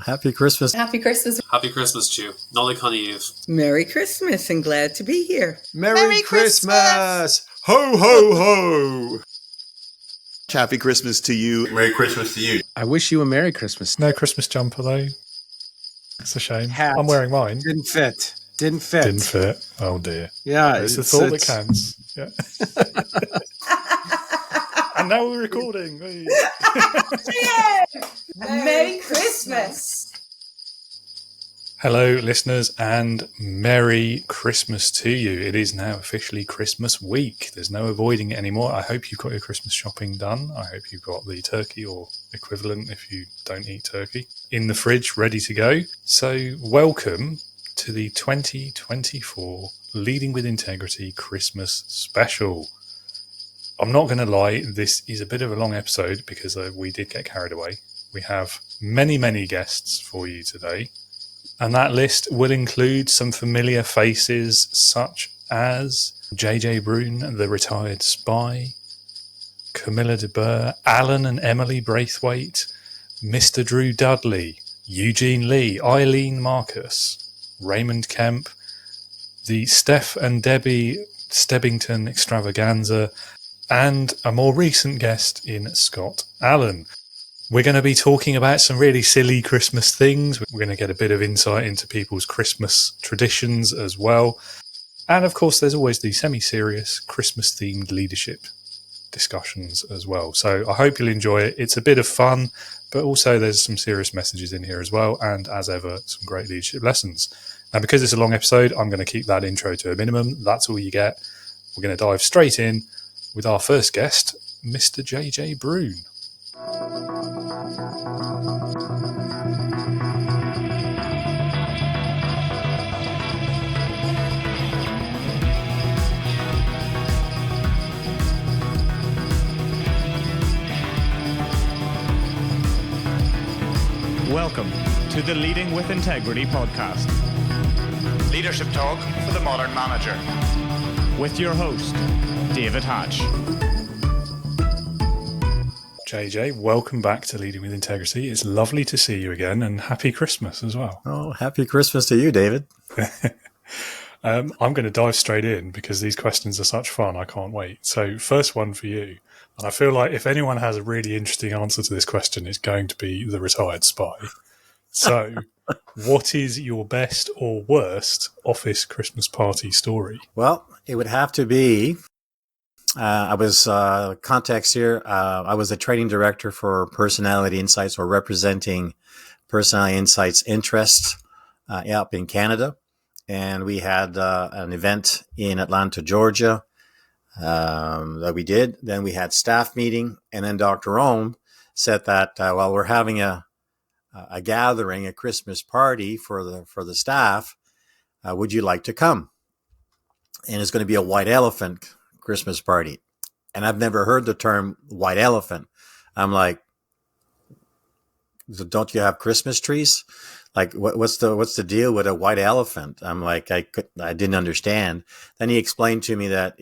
happy Christmas. Happy Christmas. Happy Christmas to you. Nolly Connie Eve. Merry Christmas and glad to be here. Merry Christmas! Ho, ho, ho! Happy Christmas to you. Merry Christmas to you. I wish you a Merry Christmas. No Christmas jumper, though. It's a shame. Hat. I'm wearing mine. Didn't fit. Didn't fit. Oh, dear. Yeah. It's the thought that counts. Yeah. And now we're recording. Merry Christmas. Hello, listeners, and Merry Christmas to you. It is now officially Christmas week. There's no avoiding it anymore. I hope you've got your Christmas shopping done. I hope you've got the turkey or equivalent if you don't eat turkey in the fridge, ready to go. So welcome to the 2024 Leading with Integrity Christmas special. I'm not going to lie, this is a bit of a long episode because we did get carried away. We have many guests for you today. And that list will include some familiar faces such as JJ Brune, the retired spy, Camilla de Burghe, Alan and Emily Braithwaite, Mr. Drew Dudley, Eugene Lee, Eileen Marcus, Raymond Kemp, the Steph and Debbie Stebbington extravaganza, and a more recent guest in Scott Allen. We're going to be talking about some really silly Christmas things. We're going to get a bit of insight into people's Christmas traditions as well. And of course, there's always the semi-serious Christmas-themed leadership discussions as well. So I hope you'll enjoy it. It's a bit of fun, but also there's some serious messages in here as well. And as ever, some great leadership lessons. Now, because it's a long episode, I'm going to keep that intro to a minimum. That's all you get. We're going to dive straight in with our first guest, Mr. JJ Brune. Welcome to the Leading with Integrity podcast. Leadership talk for the modern manager. With your host, David Hatch. JJ, welcome back to Leading with Integrity. It's lovely to see you again, and happy Christmas as well. Oh, happy Christmas to you, David. I'm going to dive straight in because these questions are such fun. I can't wait. So first one for you. And I feel like if anyone has a really interesting answer to this question, it's going to be the retired spy. So what is your best or worst office Christmas party story? Well, it would have to be, I was, context here, I was the training director for Personality Insights, or representing Personality Insights interests up in Canada. And we had an event in Atlanta, Georgia, that we did. Then we had staff meeting, and then Dr. Ohm said that while we're having a gathering, a Christmas party for the staff, would you like to come? And it's going to be a white elephant Christmas party. And I've never heard the term white elephant. I'm like, don't you have Christmas trees? Like, what's the deal with a white elephant? I'm like, I didn't understand. Then he explained to me that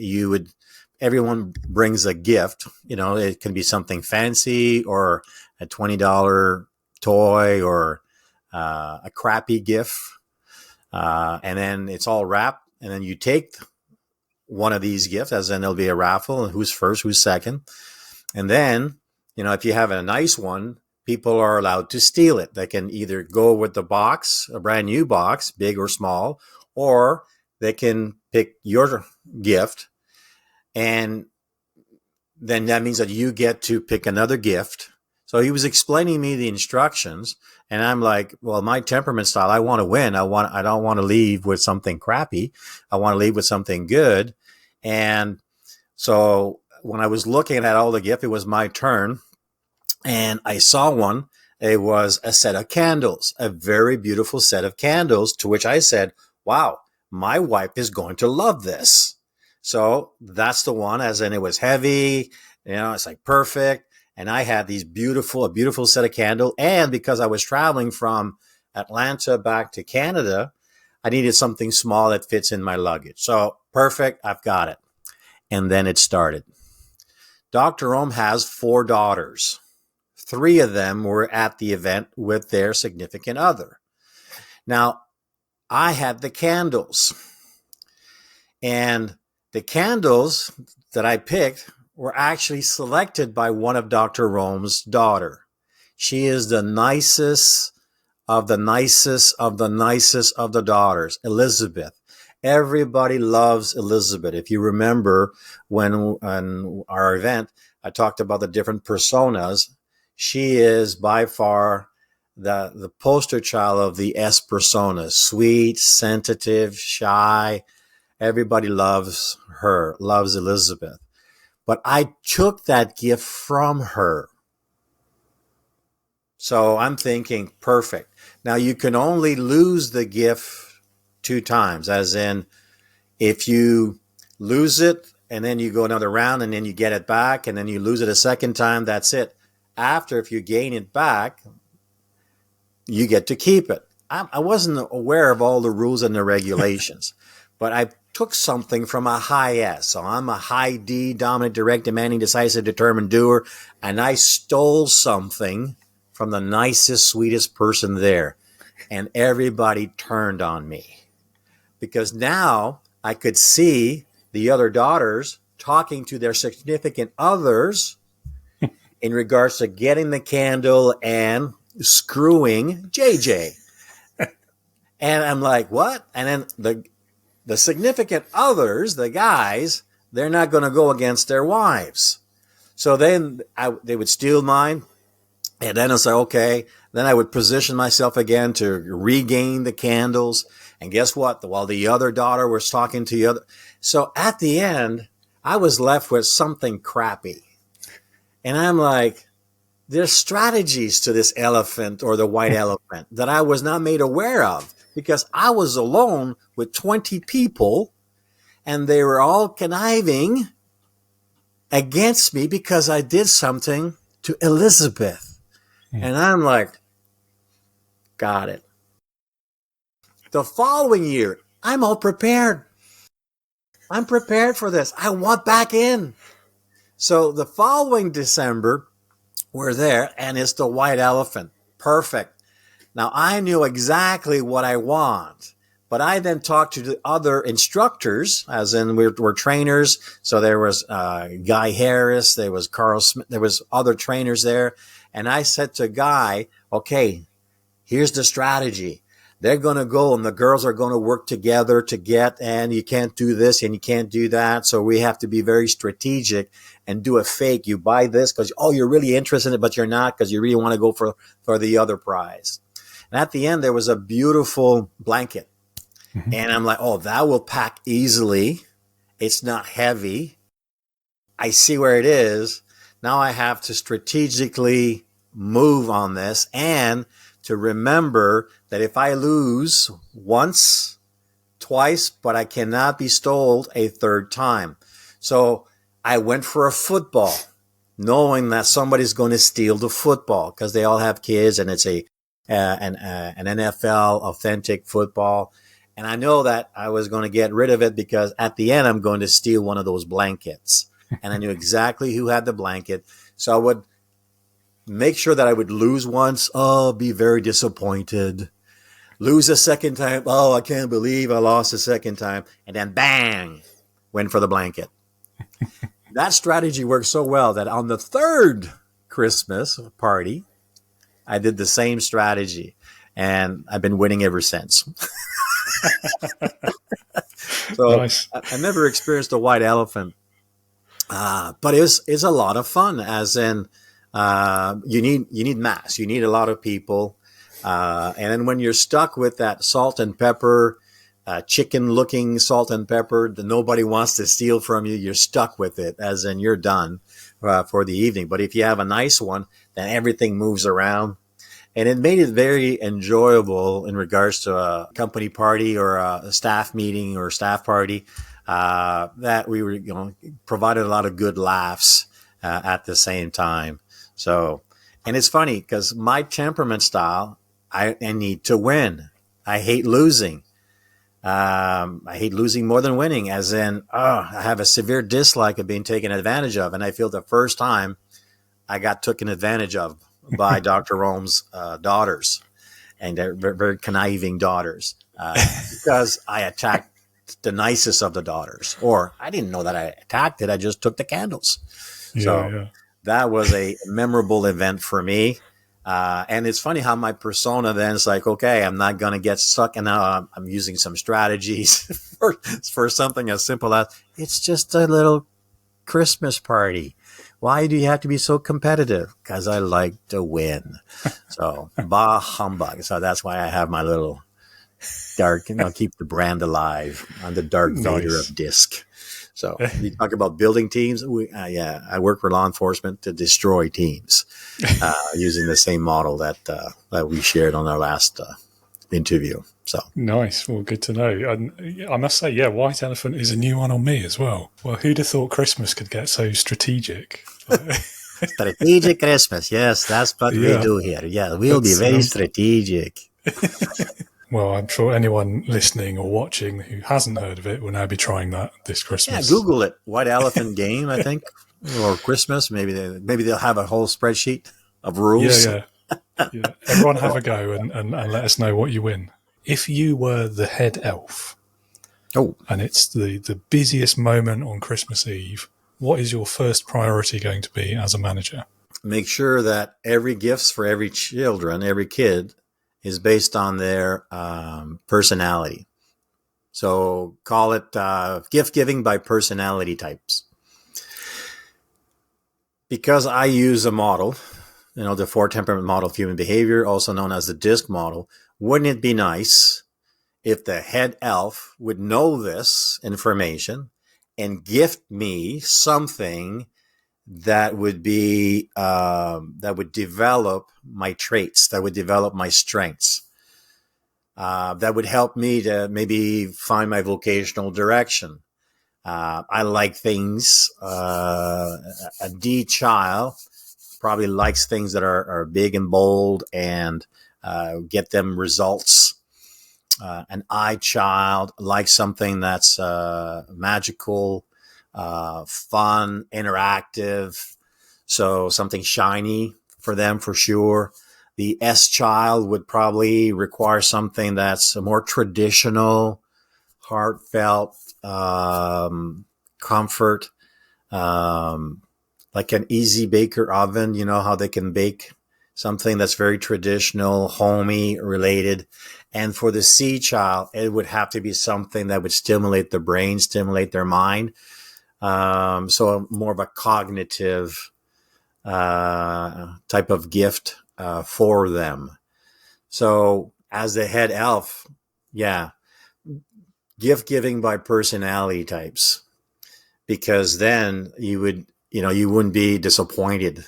everyone brings a gift. You know, it can be something fancy or a $20 toy or a crappy gift. And then it's all wrapped. And then you take one of these gifts, as in there'll be a raffle, and who's first, who's second. And then, you know, if you have a nice one, people are allowed to steal it. They can either go with the box, a brand new box, big or small, or they can pick your gift. And then that means that you get to pick another gift. So he was explaining me the instructions, and I'm like, well, my temperament style, I want to win. I don't want to leave with something crappy. I want to leave with something good. And so when I was looking at all the gifts, it was my turn. And I saw one. It was a set of candles, a very beautiful set of candles, to which I said, wow, my wife is going to love this. So that's the one, as in it was heavy, you know, it's like perfect. And I had a beautiful set of candles. And because I was traveling from Atlanta back to Canada, I needed something small that fits in my luggage. So perfect, I've got it. And then it started. Dr. Ohm has 4 daughters. 3 of them were at the event with their significant other. Now, I had the candles. And the candles that I picked were actually selected by one of Dr. Rome's daughter. She is the nicest of the nicest of the nicest of the daughters, Elizabeth. Everybody loves Elizabeth. If you remember when on our event, I talked about the different personas. She is by far the poster child of the S persona, sweet, sensitive, shy. Everybody loves her, loves Elizabeth. But I took that gift from her. So I'm thinking, perfect. Now you can only lose the gift 2 times, as in if you lose it and then you go another round and then you get it back and then you lose it a second time, that's it. After, if you gain it back, you get to keep it. I wasn't aware of all the rules and the regulations, but I took something from a high S. So I'm a high D, dominant, direct, demanding, decisive, determined doer, and I stole something from the nicest, sweetest person there. And everybody turned on me because now I could see the other daughters talking to their significant others in regards to getting the candle and screwing JJ. And I'm like, what? And then the significant others, the guys, they're not going to go against their wives. So then they would steal mine. And then I say, okay. Then I would position myself again to regain the candles. And guess what? While the other daughter was talking to the other. So at the end, I was left with something crappy. And I'm like, there's strategies to this elephant or the white elephant that I was not made aware of because I was alone with 20 people and they were all conniving against me because I did something to Elizabeth. And I'm like, got it. The following year, I'm all prepared. I'm prepared for this. I want back in. So the following December, we're there, and it's the white elephant. Perfect. Now, I knew exactly what I want, but I then talked to the other instructors, as in we're trainers. So there was Guy Harris, there was Carl Smith, there was other trainers there. And I said to Guy, okay, here's the strategy. They're going to go and the girls are going to work together to get, and you can't do this and you can't do that. So we have to be very strategic and do a fake. You buy this because, oh, you're really interested in it, but you're not because you really want to go for the other prize. And at the end, there was a beautiful blanket. Mm-hmm. And I'm like, oh, that will pack easily. It's not heavy. I see where it is. Now I have to strategically move on this and to remember that if I lose once, twice, but I cannot be stole a third time. So I went for a football, knowing that somebody's going to steal the football because they all have kids and it's an NFL authentic football. And I know that I was going to get rid of it because at the end, I'm going to steal one of those blankets. And I knew exactly who had the blanket. So I would make sure that I would lose once. Oh, be very disappointed. Lose a second time. Oh, I can't believe I lost a second time. And then bang, went for the blanket. That strategy worked so well that on the third Christmas party, I did the same strategy. And I've been winning ever since. So nice. I never experienced a white elephant. But it's a lot of fun, as in you need mass. You need a lot of people. And then when you're stuck with that salt and pepper, chicken-looking salt and pepper that nobody wants to steal from you, you're stuck with it, as in you're done for the evening. But if you have a nice one, then everything moves around. And it made it very enjoyable in regards to a company party or a staff meeting or staff party. That we were, provided a lot of good laughs at the same time. So, and it's funny because my temperament style, I need to win. I hate losing. I hate losing more than winning, as in, I have a severe dislike of being taken advantage of. And I feel the first time I got taken advantage of by Dr. Rome's daughters, and they're very conniving daughters, because I attacked the nicest of the daughters. Or I didn't know that I attacked it. I just took the candles. So that was a memorable event for me. And it's funny how my persona then is like, okay, I'm not going to get stuck. And now I'm using some strategies for something as simple as, it's just a little Christmas party. Why do you have to be so competitive? Because I like to win. So, bah humbug. So that's why I have my little dark, keep the brand alive on the Dark Vader of Disc. So you talk about building teams. I work for law enforcement to destroy teams using the same model that we shared on our last interview. So nice. Well, good to know. And I must say, White Elephant is a new one on me as well. Well, who'd have thought Christmas could get so strategic? Strategic Christmas. Yes, that's what we do here. Yeah, we'll be very strategic. Well, I'm sure anyone listening or watching who hasn't heard of it will now be trying that this Christmas. Yeah, Google it. White Elephant game, I think, or Christmas. Maybe they'll have a whole spreadsheet of rules. Yeah. Everyone have a go and let us know what you win. If you were the head elf, and it's the busiest moment on Christmas Eve, what is your first priority going to be as a manager? Make sure that every gifts for every kid is based on their personality. So call it gift giving by personality types. Because I use a model, the 4 temperament model of human behavior, also known as the DISC model, wouldn't it be nice if the head elf would know this information and gift me something that would be that would develop my traits, that would develop my strengths, that would help me to maybe find my vocational direction. I like things. A D child probably likes things that are big and bold and get them results. An I child likes something that's magical, fun, interactive. So something shiny for them for sure. The S child would probably require something that's more traditional, heartfelt, comfort, like an easy baker oven. You know how they can bake something that's very traditional, homey related. And for the C child, it would have to be something that would stimulate the brain, stimulate their mind. So more of a cognitive type of gift for them. So as the head elf, gift giving by personality types, because then you wouldn't be disappointed.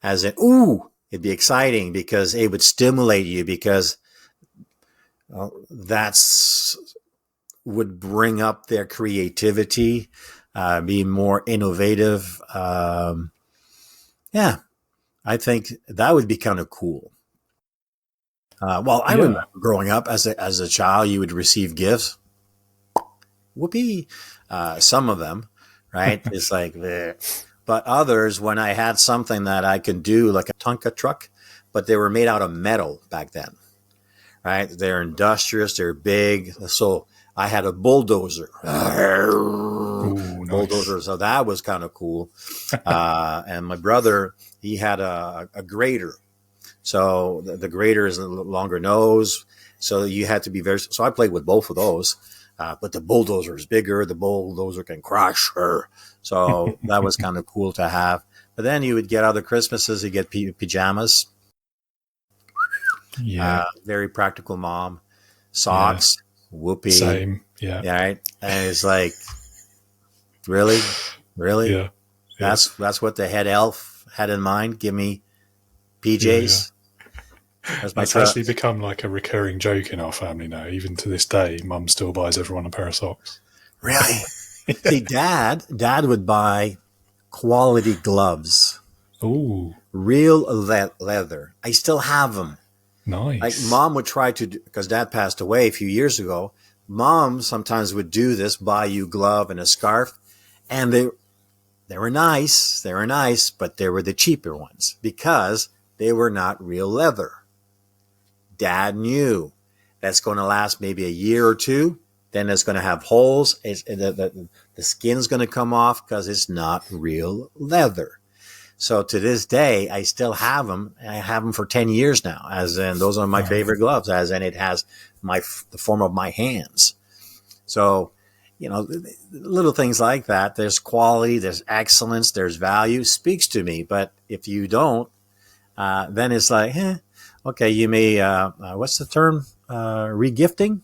As in, it'd be exciting because it would stimulate you, because would bring up their creativity, be more innovative. I think that would be kind of cool. I remember growing up as a child, you would receive gifts. Whoopee. Some of them, right? It's like, bleh. But others, when I had something that I could do, like a Tonka truck, but they were made out of metal back then, right? They're industrious, they're big. So I had a bulldozer. Ooh, Bulldozer. Nice. So that was kind of cool. And my brother, he had a grater. So the grater is a longer nose. So you had to be so I played with both of those. But the bulldozer is bigger. The bulldozer can crush her. So that was kind of cool to have. But then you would get other Christmases. You get pajamas. Yeah. Very practical mom. Socks. Yeah. Whoopee. Same. Yeah. Right. And it's like, really? Yeah. That's what the head elf had in mind. Give me PJs. That's actually become like a recurring joke in our family now. Even to this day, Mum still buys everyone a pair of socks. Really? See, Dad would buy quality gloves. Ooh. Real leather. I still have them. Nice. Like Mom would try to, because Dad passed away a few years ago. Mom sometimes would do this, buy you a glove and a scarf, and They were nice, but they were the cheaper ones because they were not real leather. Dad knew that's going to last maybe a year or two. Then it's going to have holes. The skin's going to come off because it's not real leather. So to this day, I still have them. I have them for 10 years now, as in those are my favorite gloves, as in it has the form of my hands. So, little things like that. There's quality, there's excellence, there's value, speaks to me. But if you don't, then it's like, okay, you may, what's the term? Regifting?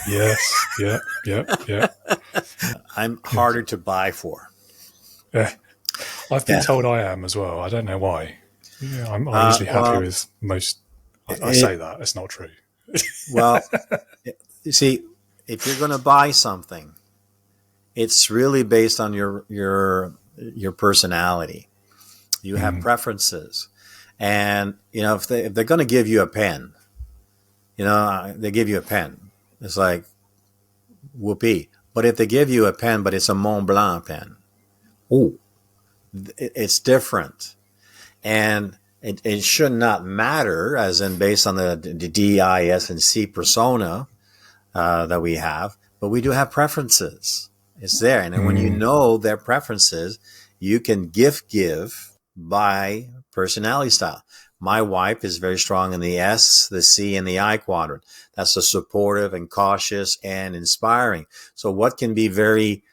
Yes. Yeah. I'm harder to buy for. Yeah. I've been told I am as well. I don't know why. Yeah, I'm usually happy with most. I say that. It's not true. Well, you see, if you're going to buy something, it's really based on your personality. You have preferences. And, if they're going to give you a pen, they give you a pen. It's like, whoopee. But if they give you a pen, but it's a Mont Blanc pen, it's different. And it should not matter, as in based on the D, I, S, and C persona that we have. But we do have preferences. It's there. And then when you know their preferences, you can give by personality style. My wife is very strong in the S, the C, and the I quadrant. That's the supportive and cautious and inspiring. So what can be very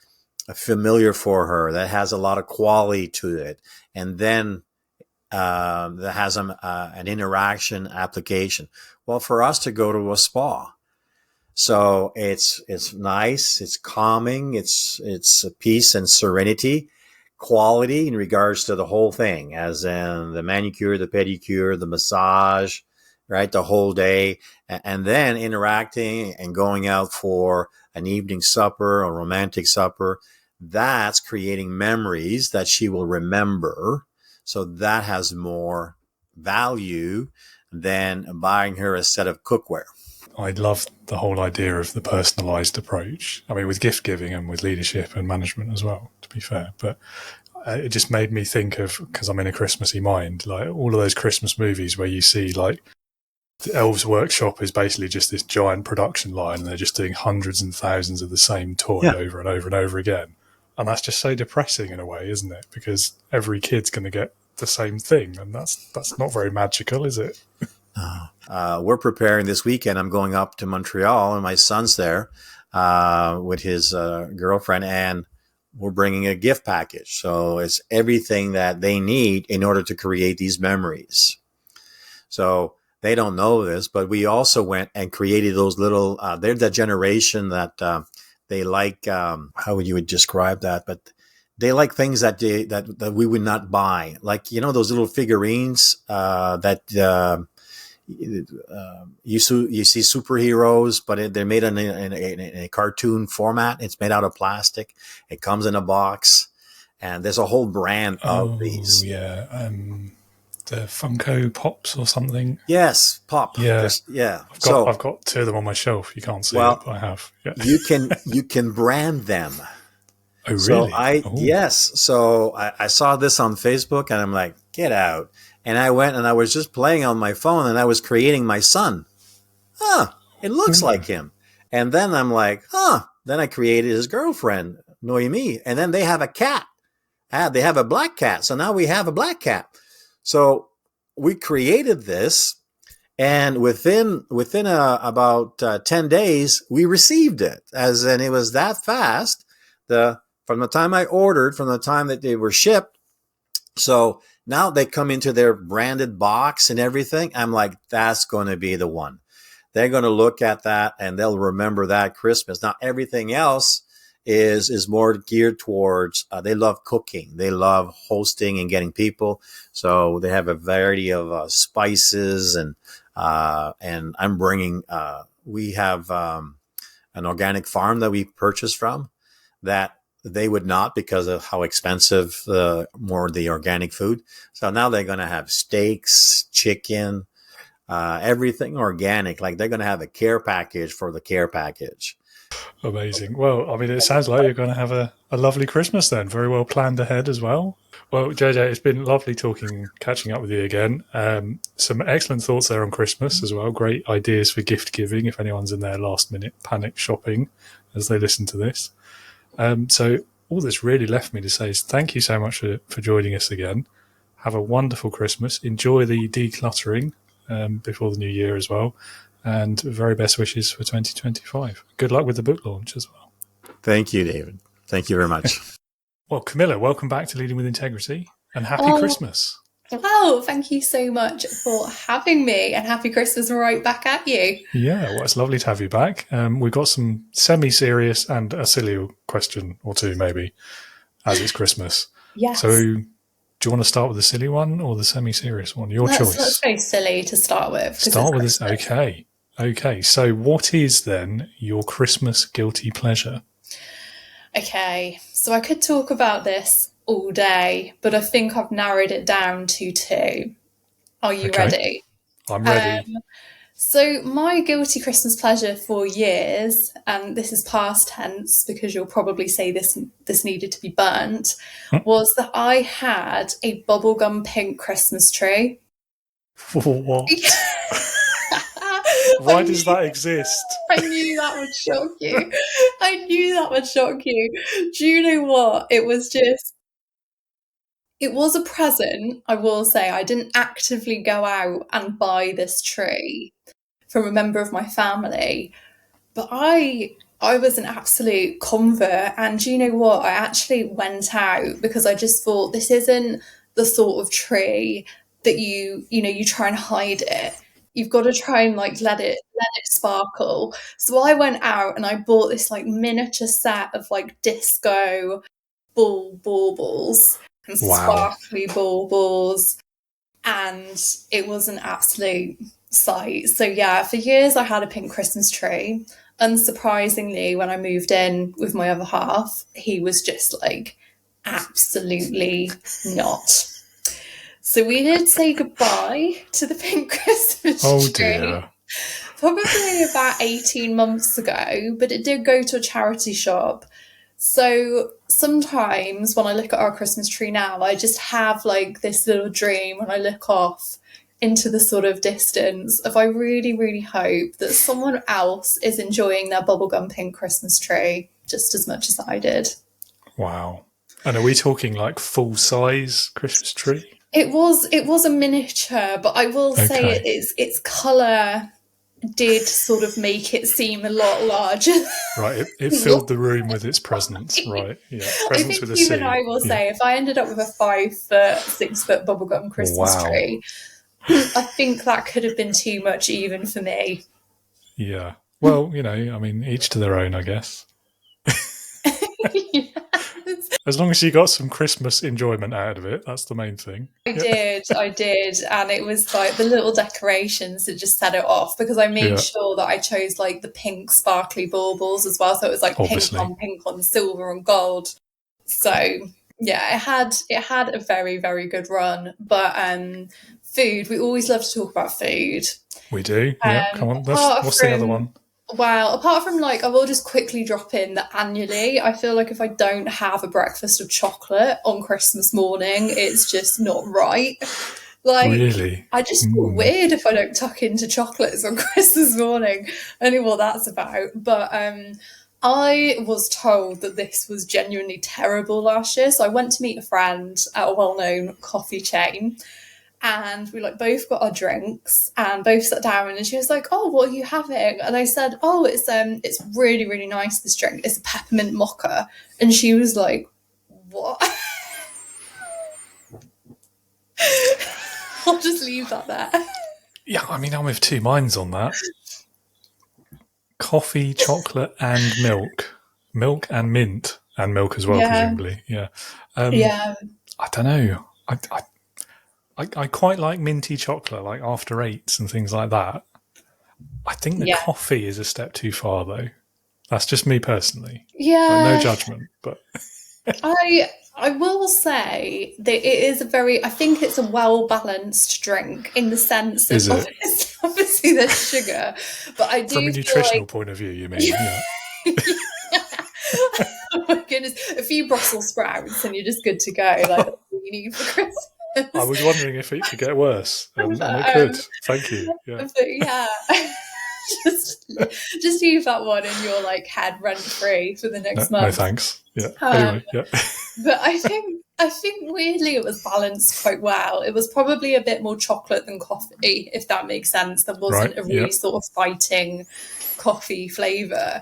familiar for her, that has a lot of quality to it, and then that has an interaction application? Well, for us to go to a spa. So it's nice, it's calming, it's peace and serenity, quality in regards to the whole thing, as in the manicure, the pedicure, the massage, right, the whole day, and then interacting and going out for an evening supper, a romantic supper. That's creating memories that she will remember. So that has more value than buying her a set of cookware. I love the whole idea of the personalized approach. I mean, with gift giving and with leadership and management as well, to be fair. But it just made me think of, because I'm in a Christmassy mind, like all of those Christmas movies where you see like the Elves workshop is basically just this giant production line and they're just doing hundreds and thousands of the same toy over and over and over again. And that's just so depressing in a way, isn't it? Because every kid's going to get the same thing. And that's not very magical, is it? We're preparing this weekend. I'm going up to Montreal and my son's there with his girlfriend, and we're bringing a gift package. So it's everything that they need in order to create these memories. So they don't know this, but we also went and created those little, they're the generation that they like, how would you describe that? But they like things that we would not buy. Like, those little figurines that you see superheroes, but they're made in a cartoon format. It's made out of plastic. It comes in a box, and there's a whole brand of these. Yeah, the Funko Pops or something. Yes, Pop. Yeah, yeah. I've got two of them on my shelf. You can't see it, but I have. Yeah. You can brand them. Oh, really? So yes. So I saw this on Facebook, and I'm like, get out. And I went and I was just playing on my phone, and I was creating my son. It looks like him. And then I'm like, Then I created his girlfriend, Noemi. And then they have a cat. They have a black cat. So now we have a black cat. So we created this. And within about 10 days, we received it. As in, it was that fast. From the time I ordered, from the time that they were shipped. So now they come into their branded box and everything. I'm like, that's going to be the one. They're going to look at that and they'll remember that Christmas. Now, everything else is more geared towards, they love cooking. They love hosting and getting people. So they have a variety of spices and I'm bringing, we have an organic farm that we purchased from that they would not, because of how expensive more the organic food. So now they're going to have steaks, chicken, everything organic. Like they're going to have a care package for the care package. Amazing. Well, I mean, it sounds like you're going to have a lovely Christmas then. Very well planned ahead as well. Well, JJ, it's been lovely catching up with you again. Some excellent thoughts there on Christmas as well. Great ideas for gift giving if anyone's in their last minute panic shopping as they listen to this. So all that's really left me to say is thank you so much for joining us again. Have a wonderful Christmas. Enjoy the decluttering before the new year as well. And very best wishes for 2025. Good luck with the book launch as well. Thank you, David. Thank you very much. Well, Camilla, welcome back to Leading with Integrity and happy Christmas. Oh, thank you so much for having me, and happy Christmas right back at you. Yeah, well, it's lovely to have you back. We've got some semi-serious and a silly question or two, maybe, as it's Christmas. Yes. So do you want to start with the silly one or the semi-serious one? Your choice. Let's go silly to start with. Start with this. Okay. So what is then your Christmas guilty pleasure? Okay, so I could talk about this all day, but I think I've narrowed it down to two. Are you ready? I'm ready. So my guilty Christmas pleasure for years, and this is past tense because you'll probably say this needed to be burnt, was that I had a bubblegum pink Christmas tree. What? Why does that exist? I knew that would shock you. Do you know what? It was a present, I will say. I didn't actively go out and buy this tree from a member of my family, but I was an absolute convert. And do you know what? I actually went out because I just thought this isn't the sort of tree that you try and hide it. You've got to try and let it sparkle. So I went out and I bought this miniature set of disco baubles and sparkly baubles, and it was an absolute sight. So yeah, for years I had a pink Christmas tree. Unsurprisingly, when I moved in with my other half, he was just absolutely not. So we did say goodbye to the pink Christmas tree. Probably about 18 months ago, but it did go to a charity shop. So sometimes when I look at our Christmas tree now, I just have this little dream when I look off into the sort of distance of I really, really hope that someone else is enjoying their bubblegum pink Christmas tree just as much as I did. Wow. And are we talking full-size Christmas tree? It was a miniature, but I will say its colour did sort of make it seem a lot larger. Right, it filled the room with its presence. Right, yeah. Presence I think with a you C. and I will say, if I ended up with a 5-foot, 6-foot bubblegum Christmas tree, I think that could have been too much even for me. Yeah. Well, each to their own, I guess. As long as you got some Christmas enjoyment out of it, that's the main thing. I did. And it was the little decorations that just set it off, because I made sure that I chose the pink sparkly baubles as well. So it was pink on silver and gold. So yeah, it had a very, very good run. But food, we always love to talk about food. We do. Yeah, come on. What's the other one? Well, apart from I will just quickly drop in that annually, I feel if I don't have a breakfast of chocolate on Christmas morning, it's just not right. Really? I just feel weird if I don't tuck into chocolates on Christmas morning. I know what that's about. But I was told that this was genuinely terrible last year. So I went to meet a friend at a well-known coffee chain. And we both got our drinks and both sat down, and she was like, "Oh, what are you having?" And I said, "Oh, it's really, really nice, this drink. It's a peppermint mocha." And she was like, "What?" I'll just leave that there. Yeah, I'm of two minds on that. Coffee, chocolate, and milk. Milk and mint. And milk as well, presumably. Yeah. I don't know. I quite like minty chocolate, after eights and things like that. I think the coffee is a step too far, though. That's just me personally. Yeah. No judgment, but I will say that it is I think it's a well-balanced drink in the sense of obviously there's sugar, but I do from a nutritional point of view, you mean? Yeah. Oh my goodness, a few Brussels sprouts and you're just good to go. Like, that's what you need for Christmas. I was wondering if it could get worse, and it could. Thank you. Yeah. But yeah, just leave that one in your like head rent free for the next month. No thanks. Yeah. Anyway, yeah. But I think weirdly it was balanced quite well. It was probably a bit more chocolate than coffee, if that makes sense. There wasn't a really sort of fighting coffee flavour.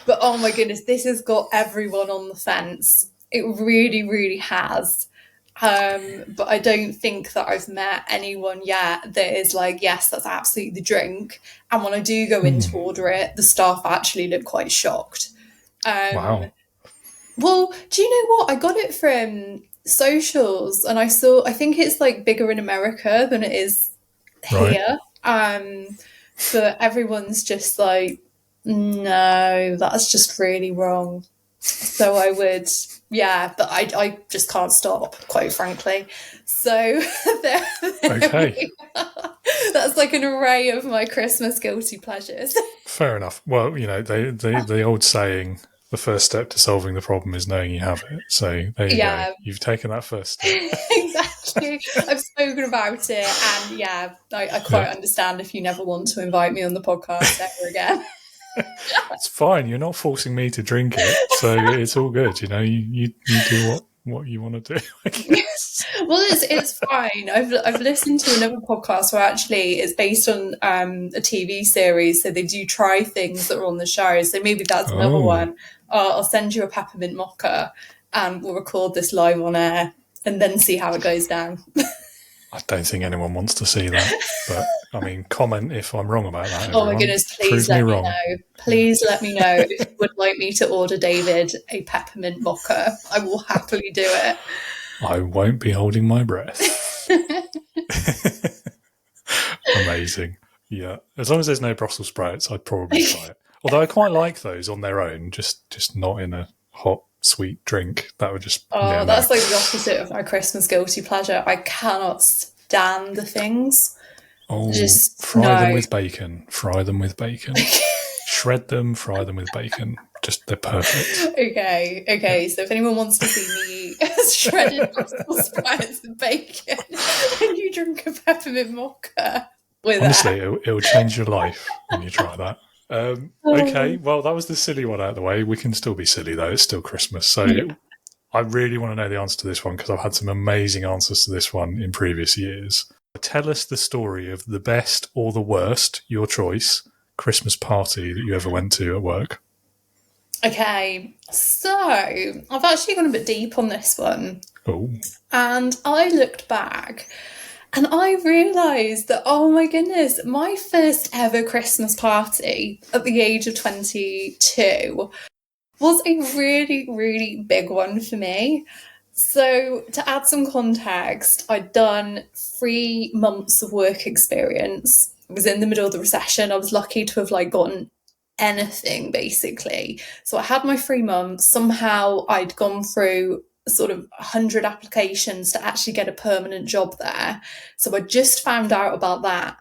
But oh my goodness, this has got everyone on the fence. It really, really has. But I don't think that I've met anyone yet that is like, yes, that's absolutely the drink. And when I do go in to order it, the staff actually look quite shocked. Wow. Well, do you know what? I got it from socials and I think it's like bigger in America than it is here. But everyone's just like, no, that's just really wrong. So I would, but I just can't stop, quite frankly. So Okay. That's like an array of my Christmas guilty pleasures. Fair enough. Well, you know, the old saying, the first step to solving the problem is knowing you have it. So there you go. You've taken that first step. Exactly. I've spoken about it, and I quite understand if you never want to invite me on the podcast ever again. It's fine. You're not forcing me to drink it, so it's all good. You know, you do what you want to do, I guess. Well, it's fine. I've listened to another podcast where actually it's based on a TV series, so they do try things that are on the show. So maybe that's another one. I'll send you a peppermint mocha, and we'll record this live on air, and then see how it goes down. I don't think anyone wants to see that, but I mean, comment if I'm wrong about that. Oh my goodness, please let me know. Please let me know if you would like me to order David a peppermint mocha. I will happily do it. I won't be holding my breath. Amazing. Yeah. As long as there's no Brussels sprouts, I'd probably try it. Although I quite like those on their own, just not in a hot, sweet drink. That would just... that's like the opposite of my Christmas guilty pleasure. I cannot stand the things. Oh, just fry them with bacon. Fry them with bacon. Shred them, fry them with bacon. Just, they're perfect. Okay. So if anyone wants to see me eat shredded Brussels sprouts with bacon, and you drink a peppermint mocha with honestly, it'll change your life when you try that. Okay, well, that was the silly one out of the way. We can still be silly, though. It's still Christmas. So I really want to know the answer to this one because I've had some amazing answers to this one in previous years. Tell us the story of the best or the worst, your choice, Christmas party that you ever went to at work. Okay, so I've actually gone a bit deep on this one. Oh. And I looked back and I realised that, oh my goodness, my first ever Christmas party at the age of 22 was a really, really big one for me. So to add some context, I'd done 3 months of work experience. I was in the middle of the recession. I was lucky to have gotten anything basically. So I had my 3 months. Somehow I'd gone through sort of 100 applications to actually get a permanent job there. So I just found out about that.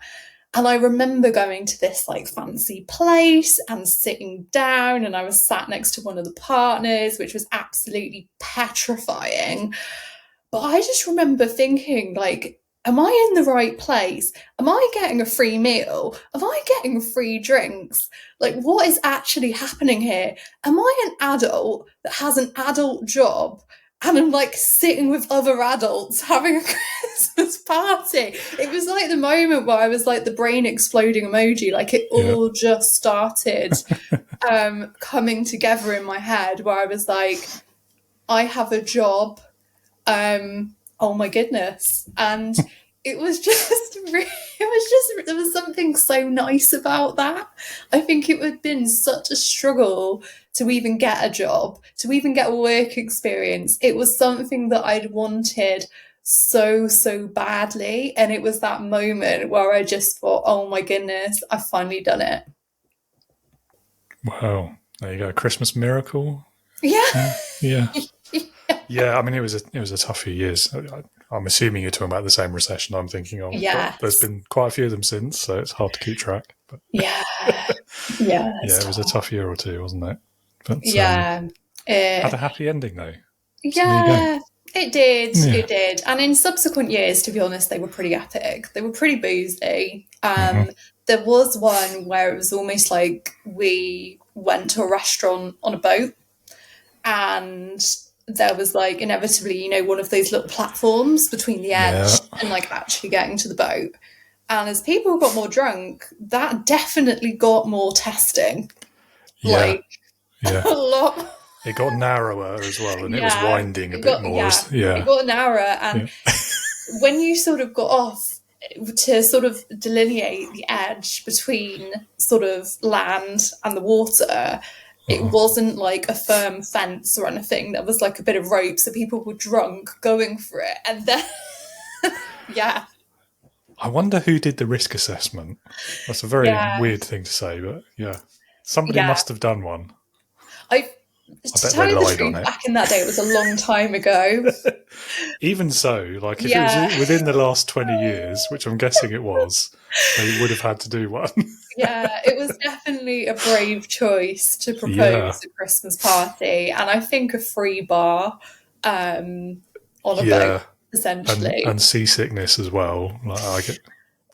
And I remember going to this fancy place and sitting down, and I was sat next to one of the partners, which was absolutely petrifying. But I just remember thinking, am I in the right place? Am I getting a free meal? Am I getting free drinks? What is actually happening here? Am I an adult that has an adult job? And I'm sitting with other adults having a Christmas party. It was the moment where I was the brain exploding emoji. It all just started coming together in my head where I was I have a job. Oh my goodness. And it was just there was something so nice about that. I think it would have been such a struggle to even get a job, to even get a work experience. It was something that I'd wanted so badly. And it was that moment where I just thought, oh my goodness, I've finally done it. Wow. There you go. Christmas miracle. Yeah. Yeah. Yeah, I mean, it was a tough few years. I'm assuming you're talking about the same recession I'm thinking of. Yeah. There's been quite a few of them since, so it's hard to keep track. But Yeah. yeah, it was a tough year or two, wasn't it? But Yeah. had a happy ending though. Yeah, it did. Yeah. It did. And in subsequent years, to be honest, they were pretty epic. They were pretty boozy. There was one where it was almost like we went to a restaurant on a boat, and there was like inevitably, one of those little platforms between the edge and like actually getting to the boat. And as people got more drunk, that definitely got more testing. Like a lot. It got narrower as well, and it was winding a bit more. It got narrower, and when you sort of got off to sort of delineate the edge between sort of land and the water, it wasn't like a firm fence or anything. There was like a bit of rope, so people were drunk going for it, and then I wonder who did the risk assessment. That's a very weird thing to say, but somebody must have done one. I bet they lied on it. Back in that day, it was a long time ago. Even so, like if it was within the last 20 years, which I'm guessing it was, they would have had to do one. It was definitely a brave choice to propose a Christmas party, and I think a free bar on a boat, essentially, and seasickness as well. Like, was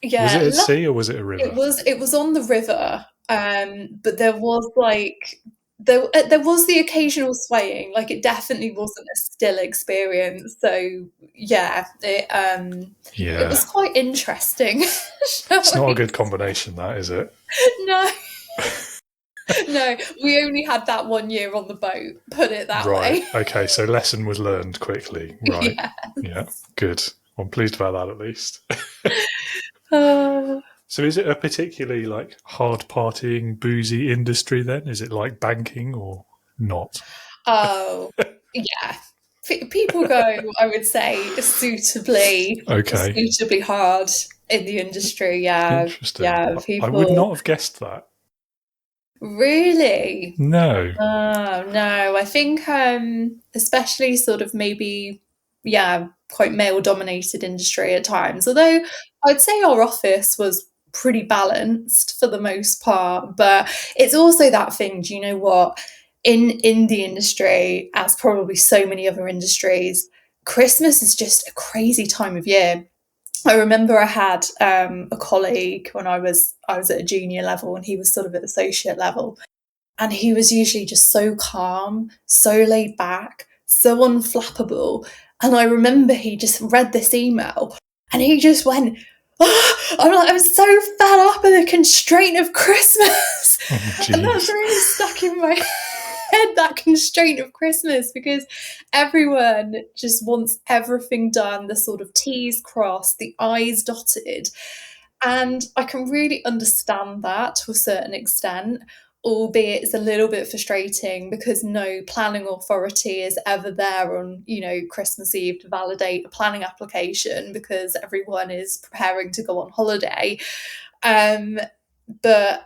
it at sea or was it a river? It was on the river, but there was like. There was the occasional swaying, like it definitely wasn't a still experience. So it was quite interesting. It's not a good combination, that is it? No, no. We only had that 1 year on the boat. Put it that way. Okay, so lesson was learned quickly. Right. Yeah. Good. I'm pleased about that at least. So is it a particularly like hard partying, boozy industry then? Is it like banking or not? Oh, yeah. People go, I would say, suitably hard in the industry. Yeah. Interesting. Yeah. I would not have guessed that. Really? No. No. I think especially sort of maybe, quite male-dominated industry at times. Although I'd say our office was pretty balanced for the most part, but it's also that thing, do you know what, in the industry, as probably so many other industries, Christmas is just a crazy time of year. I remember I had a colleague when I was at a junior level, and he was sort of at associate level, and he was usually just so calm, so laid back, so unflappable. And I remember he just read this email and he just went, I'm so fed up of the constraint of Christmas. And that's really stuck in my head, that constraint of Christmas, because everyone just wants everything done, the sort of T's crossed, the I's dotted. And I can really understand that to a certain extent, albeit it's a little bit frustrating because no planning authority is ever there on, Christmas Eve to validate a planning application because everyone is preparing to go on holiday. But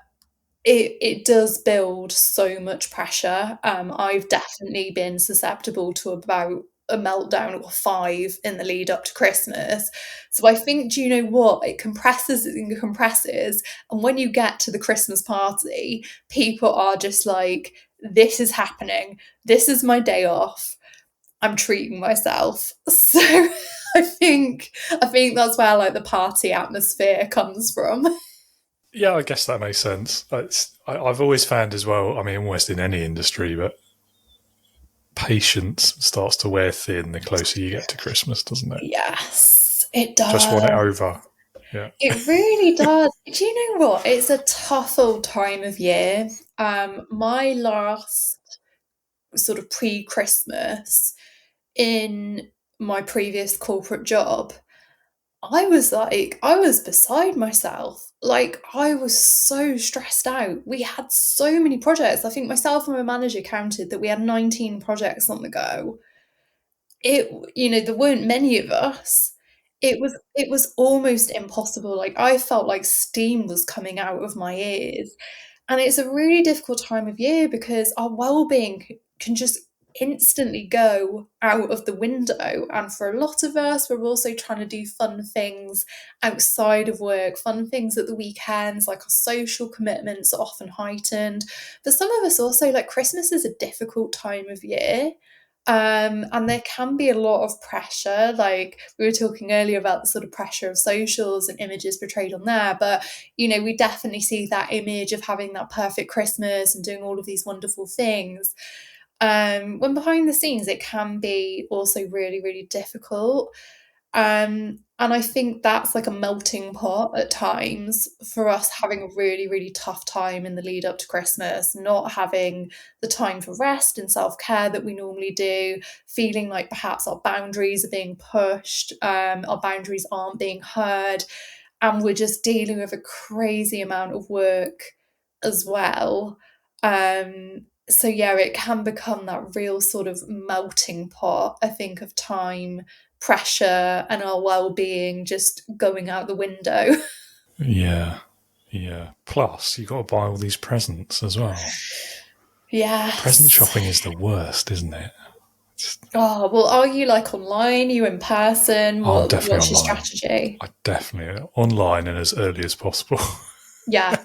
it does build so much pressure. I've definitely been susceptible to about a meltdown or 5 in the lead up to Christmas. So I think, do you know what? It compresses and compresses. And when you get to the Christmas party, people are just like, this is happening. This is my day off. I'm treating myself. So I think that's where like the party atmosphere comes from. Yeah, I guess that makes sense. I've always found as well, I mean, almost in any industry, but patience starts to wear thin the closer you get to Christmas, doesn't it? Yes, it does. Just want it over. Yeah. It really does. Do you know what? It's a tough old time of year. My last sort of pre-Christmas in my previous corporate job, I was beside myself. Like, I was so stressed out. We had so many projects. I think myself and my manager counted that we had 19 projects on the go. There weren't many of us. It was almost impossible. Like, I felt like steam was coming out of my ears. And it's a really difficult time of year because our well-being can just instantly go out of the window. And for a lot of us, we're also trying to do fun things outside of work, fun things at the weekends, like our social commitments are often heightened. For some of us also, like, Christmas is a difficult time of year. And there can be a lot of pressure. Like, we were talking earlier about the sort of pressure of socials and images portrayed on there, but we definitely see that image of having that perfect Christmas and doing all of these wonderful things. When behind the scenes, it can be also really, really difficult. And I think that's like a melting pot at times for us, having a really, really tough time in the lead up to Christmas, not having the time for rest and self-care that we normally do, feeling like perhaps our boundaries are being pushed, our boundaries aren't being heard, and we're just dealing with a crazy amount of work as well. So yeah, it can become that real sort of melting pot, I think, of time, pressure, and our well-being just going out the window. Yeah. Plus, you got to buy all these presents as well. Yeah. Present shopping is the worst, isn't it? Oh, well, are you like online? Are you in person? I'm definitely what's your online. strategy? I definitely online and as early as possible. Yeah.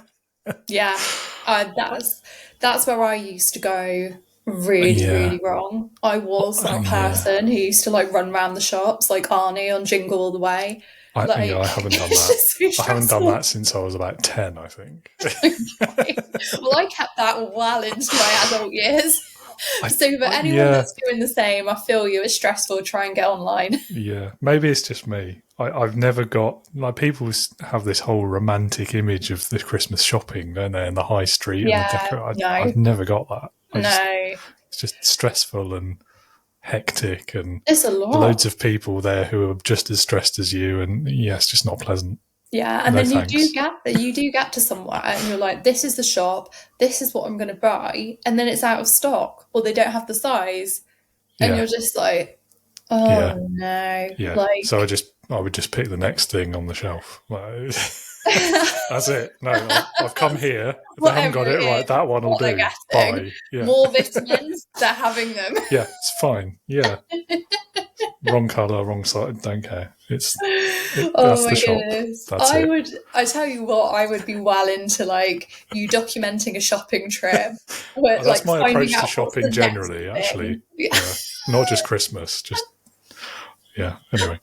That's where I used to go really, really wrong. I was that person who used to like run around the shops like Arnie on Jingle All the Way. I haven't done that. I haven't done that since I was about 10, I think. Okay. Well, I kept that well into my adult years. So for anyone that's doing the same, I feel you. It's stressful. Try and get online. Yeah, maybe it's just me. I've never got, like, people have this whole romantic image of the Christmas shopping, don't they, in the high street. Yeah, and no. I've never got that. It's just stressful and hectic, and it's a lot. Loads of people there who are just as stressed as you, and it's just not pleasant. Yeah, and then you do get to somewhere and you're like, this is the shop, this is what I'm going to buy, and then it's out of stock or they don't have the size, and you're just like, oh no. Yeah. So I would just pick the next thing on the shelf. That's it. No, I've come here. If they haven't got it right, that one will do. Buy. Yeah. More vitamins, they're having them. Yeah, it's fine. Yeah. Wrong colour, wrong side, don't care. That's the shop. Goodness. I tell you what, I would be well into like you documenting a shopping trip. Where, that's my approach to shopping generally, actually. Yeah. Not just Christmas, anyway.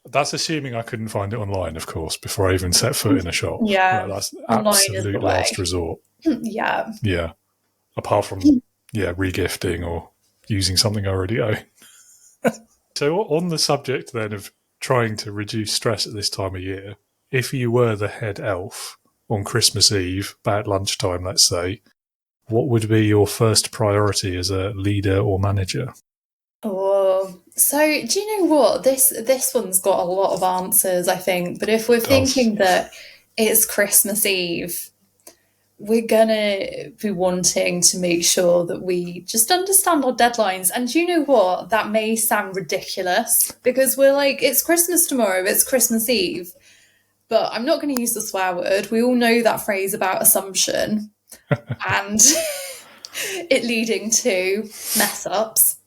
That's assuming I couldn't find it online, of course, before I even set foot in a shop. Yeah. That's absolute last resort. Yeah. Yeah. Apart from, regifting or using something I already own. So on the subject then of trying to reduce stress at this time of year, if you were the head elf on Christmas Eve, about lunchtime, let's say, what would be your first priority as a leader or manager? Oh, so do you know what? This one's got a lot of answers, I think. But if we're thinking that it's Christmas Eve, we're going to be wanting to make sure that we just understand our deadlines. And do you know what? That may sound ridiculous because we're like, it's Christmas tomorrow, it's Christmas Eve. But I'm not going to use the swear word. We all know that phrase about assumption and it leading to mess ups.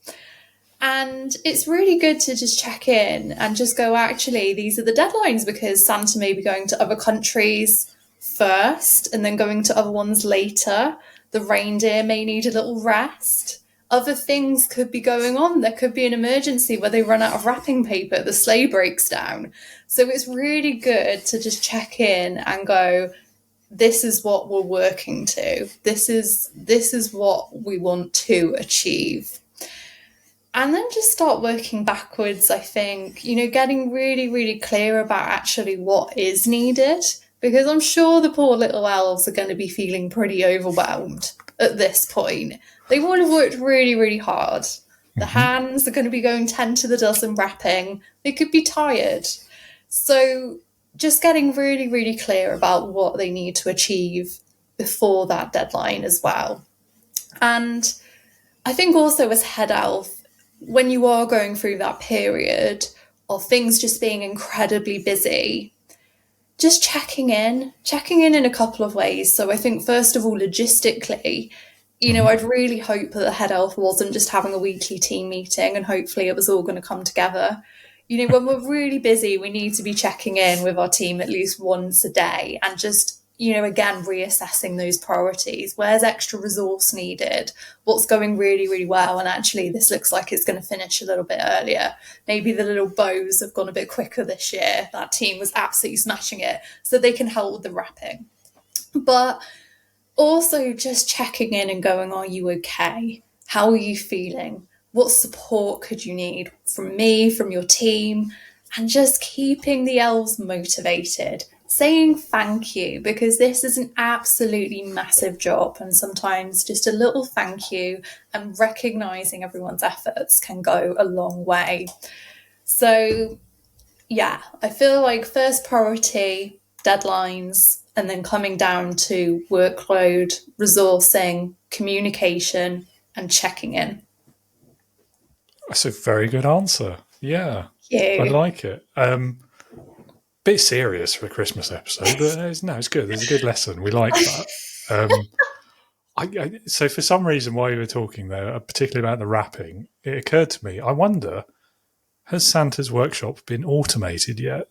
And it's really good to just check in and just go, actually, these are the deadlines because Santa may be going to other countries first and then going to other ones later. The reindeer may need a little rest. Other things could be going on. There could be an emergency where they run out of wrapping paper, the sleigh breaks down. So it's really good to just check in and go, this is what we're working to. This is what we want to achieve. And then just start working backwards, I think, getting really, really clear about actually what is needed, because I'm sure the poor little elves are going to be feeling pretty overwhelmed at this point. They would have worked really, really hard. The hands are going to be going 10 to the dozen wrapping. They could be tired. So just getting really, really clear about what they need to achieve before that deadline as well. And I think also as head elf, when you are going through that period of things just being incredibly busy, just checking in a couple of ways. So I think, first of all, logistically, you know, I'd really hope that the head elf wasn't just having a weekly team meeting and hopefully it was all going to come together. You know, when we're really busy, we need to be checking in with our team at least once a day and just, you know, again, reassessing those priorities. Where's extra resource needed? What's going really, really well? And actually, this looks like it's going to finish a little bit earlier. Maybe the little bows have gone a bit quicker this year. That team was absolutely smashing it, so they can help with the wrapping. But also just checking in and going, are you okay? How are you feeling? What support could you need from me, from your team? And just keeping the elves motivated, saying thank you, because this is an absolutely massive job. And sometimes just a little thank you and recognising everyone's efforts can go a long way. So, yeah, I feel like first priority, deadlines, and then coming down to workload, resourcing, communication, and checking in. That's a very good answer. Yeah, I like it. Bit serious for a Christmas episode, but it's good. There's a good lesson. We like that. So for some reason, while you were talking there, particularly about the wrapping, it occurred to me, I wonder, has Santa's workshop been automated yet?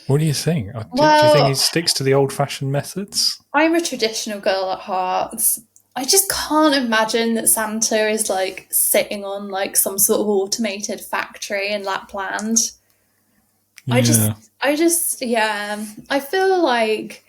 What do you think? Do you think he sticks to the old-fashioned methods? I'm a traditional girl at heart. I just can't imagine that Santa is like sitting on like some sort of automated factory in Lapland. I feel like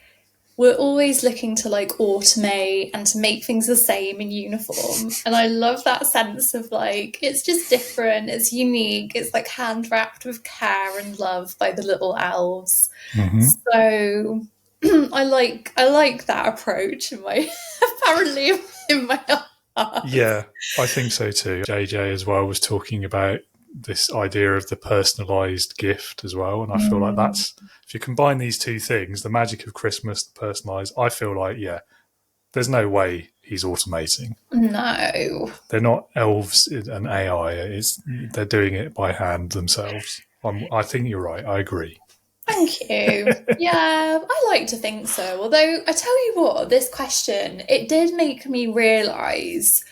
we're always looking to like automate and to make things the same in uniform. And I love that sense of like, it's just different, it's unique, it's like hand wrapped with care and love by the little elves. Mm-hmm. So I like that approach in my heart. Yeah, I think so too. JJ as well was talking about this idea of the personalised gift as well, and I feel like that's, if you combine these two things, the magic of Christmas, the personalised, I feel like, there's no way he's automating. No, they're not elves and AI. They're doing it by hand themselves. I think you're right. I agree. Thank you. Yeah, I like to think so. Although I tell you what, this question, it did make me realise,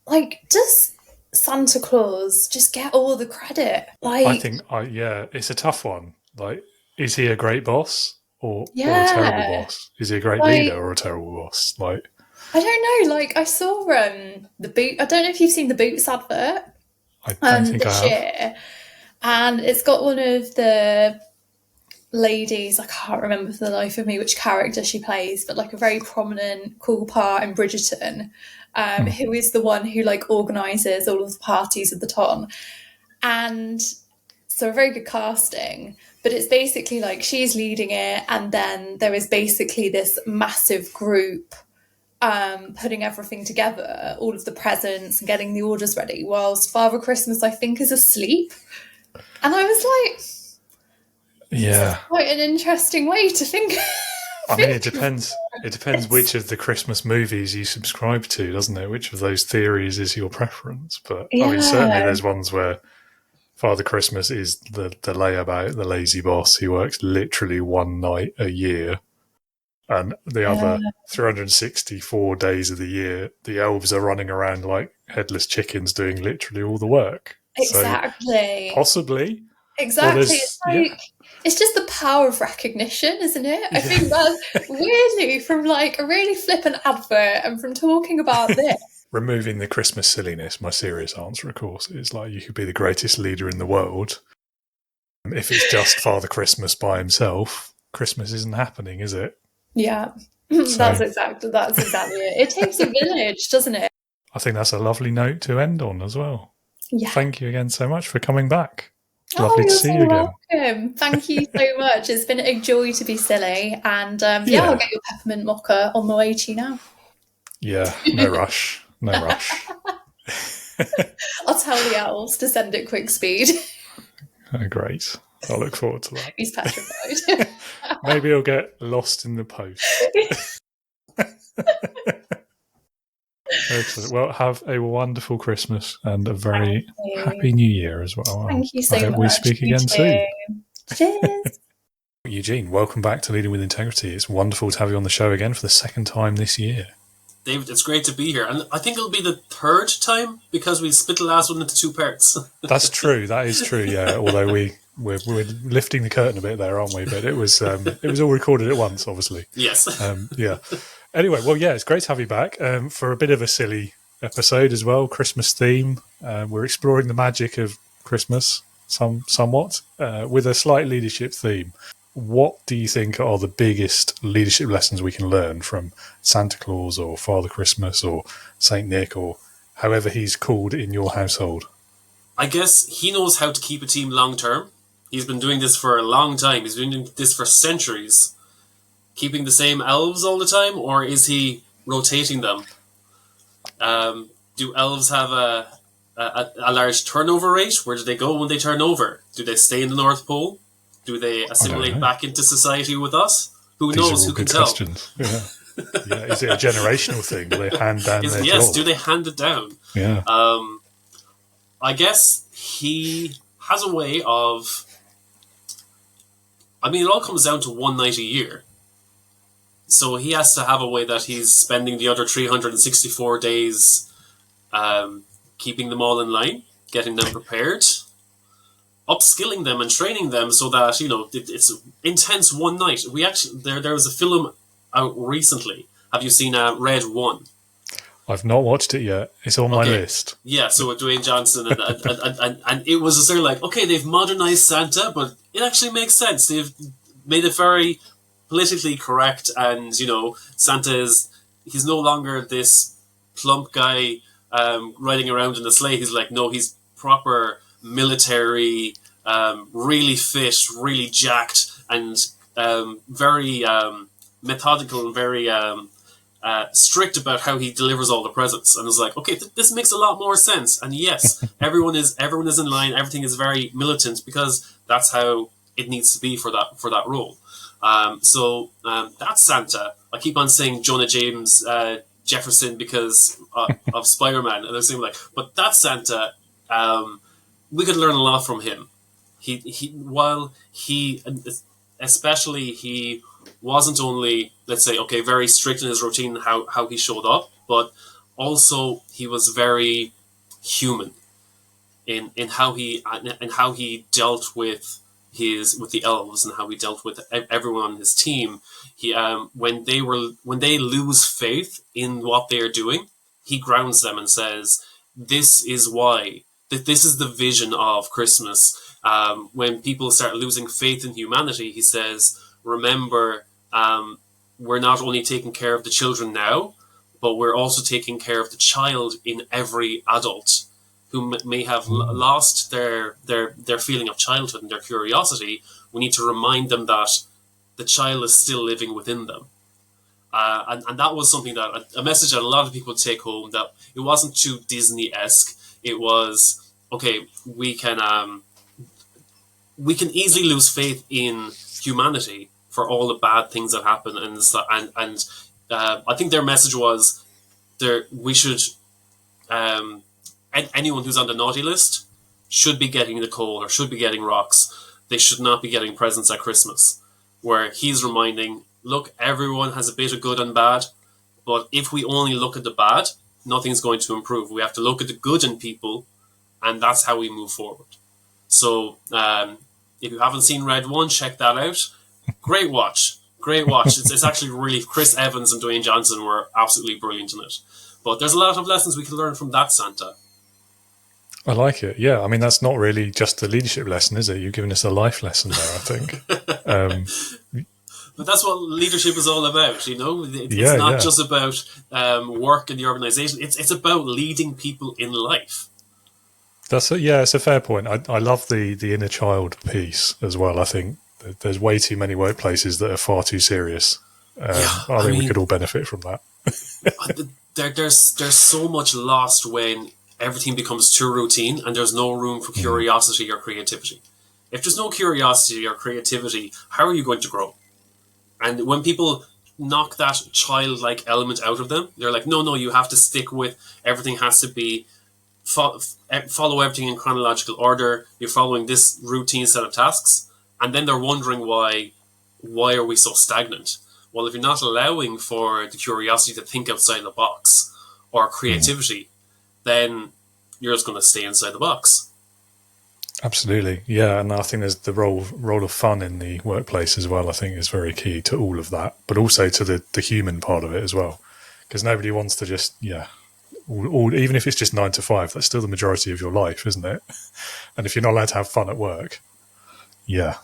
like, does Santa Claus just get all the credit? Like, I think, it's a tough one. Like, is he a great boss or a terrible boss? Is he a great leader or a terrible boss? Like, I don't know. Like, I saw the boot. I don't know if you've seen the Boots advert. I don't think I have. Year, and it's got one of the ladies, I can't remember for the life of me which character she plays, but like a very prominent cool part in Bridgerton, who is the one who like organises all of the parties at the ton. And so a very good casting, but it's basically like she's leading it, and then there is basically this massive group putting everything together, all of the presents and getting the orders ready, whilst Father Christmas, I think, is asleep. And I was like, yeah, quite an interesting way to think. I mean, it depends. It depends which of the Christmas movies you subscribe to, doesn't it? Which of those theories is your preference? But I mean, certainly there's ones where Father Christmas is the layabout, the lazy boss who works literally one night a year, and the other 364 days of the year, the elves are running around like headless chickens doing literally all the work. Exactly. So, possibly. Exactly. It's like, it's just the power of recognition, isn't it? I think that's weirdly from like a really flippant advert and from talking about this. Removing the Christmas silliness, my serious answer, of course, is like you could be the greatest leader in the world. If it's just Father Christmas by himself, Christmas isn't happening, is it? Yeah, that's exactly it. It takes a village, doesn't it? I think that's a lovely note to end on as well. Yeah. Thank you again so much for coming back. Lovely to see you again. Welcome. Thank you so much. It's been a joy to be silly. And I'll get your peppermint mocha on my way to you now. Yeah, no rush. No rush. I'll tell the elves to send it quick speed. Oh, great. I look forward to that. He's petrified. Maybe he'll get lost in the post. Excellent. Well, have a wonderful Christmas and a very happy New Year as well. Thank you so much. We speak again soon. Cheers. Eugene, welcome back to Leading with Integrity. It's wonderful to have you on the show again for the second time this year. David, it's great to be here. And I think it'll be the third time because we split the last one into two parts. That's true. That is true, yeah. Although we're lifting the curtain a bit there, aren't we? But it was all recorded at once, obviously. Yes. Yeah. Anyway, well, yeah, it's great to have you back for a bit of a silly episode as well, Christmas theme. We're exploring the magic of Christmas somewhat with a slight leadership theme. What do you think are the biggest leadership lessons we can learn from Santa Claus or Father Christmas or Saint Nick or however he's called in your household? I guess he knows how to keep a team long term. He's been doing this for a long time. He's been doing this for centuries. Keeping the same elves all the time, or is he rotating them? Do elves have a large turnover rate? Where do they go when they turn over? Do they stay in the North Pole? Do they assimilate back into society with us? Who knows? Who can tell? Questions. Yeah. Yeah. Is it a generational thing? Do they hand down their yes, job? do they hand it down? Yeah. I guess he has a way of... I mean, it all comes down to one night a year. So he has to have a way that he's spending the other 364 days keeping them all in line, getting them prepared, upskilling them and training them so that, it's intense one night. We actually, there was a film out recently. Have you seen Red 1? I've not watched it yet. It's on my list. Yeah, so with Dwayne Johnson and it was just, they're like, okay, they've modernized Santa, but it actually makes sense. They've made it very politically correct, and Santa he's no longer this plump guy riding around in a sleigh. He's like, no, he's proper military, really fit, really jacked, and very methodical and very strict about how he delivers all the presents. And I was like, okay, this makes a lot more sense. And yes, everyone is in line. Everything is very militant because that's how it needs to be for that role. So that's Santa. I keep on saying Jonah James Jefferson because of Spider-Man, and they're saying but that's Santa. We could learn a lot from him. He wasn't only, let's say, very strict in his routine how he showed up, but also he was very human in how he dealt with the elves and how he dealt with everyone on his team. He when they lose faith in what they are doing, he grounds them and says, "This is why. This is the vision of Christmas." When people start losing faith in humanity, he says, "Remember, we're not only taking care of the children now, but we're also taking care of the child in every adult who may have lost their feeling of childhood and their curiosity. We need to remind them that the child is still living within them." And that was something that a message that a lot of people take home, that it wasn't too Disney-esque. It was, we can easily lose faith in humanity for all the bad things that happen, and I think their message was we should anyone who's on the naughty list should be getting the coal or should be getting rocks. They should not be getting presents at Christmas. Where he's reminding, look, everyone has a bit of good and bad, but if we only look at the bad, nothing's going to improve. We have to look at the good in people, and that's how we move forward. So if you haven't seen Red 1, check that out. Great watch. It's actually really, Chris Evans and Dwayne Johnson were absolutely brilliant in it. But there's a lot of lessons we can learn from that Santa. I like it. Yeah, I mean, that's not really just a leadership lesson, is it? You've given us a life lesson there, I think. But that's what leadership is all about, It's not just about work in the organisation. It's about leading people in life. It's a fair point. I love the inner child piece as well. I think there's way too many workplaces that are far too serious. I think we could all benefit from that. There's so much lost when everything becomes too routine and there's no room for curiosity or creativity. If there's no curiosity or creativity, how are you going to grow? And when people knock that childlike element out of them, they're like, no, you have to stick with, everything has to be, follow everything in chronological order, you're following this routine set of tasks, and then they're wondering why are we so stagnant? Well, if you're not allowing for the curiosity to think outside the box or creativity, then you're just going to stay inside the box. Absolutely, yeah, and I think there's the role of fun in the workplace as well. I think is very key to all of that, but also to the human part of it as well, because nobody wants to just even if it's just 9 to 5, that's still the majority of your life, isn't it? And if you're not allowed to have fun at work, yeah,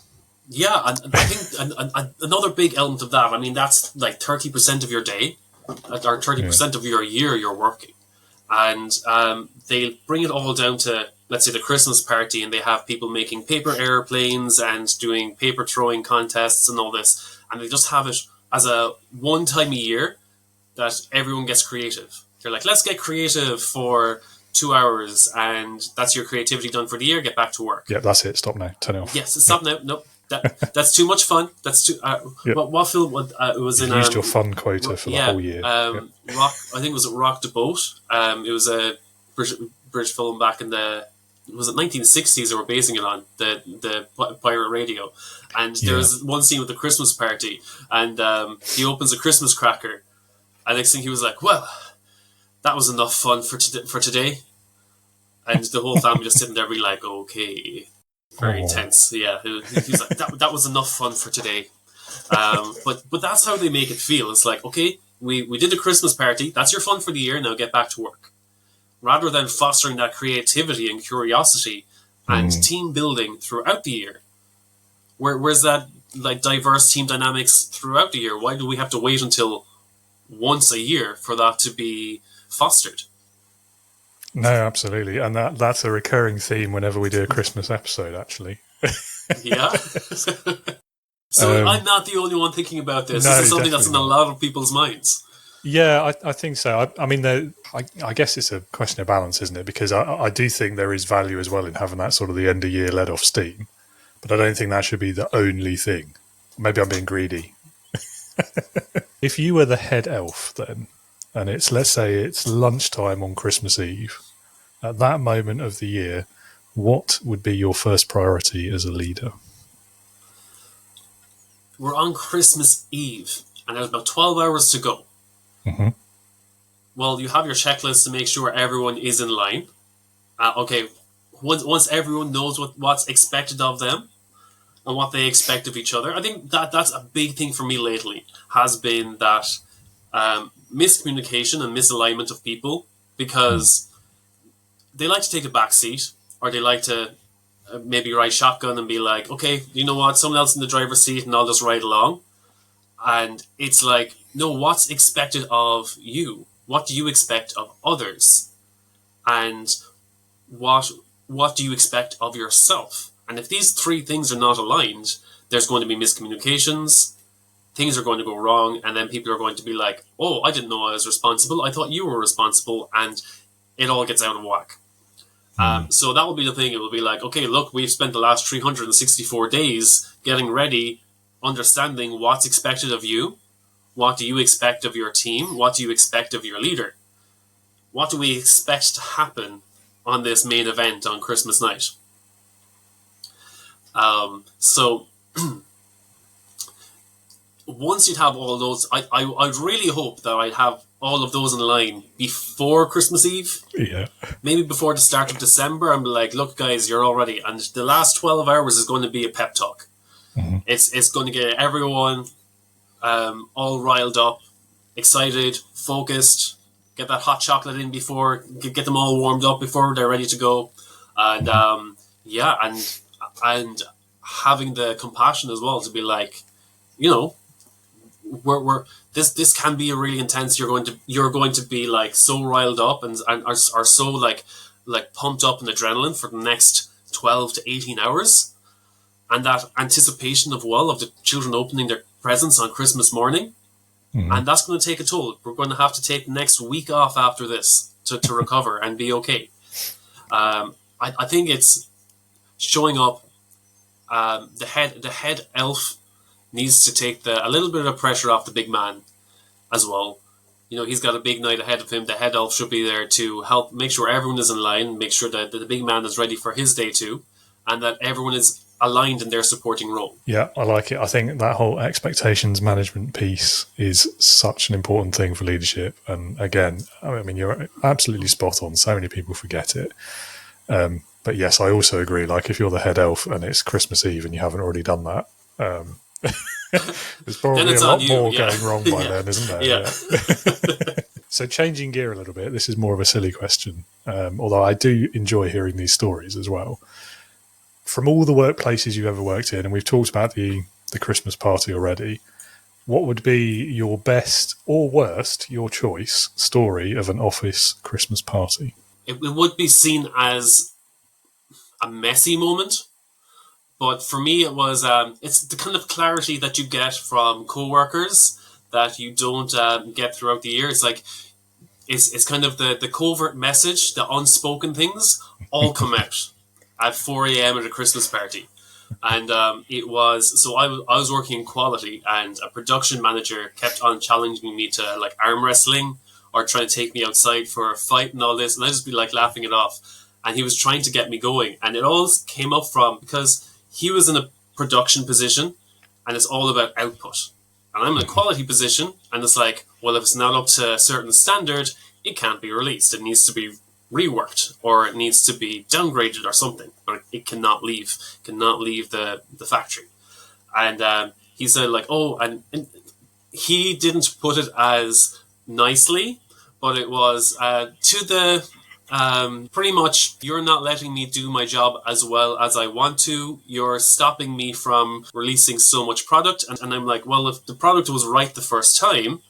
and I think another big element of that. I mean, that's like 30% of your day, or 30% of your year you're working, and they bring it all down to, let's say, the Christmas party, and they have people making paper airplanes and doing paper throwing contests and all this, and they just have it as a one time a year that everyone gets creative. They're like, let's get creative for 2 hours, and that's your creativity done for the year. Get back to work. Yeah, that's it. Stop now. Turn it off. Yes, stop now. No, that's too much fun. That's too. What film? It was You've in. Used your fun quota for the whole year. Rock. I think it was Rock the Boat. It was a British film back in the. Was it 1960s? They were basing it on the pirate radio, and there was one scene with the Christmas party, and he opens a Christmas cracker, and next thing he was like, "Well, that was enough fun for today," and the whole family just sitting there being like, "Okay." Very tense, yeah. He's like, that was enough fun for today. But that's how they make it feel. It's like, okay, we did a Christmas party. That's your fun for the year. Now get back to work. Rather than fostering that creativity and curiosity and team building throughout the year. Where's that like diverse team dynamics throughout the year? Why do we have to wait until once a year for that to be fostered? No, absolutely. And that's a recurring theme whenever we do a Christmas episode, actually. Yeah. So I'm not the only one thinking about this. This is something that's in a lot of people's minds. Yeah, I think so. I mean, I guess it's a question of balance, isn't it? Because I do think there is value as well in having that sort of the end of year let off steam. But I don't think that should be the only thing. Maybe I'm being greedy. If you were the head elf then, and let's say it's lunchtime on Christmas Eve, at that moment of the year, what would be your first priority as a leader? We're on Christmas Eve, and there's about 12 hours to go. Mm-hmm. Well, you have your checklist to make sure everyone is in line. Okay, once everyone knows what's expected of them and what they expect of each other, I think that's a big thing for me lately, has been that miscommunication and misalignment of people, because they like to take a back seat, or they like to maybe ride shotgun and be like, okay, you know what, someone else in the driver's seat and I'll just ride along. And it's like, no, what's expected of you? What do you expect of others? And what do you expect of yourself? And if these three things are not aligned, there's going to be miscommunications, things are going to go wrong, and then people are going to be like, oh, I didn't know I was responsible. I thought you were responsible, and it all gets out of whack. So that will be the thing. It will be like, okay, look, we've spent the last 364 days getting ready, understanding what's expected of you. What do you expect of your team? What do you expect of your leader? What do we expect to happen on this main event on Christmas night? So once you'd have all those, I'd really hope that I'd have all of those in line before Christmas Eve. Yeah. Maybe before the start of December. I'm like, look, guys, you're all ready. And the last 12 hours is going to be a pep talk. Mm-hmm. It's going to get everyone all riled up, excited, focused, get that hot chocolate in before, get them all warmed up before they're ready to go. And and having the compassion as well to be like, you know, this can be a really intense. You're going to be like so riled up and are so like pumped up in adrenaline for the next 12 to 18 hours, and that anticipation of the children opening their presents on Christmas morning, and that's going to take a toll. We're going to have to take the next week off after this to recover and be okay. I think it's showing up. The head elf needs to take a little bit of pressure off the big man as well. You know, he's got a big night ahead of him. The head elf should be there to help make sure everyone is in line, make sure that the big man is ready for his day too, and that everyone is aligned in their supporting role. Yeah, I like it. I think that whole expectations management piece is such an important thing for leadership. And again, I mean, you're absolutely spot on. So many people forget it. But yes, I also agree. Like, if you're the head elf and it's Christmas Eve and you haven't already done that, there's probably a lot more going wrong by then, isn't there? Yeah. So changing gear a little bit, this is more of a silly question, although I do enjoy hearing these stories as well. From all the workplaces you've ever worked in, and we've talked about the Christmas party already, what would be your best or worst, your choice, story of an office Christmas party? It would be seen as a messy moment, but for me it was it's the kind of clarity that you get from co-workers that you don't get throughout the year. It's like it's kind of the covert message, the unspoken things all come out at 4 a.m. at a Christmas party. And it was, so I was working in quality, and a production manager kept on challenging me to like arm wrestling or trying to take me outside for a fight and all this, and I'd just be like laughing it off. And he was trying to get me going, and it all came up from, because he was in a production position and it's all about output, and I'm in a quality position and it's like, well, if it's not up to a certain standard, it can't be released. It needs to be reworked, or it needs to be downgraded or something, but it cannot leave the factory. And he said like, oh, and he didn't put it as nicely, but it was to the pretty much, you're not letting me do my job as well as I want to. You're stopping me from releasing so much product. And I'm like, well, if the product was right the first time,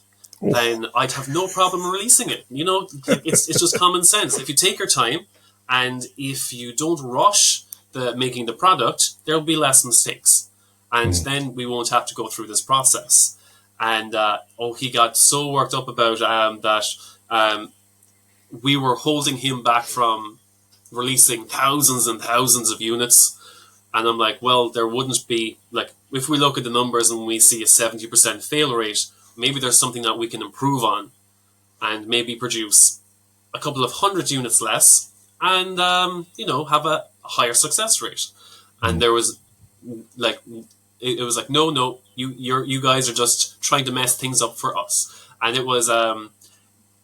then I'd have no problem releasing it. You know, it's just common sense. If you take your time and if you don't rush making the product, there'll be less mistakes. And then we won't have to go through this process. And he got so worked up about that we were holding him back from releasing thousands and thousands of units. And I'm like, well, there wouldn't be, like, if we look at the numbers and we see a 70% fail rate, maybe there's something that we can improve on and maybe produce a couple of 100 units less and, have a higher success rate. And there was like, it was like, no, you guys are just trying to mess things up for us. And it was,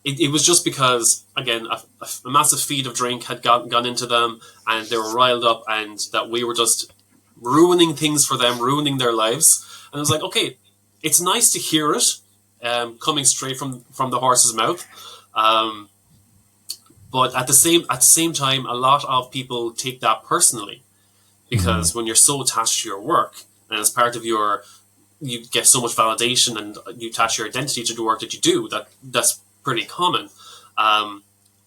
it was just because, again, a massive feed of drink had gone into them, and they were riled up, and that we were just ruining things for them, ruining their lives. And I was like, okay, it's nice to hear it coming straight from the horse's mouth. But at the same time, a lot of people take that personally, because when you're so attached to your work, and as part of you get so much validation, and you attach your identity to the work that you do, that's pretty common.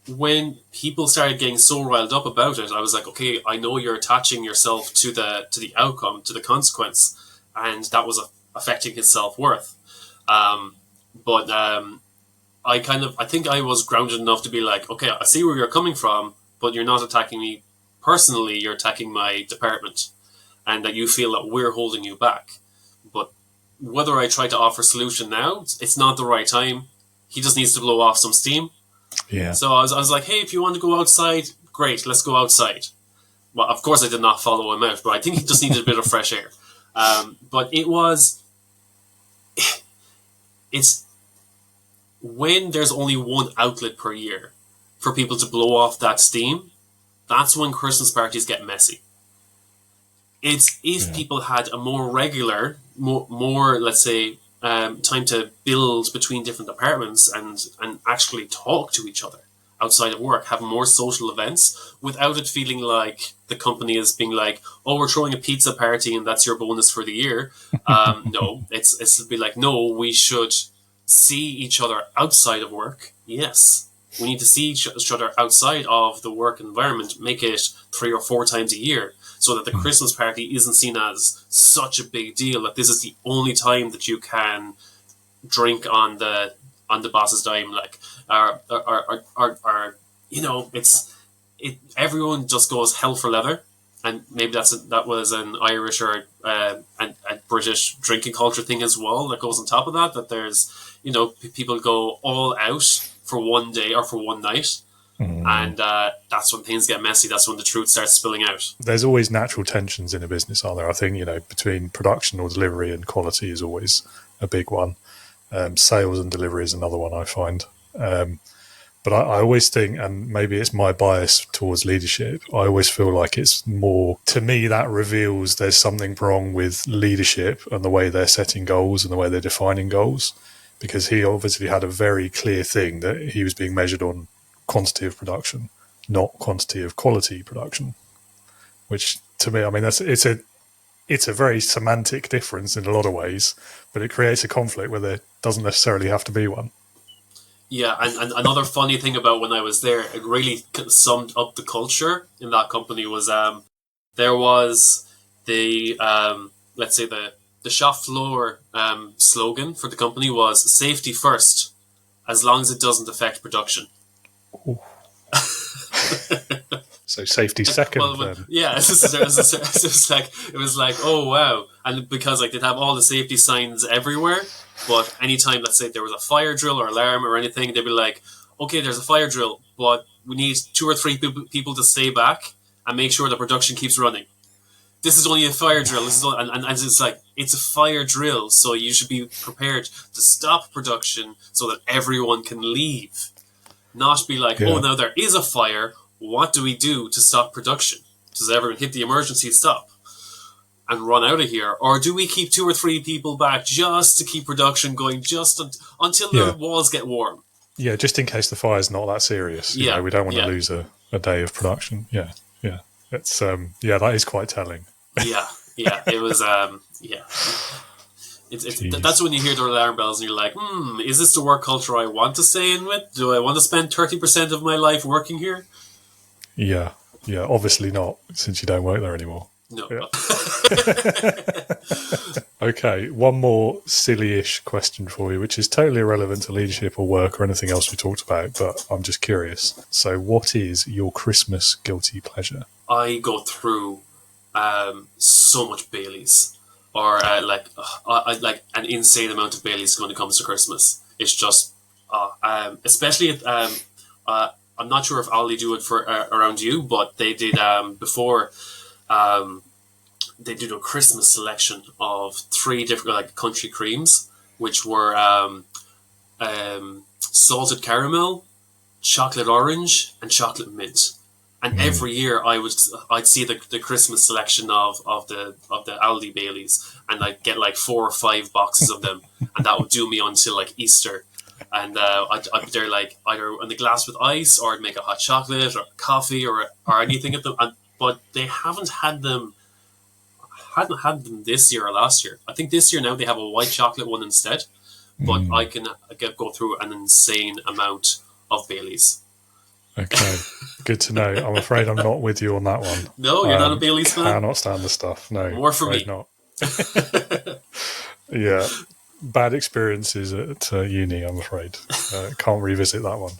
When people started getting so riled up about it, I was like, okay, I know you're attaching yourself to the outcome, to the consequence, and that was affecting his self-worth. But I think I was grounded enough to be like, okay, I see where you're coming from, but you're not attacking me personally, you're attacking my department, and that you feel that we're holding you back. But whether I try to offer a solution now, it's not the right time. He just needs to blow off some steam. Yeah. So I was like, hey, if you want to go outside, great, let's go outside. Well, of course I did not follow him out, but I think he just needed a bit of fresh air. But it's when there's only one outlet per year for people to blow off that steam, that's when Christmas parties get messy. It's if people had a more regular, more let's say, time to build between different departments and actually talk to each other outside of work, have more social events without it feeling like the company is being like, oh, we're throwing a pizza party and that's your bonus for the year. No, it's be like, no, we should see each other outside of work. Yes, we need to see each other outside of the work environment, make it 3 or 4 times a year, so that the Christmas party isn't seen as such a big deal, that this is the only time that you can drink on the boss's dime, like, everyone just goes hell for leather. And maybe that was an Irish or a British drinking culture thing as well that goes on top of that there's, people go all out for one day or for one night. And that's when things get messy. That's when the truth starts spilling out. There's always natural tensions in a business, aren't there? I think, between production or delivery and quality is always a big one. Sales and delivery is another one I find. But I always think, and maybe it's my bias towards leadership, I always feel like it's more, to me, that reveals there's something wrong with leadership and the way they're setting goals and the way they're defining goals. Because he obviously had a very clear thing that he was being measured on quantity of production, not quantity of quality production. Which, to me, I mean, it's a very semantic difference in a lot of ways, but it creates a conflict where there doesn't necessarily have to be one. Yeah, and another funny thing about when I was there, it really summed up the culture in that company was there was the, let's say the shop floor slogan for the company was safety first, as long as it doesn't affect production. So safety second, then. Yeah, it was like, oh wow, and because like they'd have all the safety signs everywhere, but anytime, let's say there was a fire drill or alarm or anything, they'd be like, okay, there's a fire drill, but we need 2 or 3 people to stay back and make sure the production keeps running. This is only a fire drill. This is and it's like, it's a fire drill, so you should be prepared to stop production so that everyone can leave. Not be like, oh, now there is a fire. What do we do to stop production? Does everyone hit the emergency stop and run out of here? Or do we keep 2 or 3 people back just to keep production going just until the walls get warm? Yeah, just in case the fire's not that serious. You know, we don't want to lose a day of production. Yeah. It's that is quite telling. Yeah. It was that's when you hear the alarm bells and you're like, is this the work culture I want to stay in with? Do I want to spend 30% of my life working here? Yeah, obviously not, since you don't work there anymore. No. Yeah. Okay, one more silly-ish question for you, which is totally irrelevant to leadership or work or anything else we talked about, but I'm just curious. So what is your Christmas guilty pleasure? I go through so much Baileys, or like an insane amount of Baileys when it comes to Christmas. It's just, especially I'm not sure if Aldi do it for around you, but they did before. They did a Christmas selection of 3 different like country creams, which were salted caramel, chocolate orange, and chocolate mint. And every year I'd see the Christmas selection of the Aldi Baileys, and I'd get like 4 or 5 boxes of them, and that would do me until like Easter. And I'd be there like either in the glass with ice, or I'd make a hot chocolate or coffee or anything at them. But they hadn't had them this year or last year. I think this year now they have a white chocolate one instead. But I can go through an insane amount of Baileys. Okay, good to know. I'm afraid I'm not with you on that one. No, you're not a Baileys fan? I cannot stand the stuff. No, more for me. Not. Yeah, bad experiences at uni, I'm afraid. Can't revisit that one.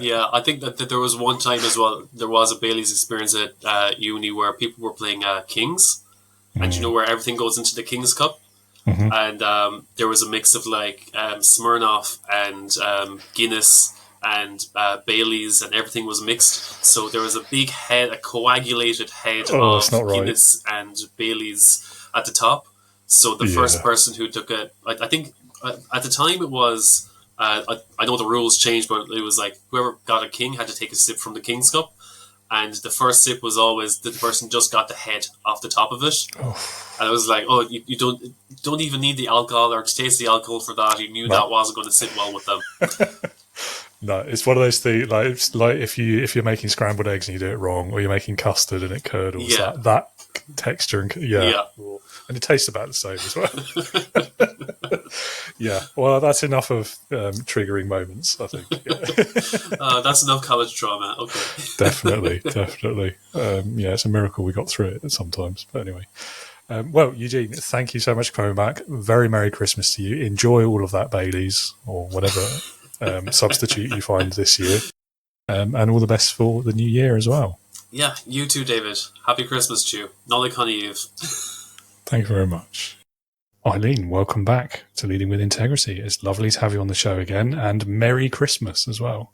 Yeah, I think that there was one time as well, there was a Baileys experience at uni where people were playing Kings, and you know where everything goes into the King's Cup? And there was a mix of like Smirnoff and Guinness and Baileys, and everything was mixed. So there was a big head, a coagulated head of Guinness and Baileys at the top. So the first person who took it, I think at the time it was, I know the rules changed, but it was like whoever got a king had to take a sip from the King's Cup. And the first sip was always that the person just got the head off the top of it. And it was like, oh, you don't even need the alcohol or to taste the alcohol for that. You knew that wasn't going to sit well with them. No, it's one of those things. Like it's like if you're making scrambled eggs and you do it wrong, or you're making custard and it curdles. That texture and and it tastes about the same as well. Yeah, well, that's enough of triggering moments, I think. Yeah. That's enough college trauma. Okay. Definitely. It's a miracle we got through it sometimes. But anyway, well, Eugene, thank you so much for coming back. Very Merry Christmas to you. Enjoy all of that Baileys or whatever substitute you find this year, and all the best for the new year as well. Yeah, you too, David. Happy Christmas to you. Nollaig Connie Eve. Thank you very much. Eileen, welcome back to Leading with Integrity. It's lovely to have you on the show again, and Merry Christmas as well.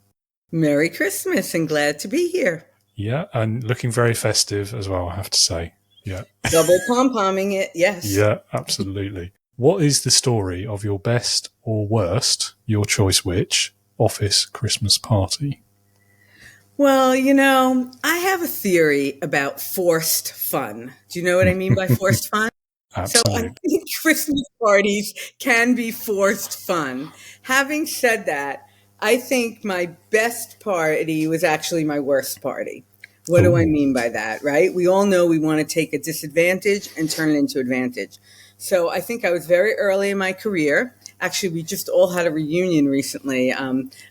Merry Christmas and glad to be here. Yeah, and looking very festive as well, I have to say. Yeah. Double pom-pomming it, yes. Yeah, absolutely. What is the story of your best or worst, your choice which, office Christmas party? Well, I have a theory about forced fun. Do you know what I mean by forced fun? So I Absolutely. think Christmas parties can be forced fun. Having said that, I think my best party was actually my worst party. What do I Ooh. mean by that, right? We all know we want to take a disadvantage and turn it into advantage. So I think I was very early in my career. Actually, we just all had a reunion recently.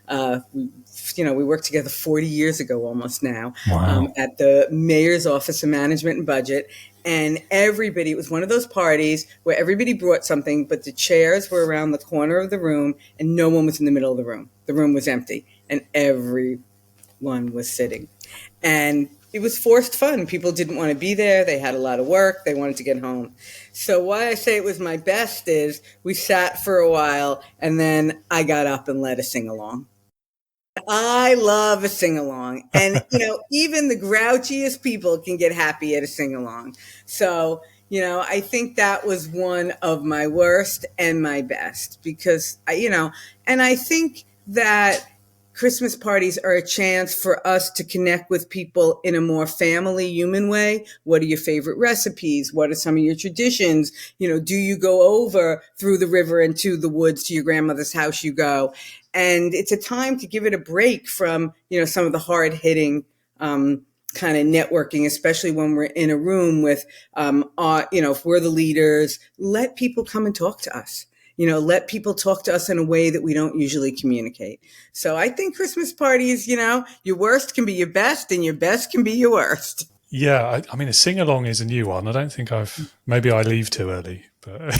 We worked together 40 years ago almost now. Wow. At the Mayor's Office of Management and Budget. And it was one of those parties where everybody brought something, but the chairs were around the corner of the room and no one was in the middle of the room. The room was empty and everyone was sitting. And it was forced fun. People didn't want to be there. They had a lot of work. They wanted to get home. So why I say it was my best is we sat for a while and then I got up and led a sing-along. I love a sing-along. And, even the grouchiest people can get happy at a sing-along. So, I think that was one of my worst and my best because, and I think that Christmas parties are a chance for us to connect with people in a more family, human way. What are your favorite recipes? What are some of your traditions? Do you go over through the river and to the woods to your grandmother's house you go? And it's a time to give it a break from, some of the hard hitting, kind of networking, especially when we're in a room with, if we're the leaders, let people come and talk to us. Let people talk to us in a way that we don't usually communicate. So I think Christmas parties, your worst can be your best and your best can be your worst. Yeah, I mean, a sing-along is a new one. I don't think maybe I leave too early, but...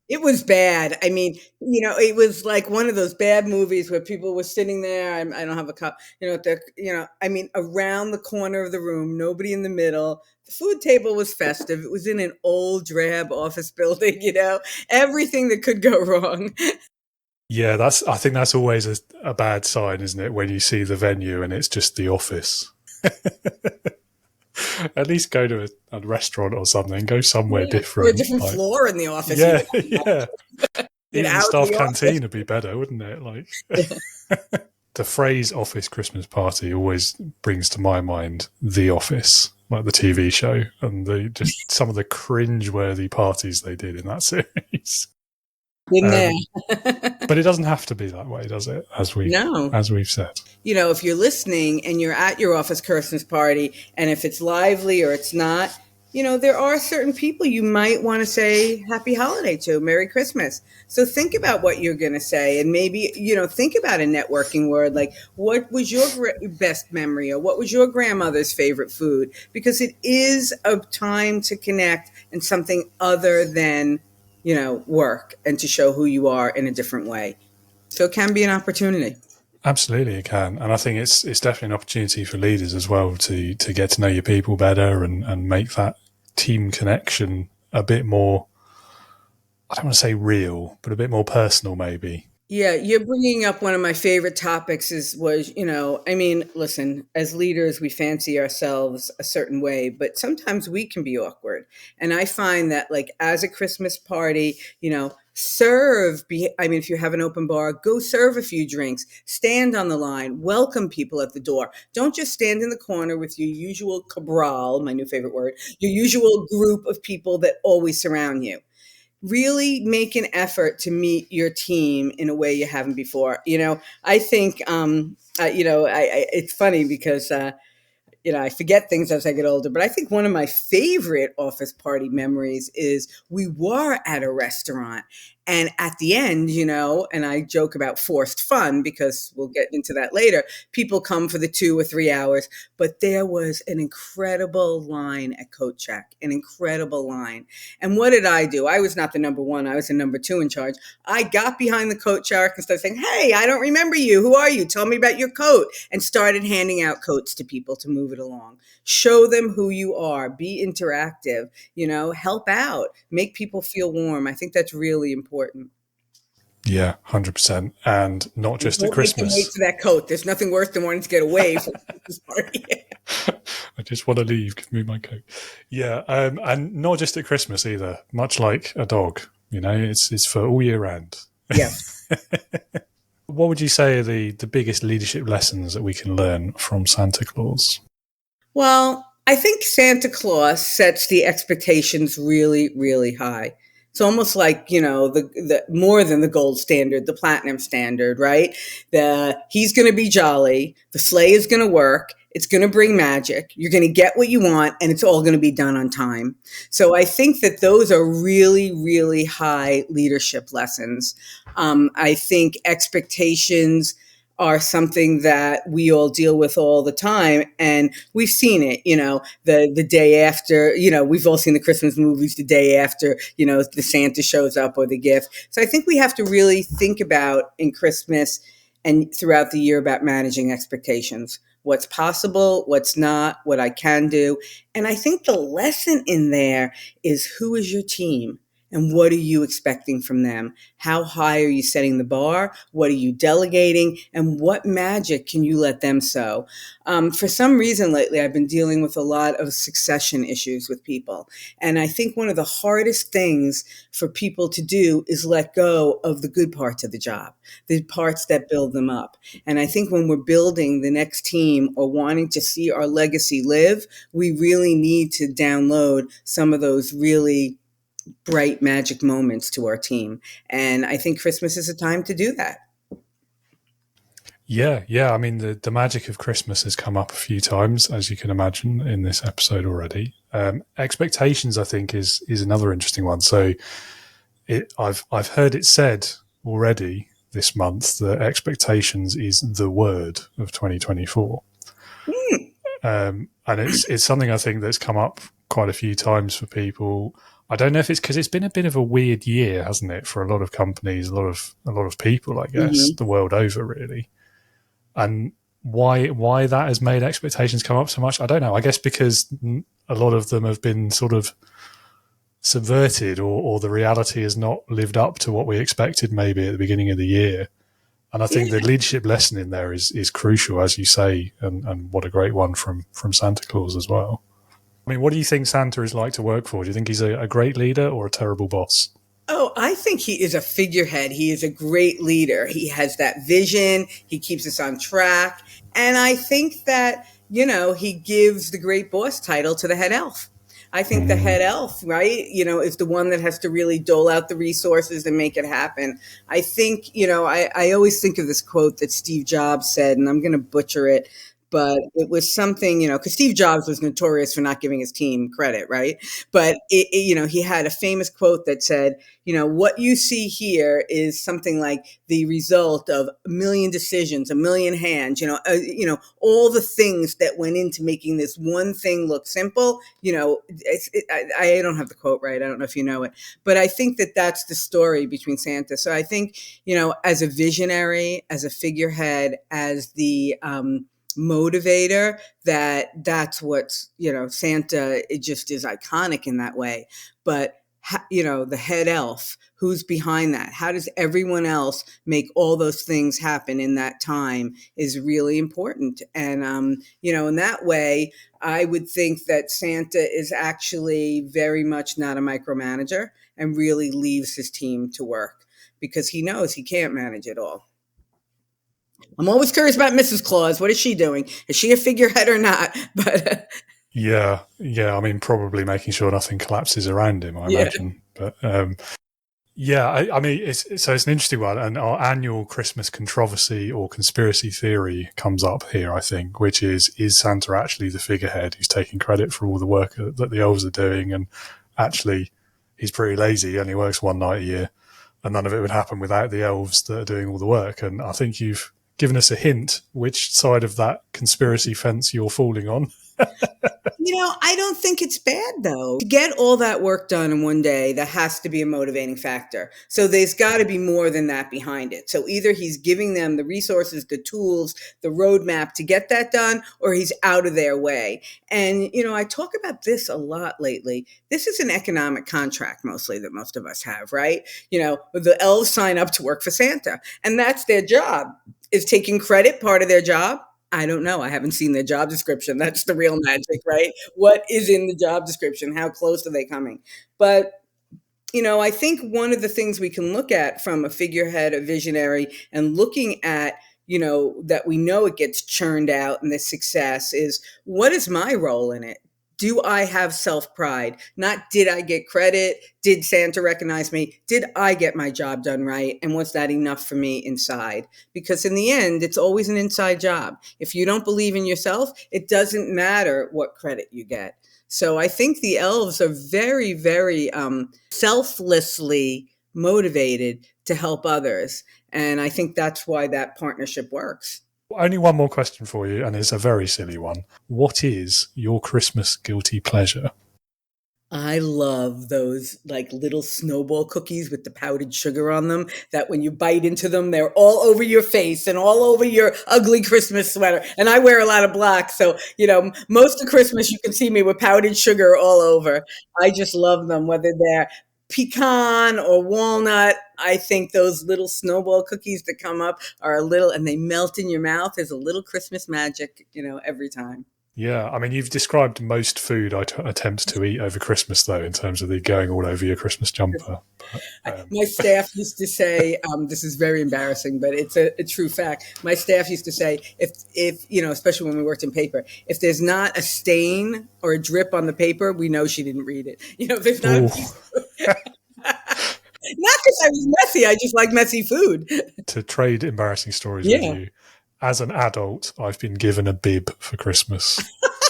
It was bad. I mean, it was like one of those bad movies where people were sitting there. I don't have a cup, around the corner of the room, nobody in the middle. The food table was festive. It was in an old drab office building, everything that could go wrong. Yeah, I think that's always a bad sign, isn't it? When you see the venue and it's just the office. At least go to a restaurant or something. Go somewhere different. Or a different floor in the office. Yeah, yeah. Even the staff canteen office would be better, wouldn't it? The phrase "office Christmas party" always brings to my mind The Office, like the TV show, and just some of the cringe-worthy parties they did in that series. But it doesn't have to be that way, does it? As we've said. If you're listening and you're at your office Christmas party, and if it's lively or it's not, there are certain people you might want to say Happy Holiday to, Merry Christmas. So think about what you're going to say, and maybe, think about a networking word, like what was your best memory, or what was your grandmother's favorite food? Because it is a time to connect and something other than work, and to show who you are in a different way. So it can be an opportunity. Absolutely, it can. And I think it's definitely an opportunity for leaders as well to get to know your people better and make that team connection a bit more, I don't want to say real, but a bit more personal maybe. Yeah, you're bringing up one of my favorite topics listen, as leaders, we fancy ourselves a certain way, but sometimes we can be awkward. And I find that as a Christmas party, if you have an open bar, go serve a few drinks, stand on the line, welcome people at the door. Don't just stand in the corner with your usual cabral, my new favorite word, your usual group of people that always surround you. Really make an effort to meet your team in a way you haven't before. I think, it's funny because, I forget things as I get older, but I think one of my favorite office party memories is we were at a restaurant, and at the end, and I joke about forced fun because we'll get into that later. People come for the 2 or 3 hours, but there was an incredible line at Coat Check, an incredible line. And what did I do? I was not the number one. I was the number 2 in charge. I got behind the coat check and started saying, "Hey, I don't remember you. Who are you? Tell me about your coat." And started handing out coats to people to move it along. Show them who you are. Be interactive. Help out. Make people feel warm. I think that's really important. Yeah, 100%. And not just at Don't make them wait Christmas. for that coat. There's nothing worse than wanting to get away from the Christmas party. I just want to leave. Give me my coat. Yeah, and not just at Christmas either. Much like a dog, it's for all year round. Yeah. What would you say are the biggest leadership lessons that we can learn from Santa Claus? Well, I think Santa Claus sets the expectations really, really high. It's almost like, the more than the gold standard, the platinum standard, right? He's going to be jolly. The sleigh is going to work. It's going to bring magic. You're going to get what you want, and it's all going to be done on time. So I think that those are really, really high leadership lessons. I think expectations are something that we all deal with all the time. And we've seen it, the day after, we've all seen the Christmas movies the day after, the Santa shows up or the gift. So I think we have to really think about in Christmas and throughout the year about managing expectations. What's possible, what's not, what I can do. And I think the lesson in there is, who is your team? And what are you expecting from them? How high are you setting the bar? What are you delegating? And what magic can you let them sow? For some reason lately, I've been dealing with a lot of succession issues with people. And I think one of the hardest things for people to do is let go of the good parts of the job, the parts that build them up. And I think when we're building the next team or wanting to see our legacy live, we really need to download some of those really bright magic moments to our team. And I think Christmas is a time to do that. Yeah. I mean, the magic of Christmas has come up a few times, as you can imagine, in this episode already. Expectations, I think, is another interesting one. So I've heard it said already this month that expectations is the word of 2024. And it's something I think that's come up quite a few times for people. I don't know if it's because it's been a bit of a weird year, hasn't it, for a lot of companies, a lot of people, I guess, the world over, really. And why that has made expectations come up so much, I don't know. I guess because a lot of them have been sort of subverted, or the reality has not lived up to what we expected maybe at the beginning of the year. And I think the leadership lesson in there is crucial, as you say, and what a great one from Santa Claus as well. I mean, what do you think Santa is like to work for? Do you think he's a great leader or a terrible boss? Oh, I think he is a figurehead. He is a great leader. He has that vision. He keeps us on track. And I think that, he gives the great boss title to the head elf. I think the head elf, right, is the one that has to really dole out the resources and make it happen. I think, I always think of this quote that Steve Jobs said, and I'm going to butcher it, but it was something, because Steve Jobs was notorious for not giving his team credit, right? But, he had a famous quote that said, what you see here is something like the result of a million decisions, a million hands, all the things that went into making this one thing look simple. I don't have the quote right. I don't know if you know it, but I think that that's the story between Santa. So I think, as a visionary, as a figurehead, as the motivator, that's what's, Santa, it just is iconic in that way. But the head elf, who's behind that? How does everyone else make all those things happen in that time is really important. And, in that way, I would think that Santa is actually very much not a micromanager and really leaves his team to work because he knows he can't manage it all. I'm always curious about Mrs. Claus. What is she doing? Is she a figurehead or not? But Yeah. I mean, probably making sure nothing collapses around him, I imagine. But I mean, it's an interesting one. And our annual Christmas controversy or conspiracy theory comes up here, I think, which is Santa actually the figurehead who's taking credit for all the work that the elves are doing? And actually, he's pretty lazy. He only works one night a year. And none of it would happen without the elves that are doing all the work. And I think you've given us a hint which side of that conspiracy fence you're falling on. I don't think it's bad, though. To get all that work done in one day, that has to be a motivating factor. So there's got to be more than that behind it. So either he's giving them the resources, the tools, the roadmap to get that done, or he's out of their way. And, I talk about this a lot lately. This is an economic contract mostly that most of us have, right? The elves sign up to work for Santa, and that's their job. Is taking credit part of their job? I don't know. I haven't seen their job description. That's the real magic, right? What is in the job description? How close are they coming? But, I think one of the things we can look at from a figurehead, a visionary, and looking at, that we know it gets churned out and the success is, what is my role in it? Do I have self-pride? Not did I get credit? Did Santa recognize me? Did I get my job done right? And was that enough for me inside? Because in the end, it's always an inside job. If you don't believe in yourself, it doesn't matter what credit you get. So I think the elves are very, very selflessly motivated to help others. And I think that's why that partnership works. Only one more question for you, and it's a very silly one. What is your Christmas guilty pleasure? I love those little snowball cookies with the powdered sugar on them that when you bite into them, they're all over your face and all over your ugly Christmas sweater. And I wear a lot of black. So, most of Christmas, you can see me with powdered sugar all over. I just love them, whether they're pecan or walnut. I think those little snowball cookies that come up are and they melt in your mouth. There's a little Christmas magic, every time. Yeah, I mean, you've described most food I attempt to eat over Christmas, though, in terms of the going all over your Christmas jumper. But, my staff used to say, this is very embarrassing, but it's a true fact. My staff used to say, if especially when we worked in paper, if there's not a stain or a drip on the paper, we know she didn't read it. If there's not a piece not because I was messy, I just like messy food. To trade embarrassing stories with you, as an adult, I've been given a bib for Christmas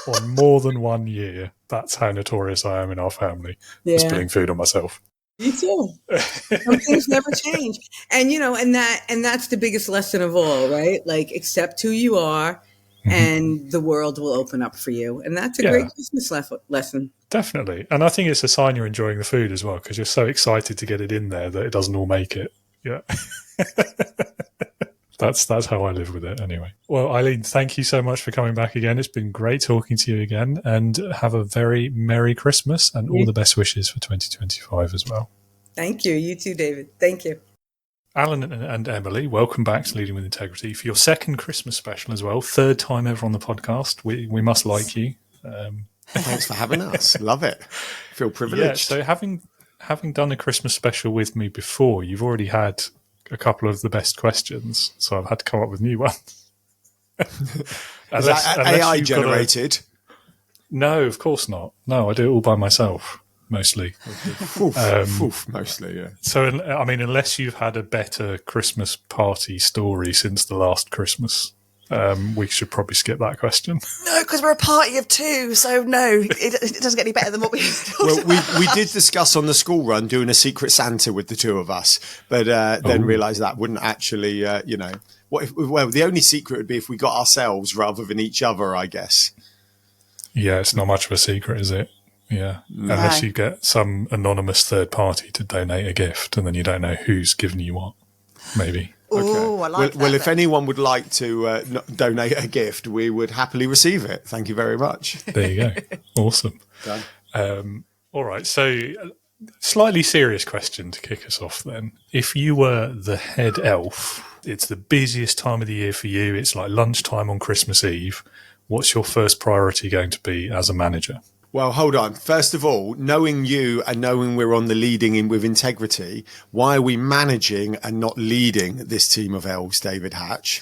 on more than 1 year. That's how notorious I am in our family for spilling food on myself. Me too. Some things never change. And, and that's the biggest lesson of all, right? Accept who you are and the world will open up for you. And that's a great Christmas lesson. Definitely. And I think it's a sign you're enjoying the food as well, because you're so excited to get it in there that it doesn't all make it. Yeah. That's how I live with it anyway. Well, Eileen, thank you so much for coming back again. It's been great talking to you again, and have a very Merry Christmas and all the best wishes for 2025 as well. Thank you. You too, David. Thank you. Alan and Emily, welcome back to Leading with Integrity for your second Christmas special as well. Third time ever on the podcast. We must like you. Thanks for having us. Love it. Feel privileged. Yeah, so having done a Christmas special with me before, you've already had a couple of the best questions, so I've had to come up with new ones. Is that AI generated? No, of course not. No, I do it all by myself, mostly. Mostly, yeah. So, I mean, unless you've had a better Christmas party story since the last Christmas, we should probably skip that question. No, because we're a party of two, so no, it doesn't get any better than what we Well, we did discuss on the school run doing a Secret Santa with the two of us, but then realised that wouldn't actually, the only secret would be if we got ourselves rather than each other, I guess. Yeah, it's not much of a secret, is it? Yeah, unless you get some anonymous third party to donate a gift, and then you don't know who's giving you what, maybe. Oh, I like that. Well, if anyone would like to donate a gift, we would happily receive it. Thank you very much. There you go. Awesome. Done. All right. So, slightly serious question to kick us off then. If you were the head elf, it's the busiest time of the year for you. It's like lunchtime on Christmas Eve. What's your first priority going to be as a manager? Well, hold on. First of all, knowing you and knowing we're on the Leading in with Integrity, why are we managing and not leading this team of elves, David Hatch?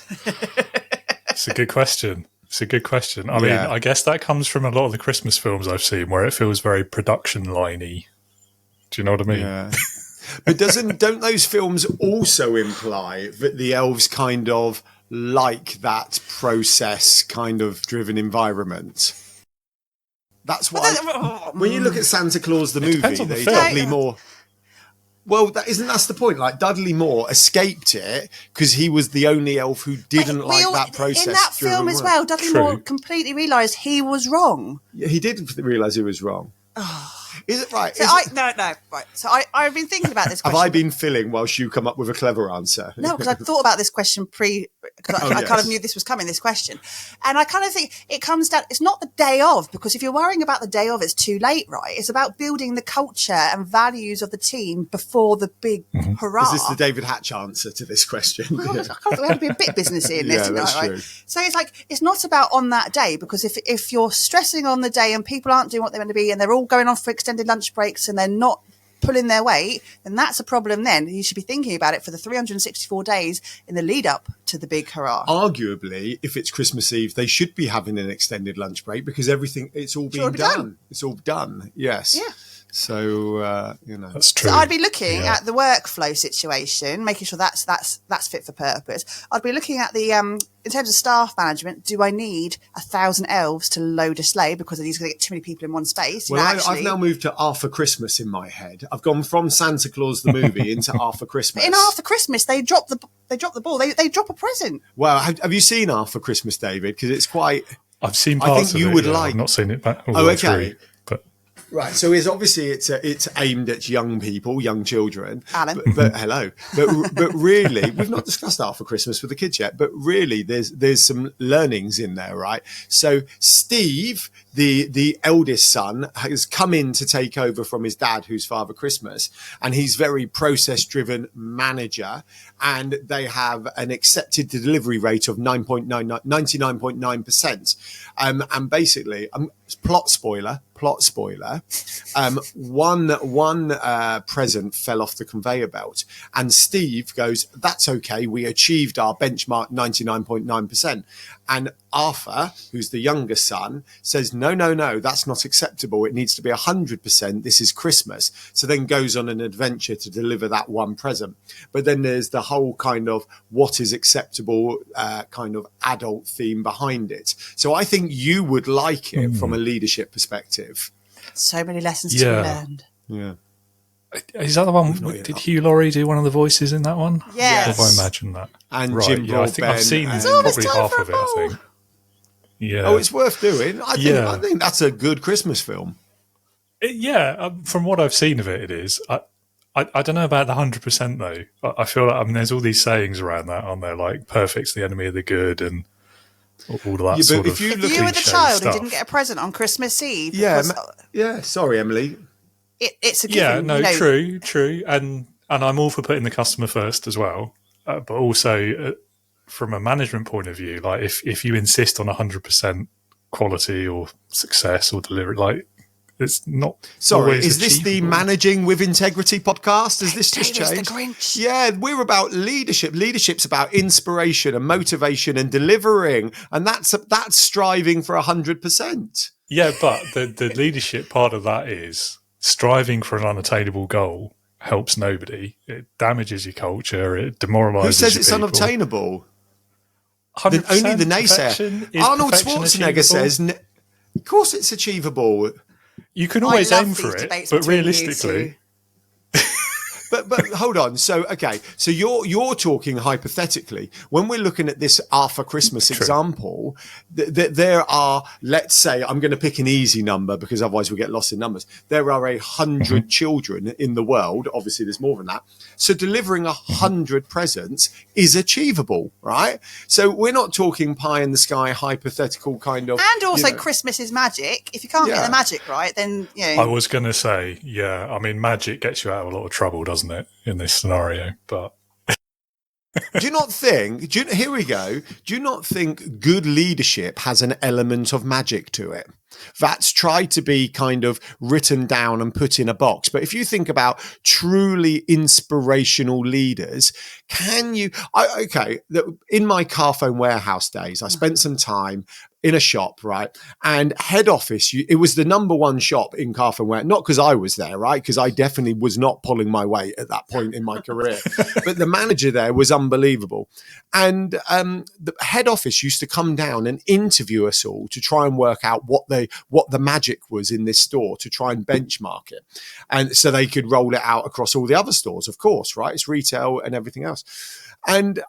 It's a good question. I mean, I guess that comes from a lot of the Christmas films I've seen where it feels very production line-y. Do you know what I mean? Yeah. But don't those films also imply that the elves kind of like that process kind of driven environment? That's why when you look at Santa Claus the movie, they definitely more. Well, that's the point. Like Dudley Moore escaped it because he was the only elf who didn't that process. In that film as well, Dudley Moore completely realised he was wrong. Yeah, he did realise he was wrong. Is it right? So no, right. So I've been thinking about this question. Have I been filling whilst you come up with a clever answer? No, because I thought about this question because I kind of knew this was coming, this question. And I kind of think it comes down, it's not the day of, because if you're worrying about the day of, it's too late, right? It's about building the culture and values of the team before the big hurrah. Is this the David Hatch answer to this question? Well, we have to be a bit businessy in this, that's right? true. So it's like, it's not about on that day, because if you're stressing on the day and people aren't doing what they're meant to be and they're all going on for extended lunch breaks and they're not pulling their weight, then that's a problem. Then you should be thinking about it for the 364 days in the lead up to the big hurrah. Arguably, if it's Christmas Eve, they should be having an extended lunch break because it's all been done. It's all done. Yes. Yeah. So that's true. So I'd be looking at the workflow situation, making sure that's fit for purpose. I'd be looking at the in terms of staff management. Do I need 1,000 elves to load a sleigh because these going to get too many people in one space? Well, I've now moved to Arthur Christmas in my head. I've gone from Santa Claus the movie into Arthur Christmas. In Arthur Christmas, they drop the ball. They drop a present. Well, have you seen Arthur Christmas, David? Because it's quite. I've seen parts of it. Like. I've not seen it back. Oh, okay. Through, but. Right, so it's aimed at young people, young children. Alan, but hello, but really, we've not discussed Arthur Christmas with the kids yet. But really, there's some learnings in there, right? So Steve, the eldest son, has come in to take over from his dad, who's Father Christmas, and he's very process-driven manager, and they have an accepted delivery rate of 99.9%. And basically, plot spoiler. One present fell off the conveyor belt, and Steve goes, "That's okay. We achieved our benchmark 99.9%." And Arthur, who's the younger son, says, "No, that's not acceptable. It needs to be 100%. This is Christmas." So then goes on an adventure to deliver that one present. But then there's the whole kind of what is acceptable kind of adult theme behind it. So I think you would like it from a leadership perspective. So many lessons to be learned. Yeah. Is that the one? Did Hugh Laurie do one of the voices in that one? Yes. Or have I imagined that? And right, Jim I think I've seen probably half of it, I think. Yeah. Oh, it's worth doing. I think that's a good Christmas film. From what I've seen of it, it is. I don't know about the 100% though. I feel like there's all these sayings around that, aren't there? Like perfect's the enemy of the good and all of that sort of. If you were the child and didn't get a present on Christmas Eve, sorry, Emily. It's a given. Yeah, no, true, and I'm all for putting the customer first as well, but also from a management point of view, like if you insist on 100% quality or success or delivery, like. It's not. Sorry, is this the Managing with Integrity podcast? Has this just changed? The Grinch. Yeah, we're about leadership. Leadership's about inspiration and motivation and delivering, and that's striving for 100%. Yeah, but the leadership part of that is striving for an unattainable goal helps nobody. It damages your culture. It demoralises. Who says it's people. unobtainable? 100% Only the naysayer. Arnold Schwarzenegger says, "Of course, it's achievable." You can always aim for it, but realistically. But hold on. So you're talking hypothetically. When we're looking at this Arthur Christmas example, there are, let's say, I'm going to pick an easy number because otherwise we get lost in numbers. There are 100 children in the world. Obviously, there's more than that. So delivering 100 presents is achievable, right? So we're not talking pie in the sky, hypothetical kind of. And also, Christmas is magic. If you can't get the magic right, then I was going to say, magic gets you out of a lot of trouble, doesn't it, in this scenario? But do you not think? Here we go. Do you not think good leadership has an element of magic to it? That's tried to be kind of written down and put in a box. But if you think about truly inspirational leaders, can you? In my car phone warehouse days, I spent some time in a shop, right? And head office, it was the number one shop in Carphone Warehouse, not because I was there, right? Because I definitely was not pulling my weight at that point in my career. But the manager there was unbelievable. And the head office used to come down and interview us all to try and work out what they what the magic was in this store to try and benchmark it, and so they could roll it out across all the other stores. Of course, right? It's retail and everything else. And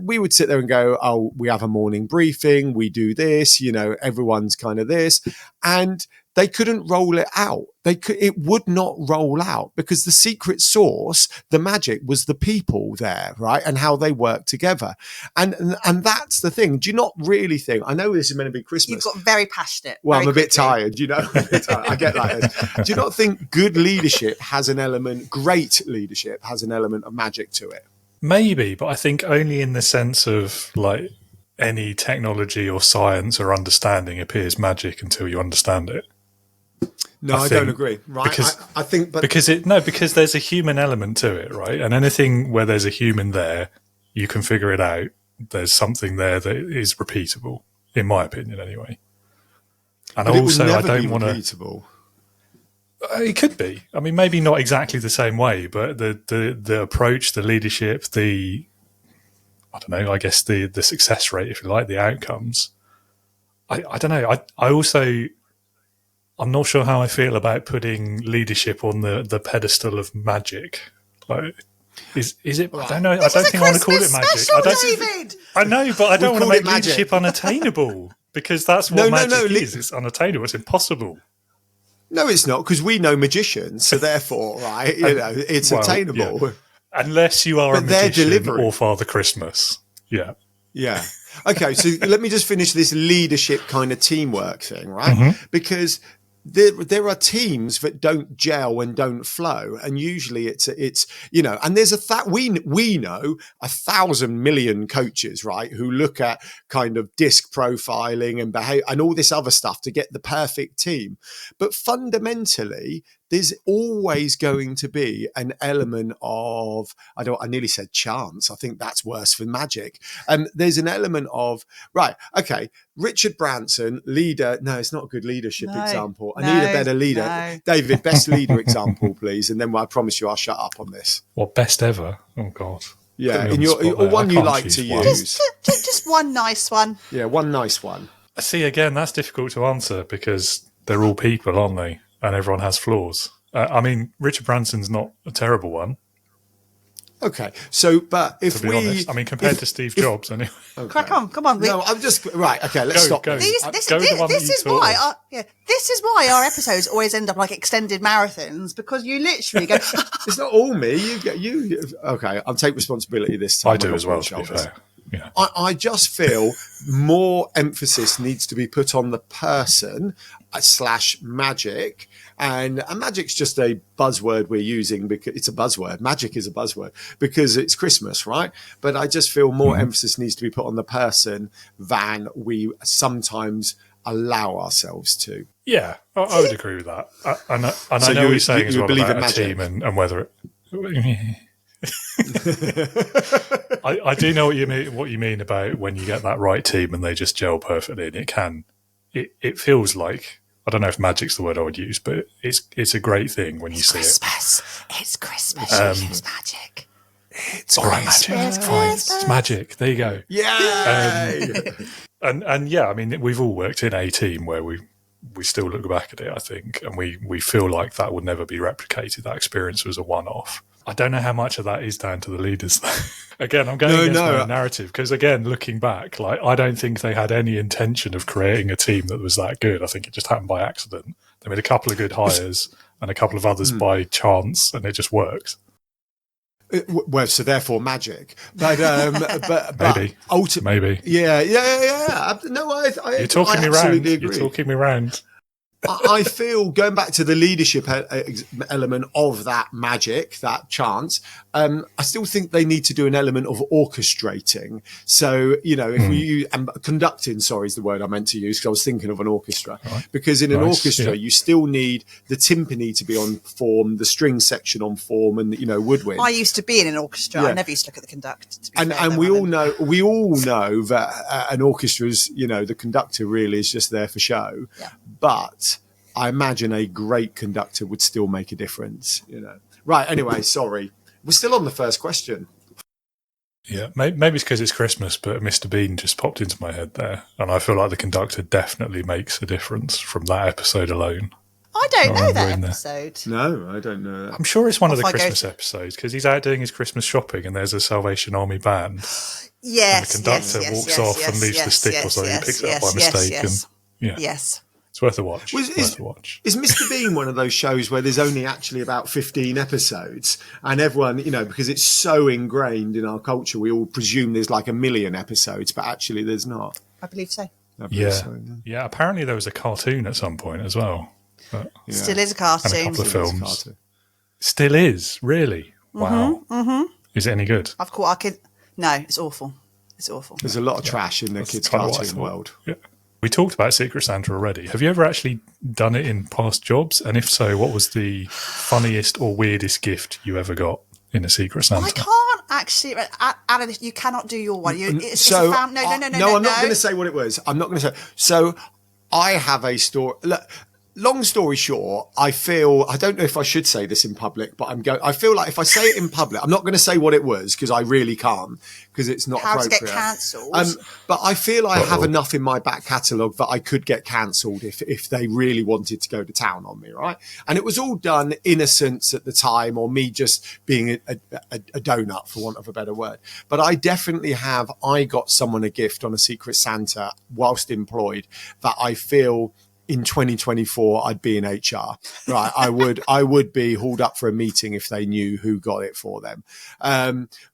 we would sit there and go, oh, we have a morning briefing, we do this, everyone's kind of this, and they couldn't roll it out. It would not roll out because the secret sauce, the magic, was the people there, right, and how they work together, and that's the thing. Do you not really think? I know this is meant to be Christmas. You've got very passionate. Well, very I'm a bit quickly. tired, I get like this. Do you not think good leadership has an element? Great leadership has an element of magic to it. Maybe, but I think only in the sense of like any technology or science or understanding appears magic until you understand it. No, I don't agree. Right? Because, I think, but because there's a human element to it, right? And anything where there's a human there, you can figure it out. There's something there that is repeatable, in my opinion, anyway. And but also, it would I never don't be want to. repeatable. It could be. I mean, maybe not exactly the same way, but the approach, the leadership, I don't know, I guess the success rate, if you like, the outcomes. I don't know. I'm not sure how I feel about putting leadership on the pedestal of magic. Like, is it? I don't know. I don't think I want to call it magic. David! I know, but I don't want to call it make magic. leadership unattainable because that's what magic is. It's unattainable. It's impossible. No, it's not, because we know magicians, so therefore, right, it's attainable. Yeah. Unless you are But a they're magician delivering. or Father Christmas. Yeah. Yeah. Okay, so let me just finish this leadership kind of teamwork thing, right? Because there are teams that don't gel and don't flow, and usually it's and there's we know 1,000 million coaches, right, who look at kind of disc profiling and behavior and all this other stuff to get the perfect team, but fundamentally there's always going to be an element of, I nearly said chance. I think that's worse for magic. There's an element of, right, okay, Richard Branson, leader. No, it's not a good leadership example. I need a better leader. No. David, best leader example, please. And then I promise you I'll shut up on this. What, best ever? Oh, God. Yeah, Put me on in the your spot or there. one I you can't like choose to one. use. Just one nice one. Yeah, one nice one. See, again, that's difficult to answer because they're all people, aren't they? And everyone has flaws. I mean, Richard Branson's not a terrible one, Okay, so but if to be we, honest. I mean, compared to Steve Jobs, anyway. Crack on, come on. No, I'm just right. Okay, let's stop. Go. This Go with the one that this you is thought why. of. This is why our episodes always end up like extended marathons because you literally go. It's not all me. You. Okay, I'll take responsibility this time. I do I'm as not well, on to be shoulders. fair. Yeah. I just feel more emphasis needs to be put on the person / magic. And magic's just a buzzword we're using because it's a buzzword. Magic is a buzzword because it's Christmas, right? But I just feel more emphasis needs to be put on the person than we sometimes allow ourselves to. Yeah, I would agree with that. And I So know what you're saying you as well believe about in a magic? team and whether it... I do know what you mean about when you get that right team and they just gel perfectly, and it feels like, I don't know if magic's the word I would use, but it's a great thing when you see Christmas. It's Christmas. You use magic. It's it. All right, magic. It's fine. It's magic. There you go. Yay! And yeah, I mean, we've all worked in a team where we still look back at it, I think, and we feel like that would never be replicated. That experience was a one-off. I don't know how much of that is down to the leaders. Again, I'm going against my own narrative because, again, looking back, like I don't think they had any intention of creating a team that was that good. I think it just happened by accident. They made a couple of good hires and a couple of others by chance, and it just worked. Well, so therefore magic, but Maybe. ultimately, yeah. No, You're talking I me absolutely round. agree. You're talking me round. I feel, going back to the leadership element of that magic, that chance, I still think they need to do an element of orchestrating. So, if we conducting, sorry, is the word I meant to use because I was thinking of an orchestra. Right. Because in an Nice, orchestra, you still need the timpani to be on form, the string section on form, and woodwind. I used to be in an orchestra. Yeah. I never used to look at the conductor. To be And fair, though, we I all mean. know that an orchestra is, the conductor really is just there for show. Yeah. But I imagine a great conductor would still make a difference. Right. Anyway, sorry. We're still on the first question. Yeah, maybe it's because it's Christmas, but Mr. Bean just popped into my head there, and I feel like the conductor definitely makes a difference from that episode alone. I don't know that in there. episode. No, I don't know that. I'm sure it's one of the Off I go. Christmas episodes because he's out doing his Christmas shopping and there's a Salvation Army band. Yes, And the conductor walks off and leaves the stick or something. He picks it up by mistake. And, yeah, Yes. it's worth a watch. Is Mr. Bean one of those shows where there's only actually about 15 episodes and everyone, you know, because it's so ingrained in our culture, we all presume there's like 1 million episodes, but actually there's not. I believe so. Yeah, apparently there was a cartoon at some point as well. But, Still is a and a cartoon. couple of films. Still is, really? Wow. Is it any good? I've caught our kid. No, it's awful. It's awful. There's a lot of trash in the kids' kind of what I cartoon thought. world. Yeah. We talked about Secret Santa already. Have you ever actually done it in past jobs? And if so, what was the funniest or weirdest gift you ever got in a Secret Santa? I can't actually, Alan. You cannot do your one. It's So, a fam- no. I'm not going to say what it was. I'm not going to say. So I have a story. Look, long story short, I don't know if I should say this in public, but I feel like if I say it in public, I'm not going to say what it was because I really can't because it's not How appropriate. to get cancelled. But I feel I have enough in my back catalogue that I could get cancelled if they really wanted to go to town on me, right? And it was all done innocence at the time or me just being a donut, for want of a better word. But I definitely I got someone a gift on a Secret Santa whilst employed that I feel in 2024 I'd be in HR, right? I would be hauled up for a meeting if they knew who got it for them.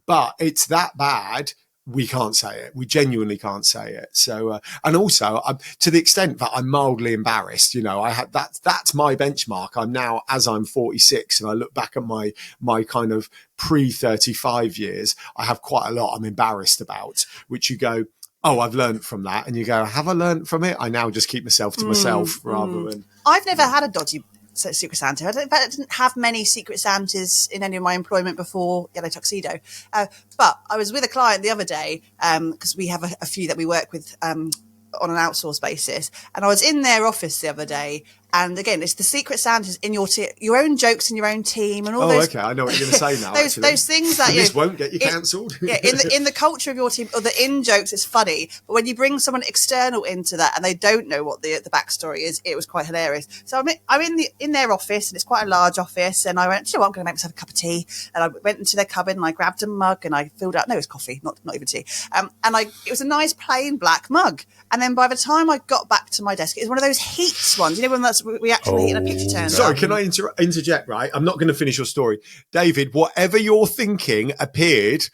But it's that bad. We can't say it. We genuinely can't say it. So, and also to the extent that I'm mildly embarrassed, you know, that's my benchmark. I'm now, as I'm 46 and I look back at my kind of pre-35 years, I have quite a lot I'm embarrassed about, which you go, oh, I've learned from that. And you go, have I learned from it? I now just keep myself to myself rather than... I've never had a dodgy Secret Santa. In fact, I didn't have many Secret Santas in any of my employment before Yellow Tuxedo. But I was with a client the other day because we have a few that we work with on an outsourced basis. And I was in their office the other day. And again, it's the Secret Santas in your own jokes in your own team and all those. Okay, I know what you're going to say now. those things that this won't get you cancelled. Yeah, in the culture of your team, or the in jokes, it's funny. But when you bring someone external into that and they don't know what the backstory is, it was quite hilarious. So I'm in their office, and it's quite a large office. And I went, you know what, I'm going to make myself a cup of tea. And I went into their cupboard and I grabbed a mug and I filled out. No, it was coffee, not even tea. And it was a nice plain black mug. And then by the time I got back to my desk, it was one of those heats ones. You know, when that's reaction heat and a picture turns Sorry, up. can I interject, right? I'm not going to finish your story. David, whatever you're thinking appeared,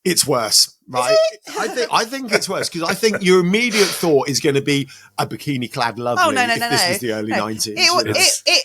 it's worse, right? I think it's worse because I think your immediate thought is going to be a bikini-clad lovely if this was the early 90s.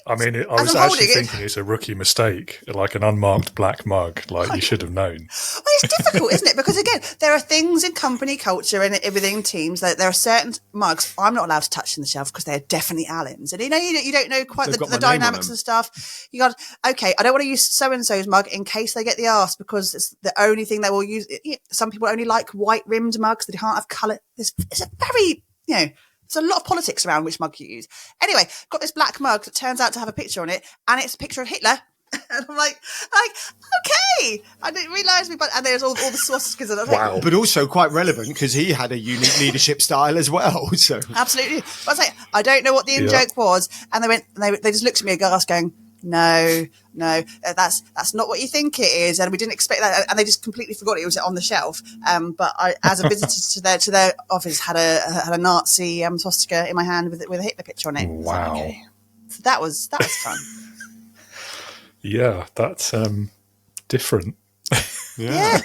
I was actually thinking it's a rookie mistake, like an unmarked black mug, like you should have known. Well, it's difficult, isn't it? Because again, there are things in company culture and within teams that there are certain mugs I'm not allowed to touch in the shelf because they're definitely Allen's, and you don't know quite the dynamics and stuff. You got okay. I don't want to use so and so's mug in case they get the arse because it's the only thing they will use. Some people only like white rimmed mugs; they can't have colour. It's a very there's a lot of politics around which mug you use. Anyway, got this black mug that turns out to have a picture on it, and it's a picture of Hitler. And I'm like, okay. I didn't realise and there's all the swastikas. And wow. But also quite relevant because he had a unique leadership style as well. So absolutely. But I was like, I don't know what the in-joke was. And they just looked at me aghast going, no, that's not what you think it is. And we didn't expect that. And they just completely forgot it was on the shelf. But I, as a visitor to their office, had a Nazi swastika in my hand with a Hitler picture on it. Wow. So, okay. So that was fun. Yeah, that's different. Yeah.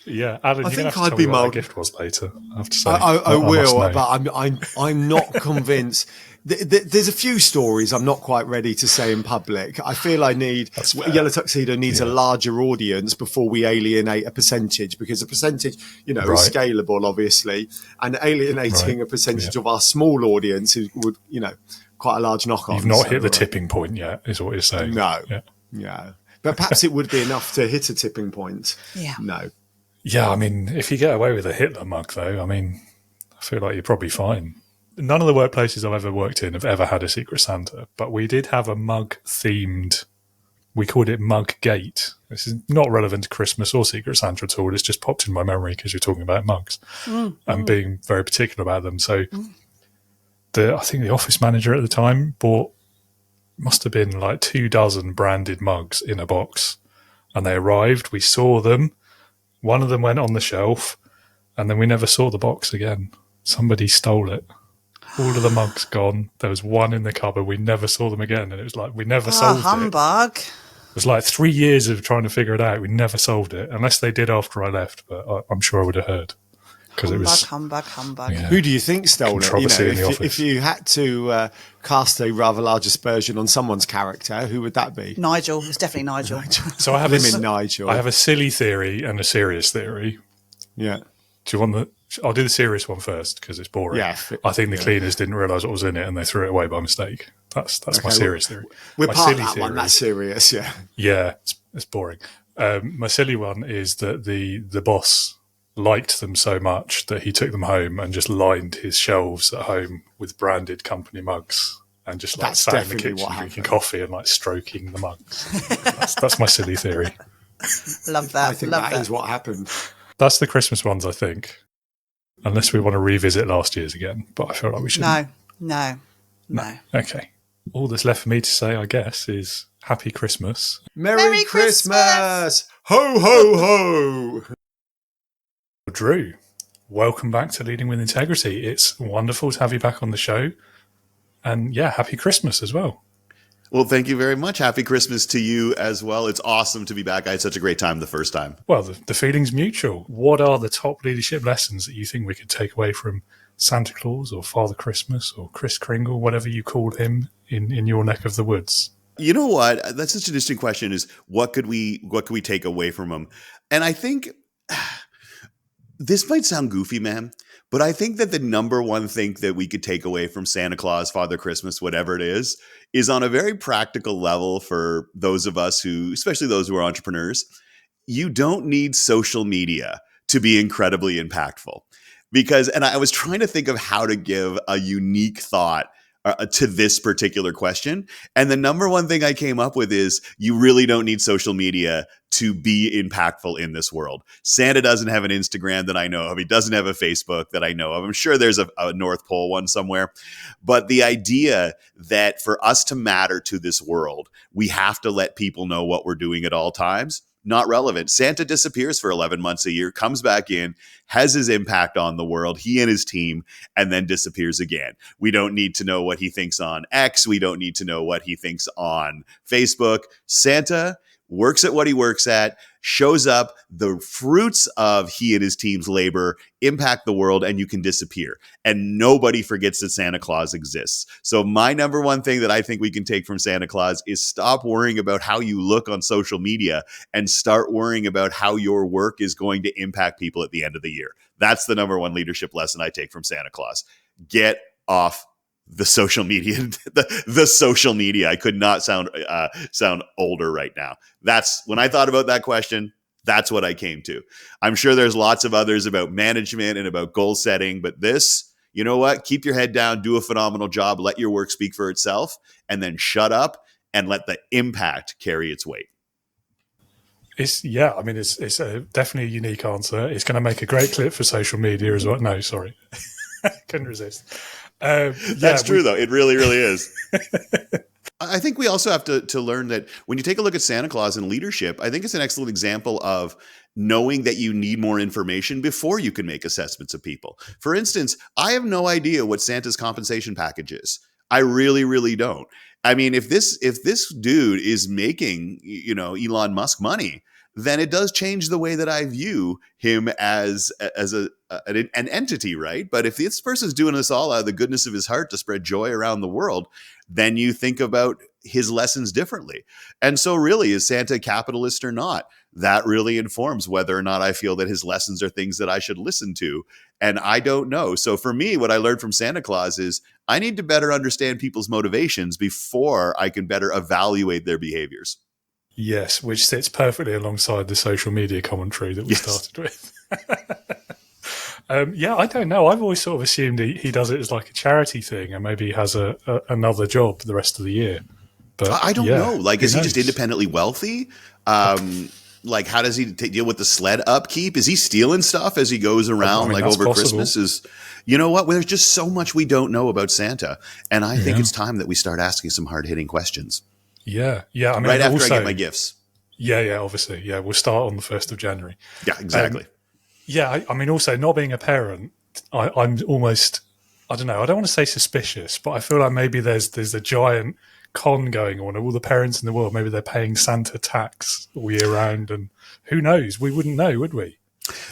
Yeah, Alan, you're going to have to tell me what the gift was later. I have to say, I will, but I'm not convinced. There's a few stories I'm not quite ready to say in public. I feel Yellow Tuxedo needs a larger audience before we alienate a percentage, because a percentage, is scalable, obviously, and alienating a percentage of our small audience would, quite a large knock-on. You've not hit the tipping point yet, is what you're saying. No. Yeah. But perhaps it would be enough to hit a tipping point. Yeah. No. Yeah, I mean, if you get away with a Hitler mug, though, I feel like you're probably fine. None of the workplaces I've ever worked in have ever had a Secret Santa, but we did have a mug-themed we called it Mug Gate. This is not relevant to Christmas or Secret Santa at all. It's just popped in my memory because you're talking about mugs and being very particular about them. So I think the office manager at the time bought, must have been like 24 branded mugs in a box. And they arrived, we saw them. One of them went on the shelf and then we never saw the box again. Somebody stole it. All of the mugs gone. There was one in the cupboard. We never saw them again. And it was like, we never solved it. Humbug. It was like 3 years of trying to figure it out. We never solved it, unless they did after I left. But I'm sure I would have heard. Because it was Humbug. yeah, Who do you think stole it? controversy in the office. If you had to cast a rather large aspersion on someone's character, who would that be? Nigel. It's definitely Nigel. So I have Nigel. I have a silly theory and a serious theory. Yeah. Do you want the? I'll do the serious one first because it's boring. Yeah. I think the cleaners didn't realise what was in it and they threw it away by mistake. That's my serious theory. We're My part silly of that theory, one. That's serious. Yeah. Yeah, it's boring. My silly one is that the boss liked them so much that he took them home and just lined his shelves at home with branded company mugs and just like That's sat in the definitely kitchen what drinking happened. coffee and like stroking the mugs. That's my silly theory. Love that. I think Love that that. is what happened. That's the Christmas ones, I think. Unless we want to revisit last year's again, but I feel like we shouldn't. No. Okay. All that's left for me to say, I guess, is Happy Christmas. Merry Christmas! Ho, ho, ho! Drew, welcome back to Leading with Integrity. It's wonderful to have you back on the show. And yeah, Happy Christmas as well. Well, thank you very much. Happy Christmas to you as well. It's awesome to be back. I had such a great time the first time. Well, the feeling's mutual. What are the top leadership lessons that you think we could take away from Santa Claus or Father Christmas or Kris Kringle, whatever you call him in your neck of the woods? You know what? That's such an interesting question is what could we take away from him? And I think this might sound goofy, man, but I think that the number one thing that we could take away from Santa Claus, Father Christmas, whatever it is on a very practical level for those of us who, especially those who are entrepreneurs, you don't need social media to be incredibly impactful. Because, and I was trying to think of how to give a unique thought to this particular question. And the number one thing I came up with is you really don't need social media to be impactful in this world. Santa doesn't have an Instagram that I know of. He doesn't have a Facebook that I know of. I'm sure there's a North Pole one somewhere. But the idea that for us to matter to this world, we have to let people know what we're doing at all times. Not relevant. Santa disappears for 11 months a year, comes back in, has his impact on the world, he and his team, and then disappears again. We don't need to know what he thinks on X. We don't need to know what he thinks on Facebook. Santa works at what he works at, shows up, the fruits of he and his team's labor impact the world, and you can disappear. And nobody forgets that Santa Claus exists. So my number one thing that I think we can take from Santa Claus is stop worrying about how you look on social media and start worrying about how your work is going to impact people at the end of the year. That's the number one leadership lesson I take from Santa Claus. Get off the social media, the social media. I could not sound older right now. That's when I thought about that question. That's what I came to. I'm sure there's lots of others about management and about goal setting, but this, you know what? Keep your head down, do a phenomenal job, let your work speak for itself, and then shut up and let the impact carry its weight. It's definitely a unique answer. It's going to make a great clip for social media as well. No, sorry. Couldn't resist. That's true, though. It really, really is. I think we also have to learn that when you take a look at Santa Claus and leadership, I think it's an excellent example of knowing that you need more information before you can make assessments of people. For instance, I have no idea what Santa's compensation package is. I really, really don't. I mean, if this dude is making, Elon Musk money, then it does change the way that I view him as an entity, right? But if this person's doing this all out of the goodness of his heart to spread joy around the world, then you think about his lessons differently. And so really, is Santa a capitalist or not? That really informs whether or not I feel that his lessons are things that I should listen to. And I don't know. So for me, what I learned from Santa Claus is I need to better understand people's motivations before I can better evaluate their behaviors. Yes, which sits perfectly alongside the social media commentary that we started with. I don't know. I've always sort of assumed he does it as like a charity thing and maybe he has another job the rest of the year. But I don't know. Like, who is he just knows? independently wealthy? Like, how does he deal with the sled upkeep? Is he stealing stuff as he goes around, like, that's over possible. Christmas? You know what? Well, there's just so much we don't know about Santa. And I think Yeah. it's time that we start asking some hard-hitting questions. Yeah. I mean, Right after also, I get my gifts. Yeah, obviously. Yeah, we'll start on the 1st of January. Yeah, exactly. I mean, also, not being a parent, I'm almost, I don't know, I don't want to say suspicious, but I feel like maybe there's a giant con going on. All the parents in the world, maybe they're paying Santa tax all year round, and who knows? We wouldn't know, would we?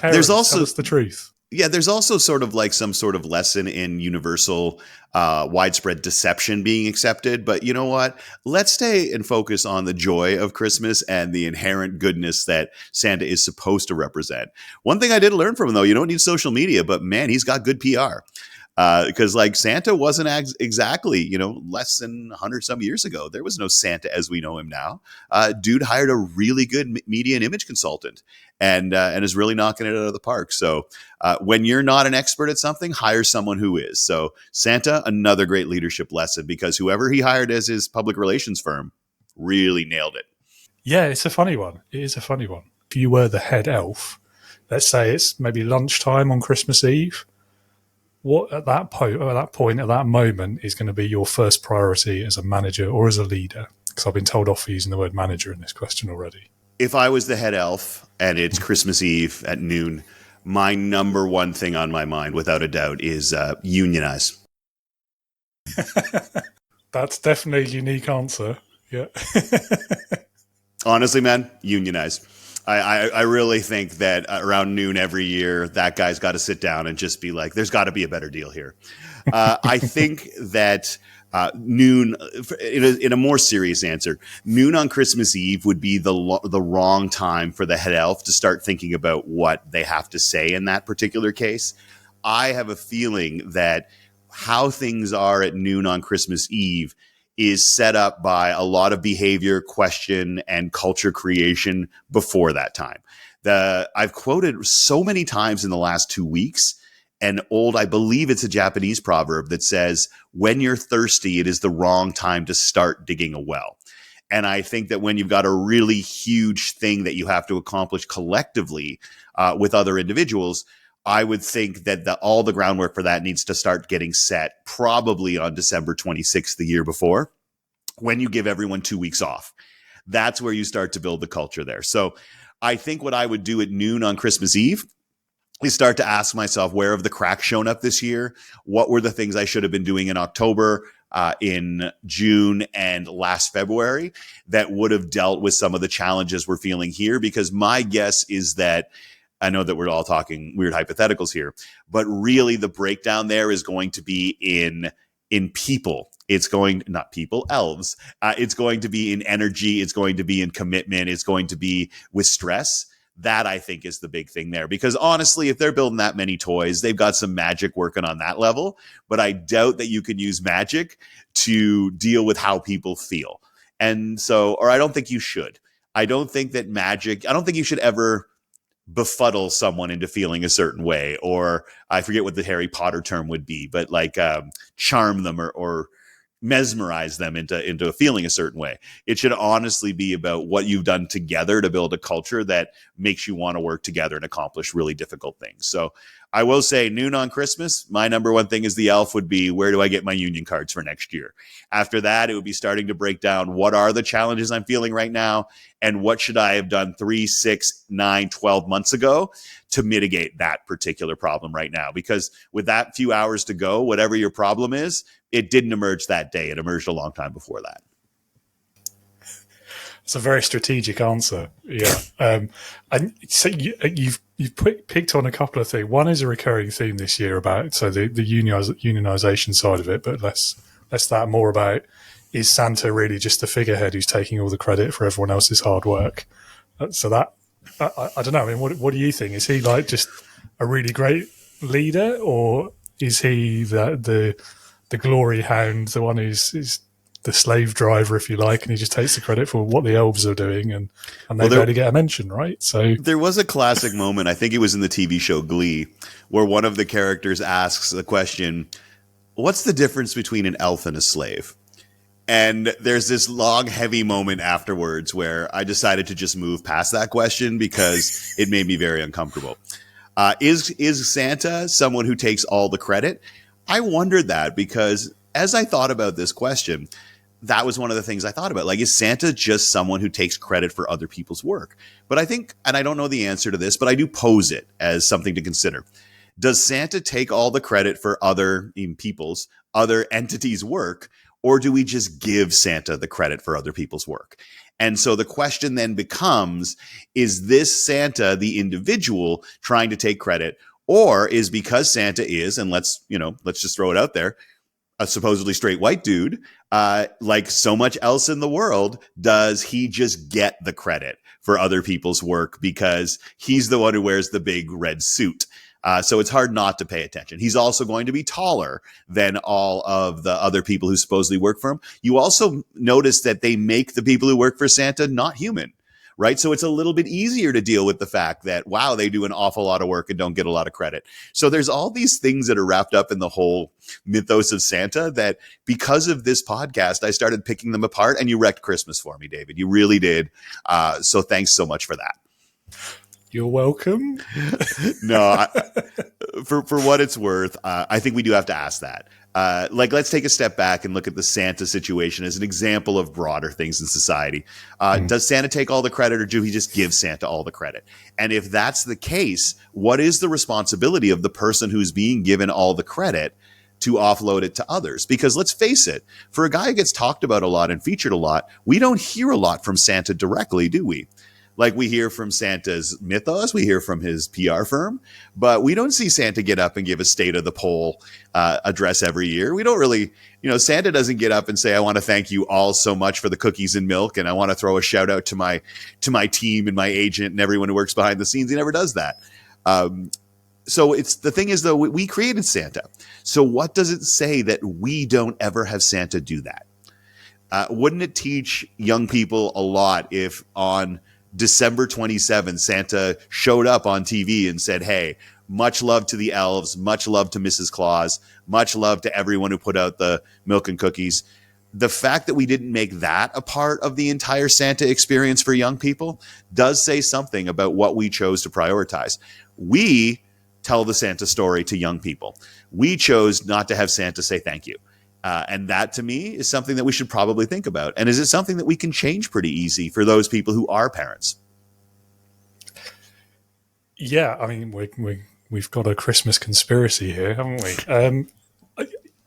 Parents, There's also tell us the truth. Yeah, there's also sort of like some sort of lesson in universal widespread deception being accepted. But you know what? Let's stay and focus on the joy of Christmas and the inherent goodness that Santa is supposed to represent. One thing I did learn from him, though, you don't need social media, but man, he's got good PR. Because like Santa wasn't exactly, less than 100 some years ago. There was no Santa as we know him now. Dude hired a really good media and image consultant and is really knocking it out of the park. So when you're not an expert at something, hire someone who is. So Santa, another great leadership lesson, because whoever he hired as his public relations firm really nailed it. Yeah, it's a funny one. It is a funny one. If you were the head elf, let's say it's maybe lunchtime on Christmas Eve, what at that point, at that moment, is going to be your first priority as a manager or as a leader? Because I've been told off for using the word manager in this question already. If I was the head elf and it's Christmas Eve at noon, my number one thing on my mind, without a doubt, is Unionise. That's definitely a unique answer. Yeah. Honestly, man, Unionise. I really think that around noon every year, that guy's got to sit down and just be like, there's got to be a better deal here. I think that noon, in a more serious answer, noon on Christmas Eve would be the wrong time for the head elf to start thinking about what they have to say in that particular case. I have a feeling that how things are at noon on Christmas Eve is set up by a lot of behavior, question, and culture creation before that time. I've quoted so many times in the last 2 weeks I believe it's a Japanese proverb that says, when you're thirsty, it is the wrong time to start digging a well. And I think that when you've got a really huge thing that you have to accomplish collectively with other individuals, I would think that all the groundwork for that needs to start getting set probably on December 26th, the year before, when you give everyone 2 weeks off. That's where you start to build the culture there. So I think what I would do at noon on Christmas Eve is start to ask myself, where have the cracks shown up this year? What were the things I should have been doing in October, in June, and last February that would have dealt with some of the challenges we're feeling here? Because my guess is that, I know that we're all talking weird hypotheticals here, but really the breakdown there is going to be in people. It's going, not people, elves. It's going to be in energy. It's going to be in commitment. It's going to be with stress. That, I think, is the big thing there. Because honestly, if they're building that many toys, they've got some magic working on that level. But I doubt that you can use magic to deal with how people feel. And so, or I don't think you should. I don't think you should ever befuddle someone into feeling a certain way, or I forget what the Harry Potter term would be, but like charm them or mesmerize them into feeling a certain way. It should honestly be about what you've done together to build a culture that makes you want to work together and accomplish really difficult things. So I will say noon on Christmas, my number one thing as the elf would be, where do I get my union cards for next year? After that, it would be starting to break down what are the challenges I'm feeling right now and what should I have done 3, 6, 9, 12 months ago to mitigate that particular problem right now. Because with that few hours to go, whatever your problem is, it didn't emerge that day. It emerged a long time before that. It's a very strategic answer. Yeah. And so you've picked on a couple of things. One is a recurring theme this year about the unionization side of it, but less that, more about, is Santa really just the figurehead who's taking all the credit for everyone else's hard work? So that I don't know. I mean, what do you think? Is he like just a really great leader, or is he the glory hound, the one who's the slave driver, if you like, and he just takes the credit for what the elves are doing, and they barely get a mention, right? So there was a classic moment, I think it was in the TV show Glee, where one of the characters asks the question, what's the difference between an elf and a slave? And there's this long, heavy moment afterwards where I decided to just move past that question because it made me very uncomfortable. Is Santa someone who takes all the credit? I wondered that because as I thought about this question, that was one of the things I thought about. Like, is Santa just someone who takes credit for other people's work? But I think, and I don't know the answer to this, but I do pose it as something to consider. Does Santa take all the credit for other entities' work? Or do we just give Santa the credit for other people's work? And so the question then becomes, is this Santa, the individual, trying to take credit? Or is because Santa is, and let's just throw it out there, a supposedly straight white dude, like so much else in the world, does he just get the credit for other people's work because he's the one who wears the big red suit? So it's hard not to pay attention. He's also going to be taller than all of the other people who supposedly work for him. You also notice that they make the people who work for Santa not human, right? So it's a little bit easier to deal with the fact that, wow, they do an awful lot of work and don't get a lot of credit. So there's all these things that are wrapped up in the whole mythos of Santa that because of this podcast, I started picking them apart, and you wrecked Christmas for me, David. You really did. So thanks so much for that. You're welcome. No, for what it's worth, I think we do have to ask that. Let's take a step back and look at the Santa situation as an example of broader things in society. Does Santa take all the credit, or do we just give Santa all the credit? And if that's the case, what is the responsibility of the person who's being given all the credit to offload it to others? Because let's face it, for a guy who gets talked about a lot and featured a lot, we don't hear a lot from Santa directly, do we? Like, we hear from Santa's mythos, we hear from his PR firm, but we don't see Santa get up and give a state of the poll address every year. We don't really, Santa doesn't get up and say, I want to thank you all so much for the cookies and milk, and I want to throw a shout out to my team and my agent and everyone who works behind the scenes. He never does that. So the thing is, though, we created Santa. So what does it say that we don't ever have Santa do that? Wouldn't it teach young people a lot if on December 27th, Santa showed up on TV and said, hey, much love to the elves, much love to Mrs. Claus, much love to everyone who put out the milk and cookies. The fact that we didn't make that a part of the entire Santa experience for young people does say something about what we chose to prioritize. We tell the Santa story to young people. We chose not to have Santa say thank you. And that, to me, is something that we should probably think about. And is it something that we can change pretty easy for those people who are parents? Yeah, I mean, we've got a Christmas conspiracy here, haven't we?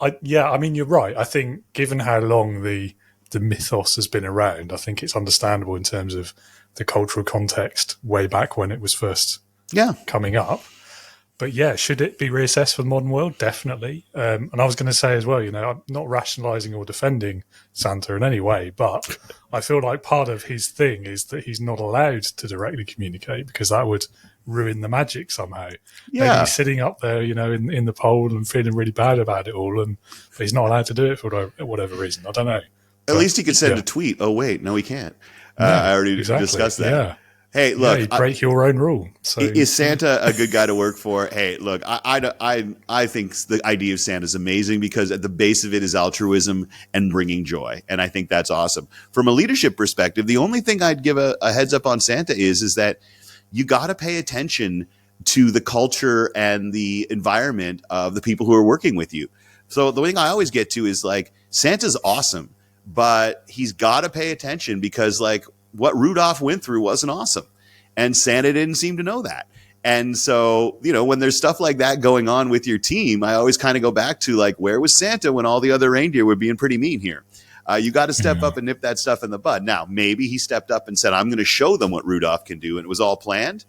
I mean, you're right. I think given how long the mythos has been around, I think it's understandable in terms of the cultural context way back when it was first coming up. But yeah, should it be reassessed for the modern world? Definitely. And I was going to say as well, I'm not rationalising or defending Santa in any way, but I feel like part of his thing is that he's not allowed to directly communicate because that would ruin the magic somehow. Yeah. Maybe he's sitting up there, in the pole and feeling really bad about it all, but he's not allowed to do it for whatever reason. I don't know. At least he could send a tweet. Oh, wait, no, he can't. I already discussed that. Yeah. Hey, look, you break your own rule. So is Santa a good guy to work for? Hey, look, I think the idea of Santa is amazing because at the base of it is altruism and bringing joy. And I think that's awesome. From a leadership perspective, the only thing I'd give a heads up on Santa is that you got to pay attention to the culture and the environment of the people who are working with you. So the thing I always get to is like, Santa's awesome, but he's got to pay attention because like, what Rudolph went through wasn't awesome. And Santa didn't seem to know that. And so, when there's stuff like that going on with your team, I always kind of go back to like, where was Santa when all the other reindeer were being pretty mean here? You got to step up and nip that stuff in the bud. Now, maybe he stepped up and said, I'm going to show them what Rudolph can do. And it was all planned.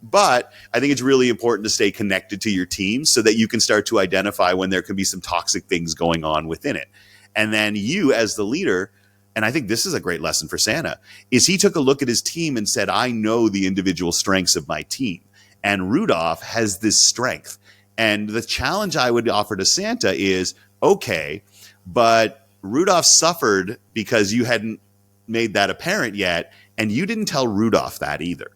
But I think it's really important to stay connected to your team so that you can start to identify when there can be some toxic things going on within it. And then you as the leader, and I think this is a great lesson for Santa, is he took a look at his team and said, I know the individual strengths of my team. And Rudolph has this strength. And the challenge I would offer to Santa is, okay, but Rudolph suffered because you hadn't made that apparent yet, and you didn't tell Rudolph that either.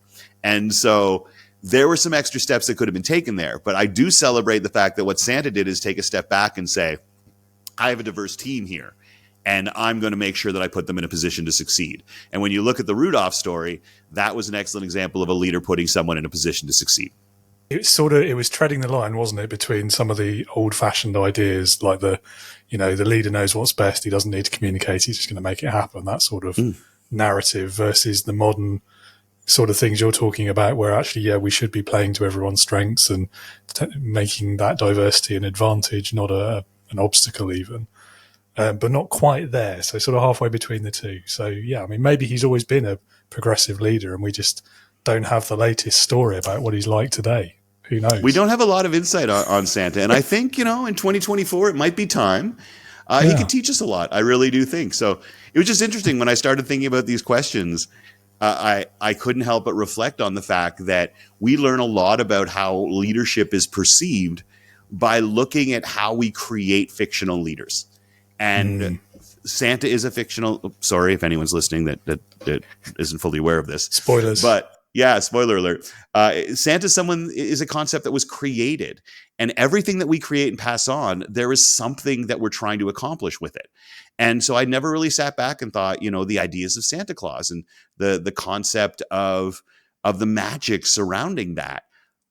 And so there were some extra steps that could have been taken there. But I do celebrate the fact that what Santa did is take a step back and say, I have a diverse team here. and I'm going to make sure that I put them in a position to succeed. And when you look at the Rudolph story, that was an excellent example of a leader putting someone in a position to succeed. It was treading the line, wasn't it, between some of the old-fashioned ideas, like the leader knows what's best, he doesn't need to communicate, he's just going to make it happen, that sort of narrative, versus the modern sort of things you're talking about, where actually, yeah, we should be playing to everyone's strengths and making that diversity an advantage, not an obstacle even. But not quite there, so sort of halfway between the two. So, yeah, I mean, maybe he's always been a progressive leader and we just don't have the latest story about what he's like today. Who knows? We don't have a lot of insight on Santa. And I think, in 2024, it might be time. He could teach us a lot. I really do think. So it was just interesting when I started thinking about these questions. I couldn't help but reflect on the fact that we learn a lot about how leadership is perceived by looking at how we create fictional leaders. And Santa is a fictional. Sorry if anyone's listening that isn't fully aware of this. Spoilers. But yeah, spoiler alert. Santa is a concept that was created, and everything that we create and pass on, there is something that we're trying to accomplish with it. And so I never really sat back and thought, the ideas of Santa Claus and the concept of the magic surrounding that.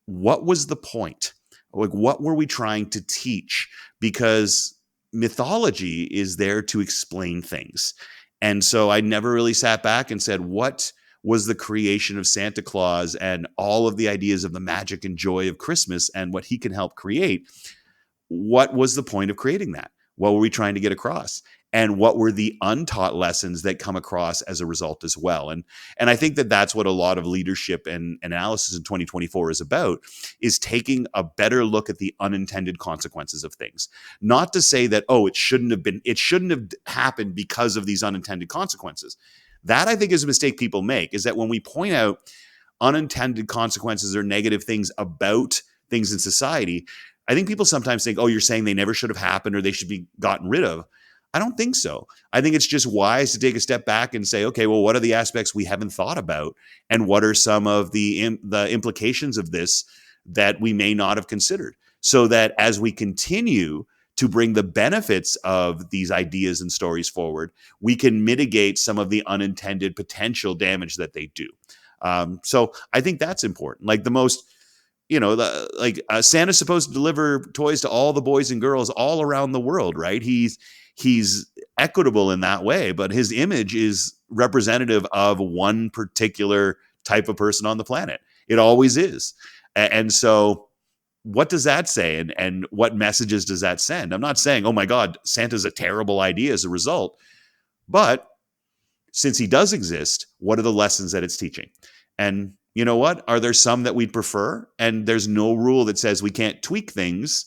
What was the point? Like, what were we trying to teach? Because mythology is there to explain things. And so I never really sat back and said, what was the creation of Santa Claus and all of the ideas of the magic and joy of Christmas and what he can help create? What was the point of creating that? What were we trying to get across? And what were the untaught lessons that come across as a result as well? And I think that that's what a lot of leadership and analysis in 2024 is about, is taking a better look at the unintended consequences of things. Not to say that, it shouldn't have happened because of these unintended consequences. That, I think, is a mistake people make, is that when we point out unintended consequences or negative things about things in society, I think people sometimes think, you're saying they never should have happened or they should be gotten rid of. I don't think so. I think it's just wise to take a step back and say, okay, well, what are the aspects we haven't thought about? And what are some of the implications of this that we may not have considered? So that as we continue to bring the benefits of these ideas and stories forward, we can mitigate some of the unintended potential damage that they do. So I think that's important. Like the most, Santa's supposed to deliver toys to all the boys and girls all around the world, right? He's equitable in that way, but his image is representative of one particular type of person on the planet. It always is. And so what does that say? And what messages does that send? I'm not saying, oh my God, Santa's a terrible idea as a result, but since he does exist, what are the lessons that it's teaching? And you know what? Are there some that we'd prefer? And there's no rule that says we can't tweak things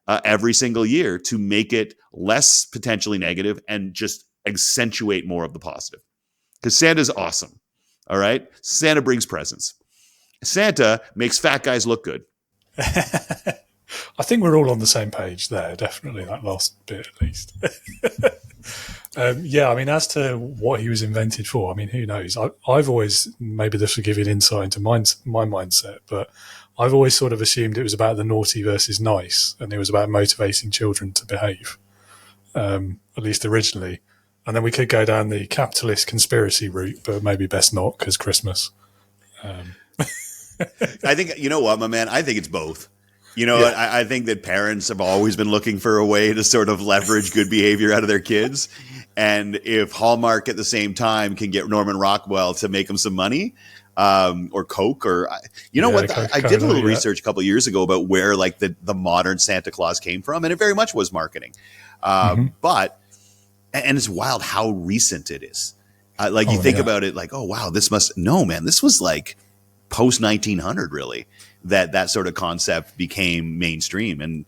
every single year to make it less potentially negative and just accentuate more of the positive. Because Santa's awesome. All right? Santa brings presents. Santa makes fat guys look good. I think we're all on the same page there, definitely, that last bit at least. I mean, as to what he was invented for, I mean, who knows? I've always, maybe this will give you an insight into my mindset, but I've always sort of assumed it was about the naughty versus nice, and it was about motivating children to behave, at least originally. And then we could go down the capitalist conspiracy route, but maybe best not, because Christmas. I think, you know what, my man? I think it's both. I think that parents have always been looking for a way to sort of leverage good behavior out of their kids. And if Hallmark at the same time can get Norman Rockwell to make them some money, or Coke, or I did a little research a couple of years ago about where like the modern Santa Claus came from, and it very much was marketing. But it's wild how recent it is. You think about it, like, oh wow, this was like post 1900 really that sort of concept became mainstream. And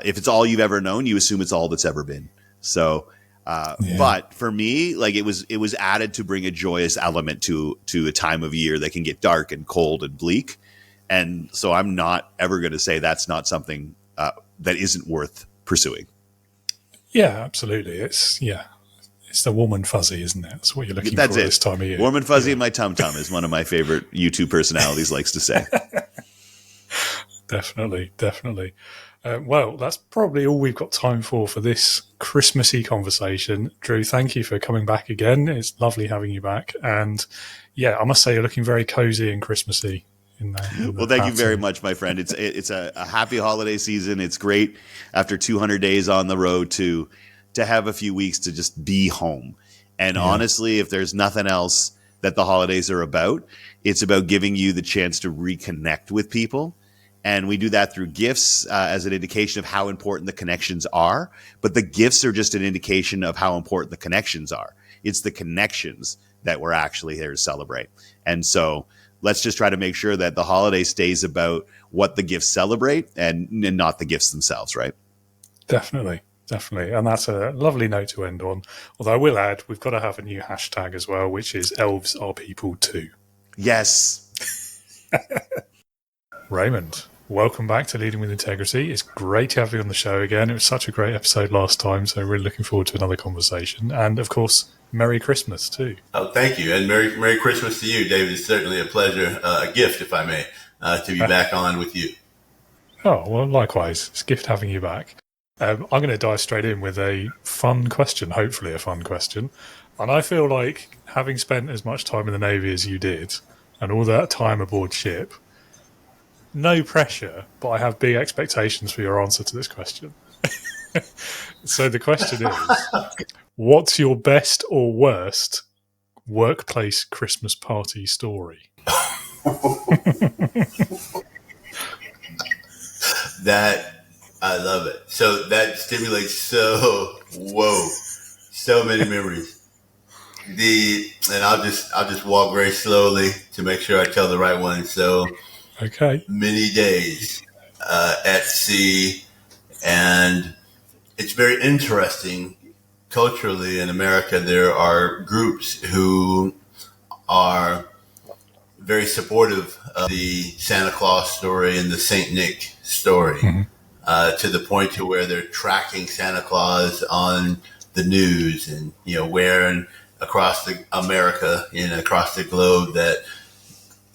if it's all you've ever known, you assume it's all that's ever been. So. But for me, like it was added to bring a joyous element to a time of year that can get dark and cold and bleak. And so I'm not ever going to say that's not something that isn't worth pursuing. Yeah, absolutely. It's the warm and fuzzy, isn't it? That's what you're looking for this time of year. Warm and fuzzy in my tum-tum is one of my favorite YouTube personalities likes to say. Definitely. Well, that's probably all we've got time for this Christmassy conversation. Drew, thank you for coming back again. It's lovely having you back. And yeah, I must say you're looking very cozy and Christmassy. Well, thank you very much, my friend. It's a happy holiday season. It's great after 200 days on the road to have a few weeks to just be home. And honestly, if there's nothing else that the holidays are about, it's about giving you the chance to reconnect with people. And we do that through gifts as an indication of how important the connections are. But the gifts are just an indication of how important the connections are. It's the connections that we're actually here to celebrate. And so let's just try to make sure that the holiday stays about what the gifts celebrate and not the gifts themselves, right? Definitely. And that's a lovely note to end on. Although I will add, we've got to have a new hashtag as well, which is Elves are people too. Yes. Raymond, welcome back to Leading with Integrity. It's great to have you on the show again. It was such a great episode last time, so really looking forward to another conversation. And of course, Merry Christmas too. Oh, thank you. And Merry Christmas to you, David. It's certainly a pleasure, a gift, if I may, to be back on with you. Oh, well, likewise. It's a gift having you back. I'm going to dive straight in with a fun question, hopefully a fun question. And I feel like having spent as much time in the Navy as you did, and all that time aboard ship, no pressure, but I have big expectations for your answer to this question. So the question is, what's your best or worst workplace Christmas party story? That, I love it. So that stimulates so many memories. And I'll just walk very slowly to make sure I tell the right one. So okay, many days at sea, and it's very interesting. Culturally in America, there are groups who are very supportive of the Santa Claus story and the Saint Nick story, to the point to where they're tracking Santa Claus on the news and, wearing across America and across the globe that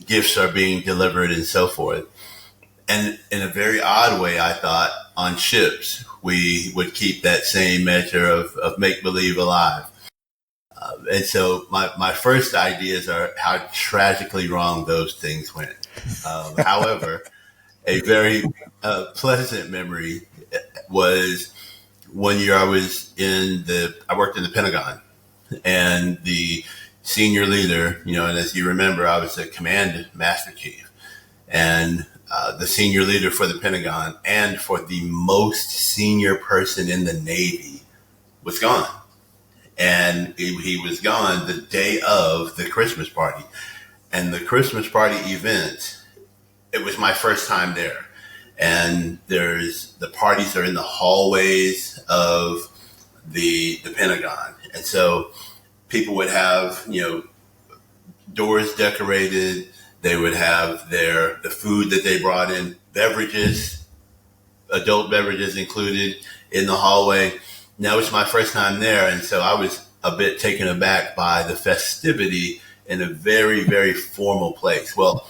gifts are being delivered and so forth. And in a very odd way, I thought on ships, we would keep that same measure of make-believe alive. And so my first ideas are how tragically wrong those things went. However, a very pleasant memory was one year I worked in the Pentagon, and the senior leader, and as you remember, I was a command master chief, and the senior leader for the Pentagon and for the most senior person in the Navy was gone. And he was gone the day of the Christmas party. And the Christmas party event, it was my first time there. And the parties are in the hallways of the Pentagon. And so people would have, doors decorated. They would have the food that they brought in, beverages, adult beverages included in the hallway. Now it's my first time there, and so I was a bit taken aback by the festivity in a very, very formal place. Well,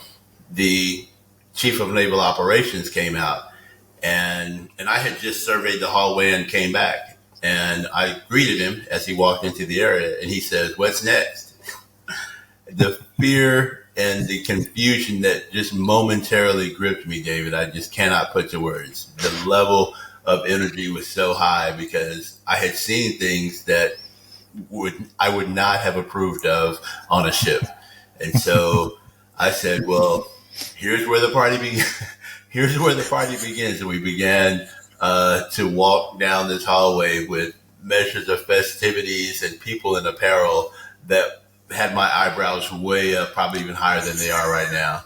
the chief of naval operations came out, and I had just surveyed the hallway and came back, and I greeted him as he walked into the area, and he says, "What's next?" The fear and the confusion that just momentarily gripped me, David, I just cannot put to words. The level of energy was so high because I had seen things that I would not have approved of on a ship. And so I said, well, here's where the party begins. Here's where the party begins. And we began to walk down this hallway with measures of festivities and people in apparel that had my eyebrows way up, probably even higher than they are right now.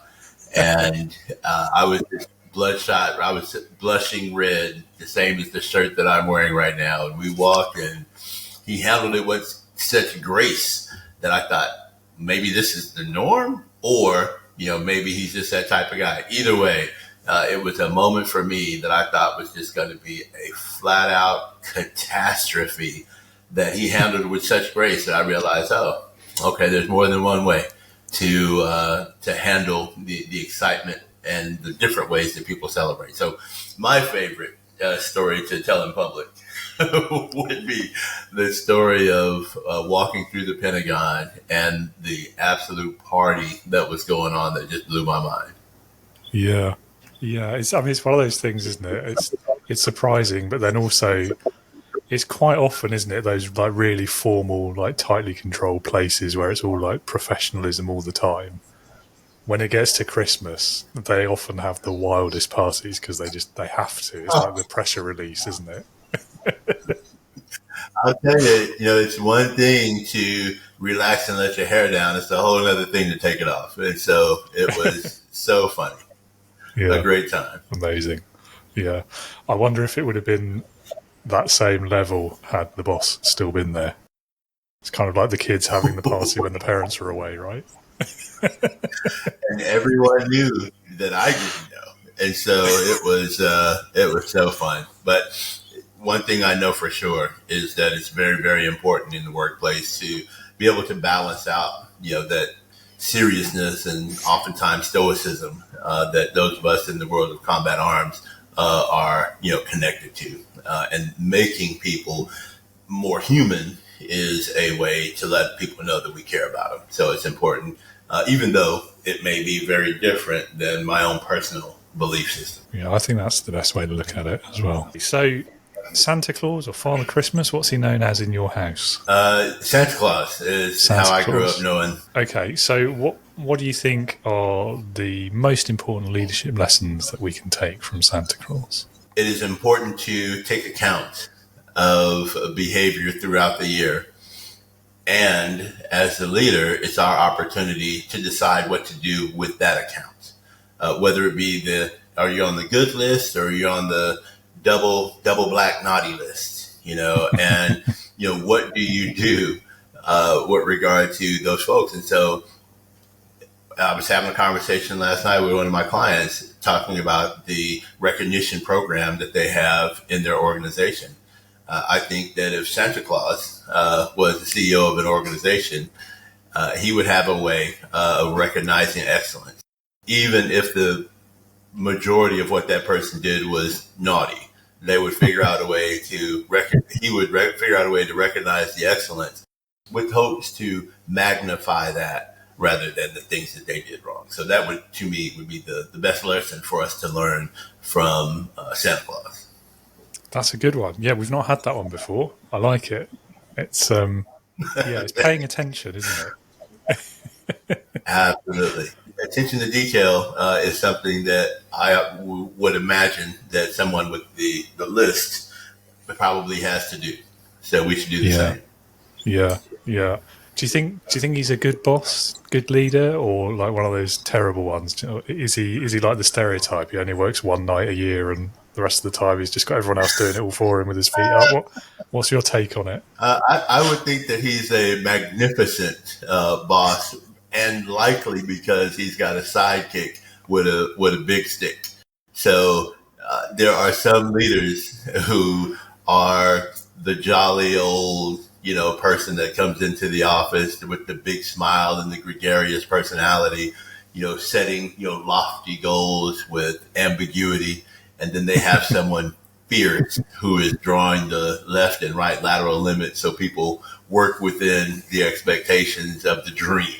And I was just bloodshot. I was blushing red, the same as the shirt that I'm wearing right now. And we walked, and he handled it with such grace that I thought maybe this is the norm, or maybe he's just that type of guy. Either way, it was a moment for me that I thought was just going to be a flat out catastrophe that he handled with such grace that I realized, okay, there's more than one way to handle the excitement and the different ways that people celebrate. So my favorite story to tell in public would be the story of walking through the Pentagon and the absolute party that was going on that just blew my mind. Yeah. It's one of those things, isn't it? It's surprising, but then also it's quite often, isn't it? Those like really formal, like tightly controlled places where it's all like professionalism all the time. When it gets to Christmas, they often have the wildest parties because they have to. It's like the pressure release, isn't it? I'll tell you, it's one thing to relax and let your hair down. It's a whole other thing to take it off. And so it was so funny. Yeah. A great time. Amazing. Yeah. I wonder if it would have been that same level had the boss still been there. It's kind of like the kids having the party when the parents were away, right? And everyone knew that I didn't know. And so it was so fun. But one thing I know for sure is that it's very, very important in the workplace to be able to balance out, that seriousness and oftentimes stoicism that those of us in the world of combat arms are, connected to. And making people more human is a way to let people know that we care about them. So it's important, even though it may be very different than my own personal belief system. Yeah, I think that's the best way to look at it as well. So Santa Claus or Father Christmas, what's he known as in your house? Santa Claus is how I grew up knowing. Okay, so what do you think are the most important leadership lessons that we can take from Santa Claus? It is important to take account of behavior throughout the year. And as the leader, it's our opportunity to decide what to do with that account. Whether it be are you on the good list or you're on the double black naughty list, and, what do you do with regard to those folks? And so I was having a conversation last night with one of my clients talking about the recognition program that they have in their organization. I think that if Santa Claus was the CEO of an organization, he would have a way of recognizing excellence, even if the majority of what that person did was naughty. They would figure out a way to figure out a way to recognize the excellence with hopes to magnify that rather than the things that they did wrong. So that would be the best lesson for us to learn from Santa Claus. That's a good one. Yeah, we've not had that one before. I like it. It's it's paying attention, isn't it? Absolutely. Attention to detail is something that I would imagine that someone with the list probably has to do. So we should do the same. Yeah. Do you think he's a good boss, good leader, or like one of those terrible ones? Is he like the stereotype? He only works one night a year, and the rest of the time he's just got everyone else doing it all for him with his feet up. What's your take on it? I would think that he's a magnificent boss, and likely because he's got a sidekick with a big stick. So there are some leaders who are the jolly old person that comes into the office with the big smile and the gregarious personality, setting, lofty goals with ambiguity. And then they have someone fierce who is drawing the left and right lateral limits so people work within the expectations of the dream.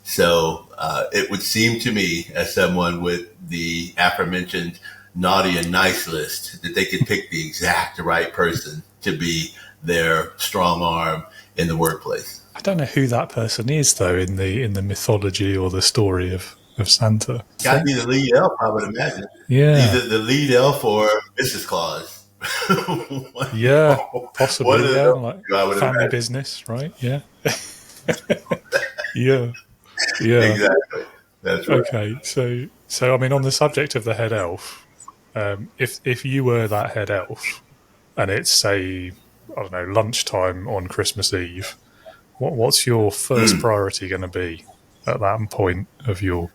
So it would seem to me, as someone with the aforementioned naughty and nice list, that they could pick the exact right person to be their strong arm in the workplace. I don't know who that person is, though, in the mythology or the story of Santa. Got to be the lead elf, I would imagine. Yeah. Either the lead elf or Mrs. Claus. Yeah, possibly. Yeah, like family imagine. Business, right? Yeah. Yeah. Exactly. That's right. Okay, so I mean, on the subject of the head elf, if you were that head elf, and it's say, I don't know, lunchtime on Christmas Eve, what's your first priority going to be at that point of your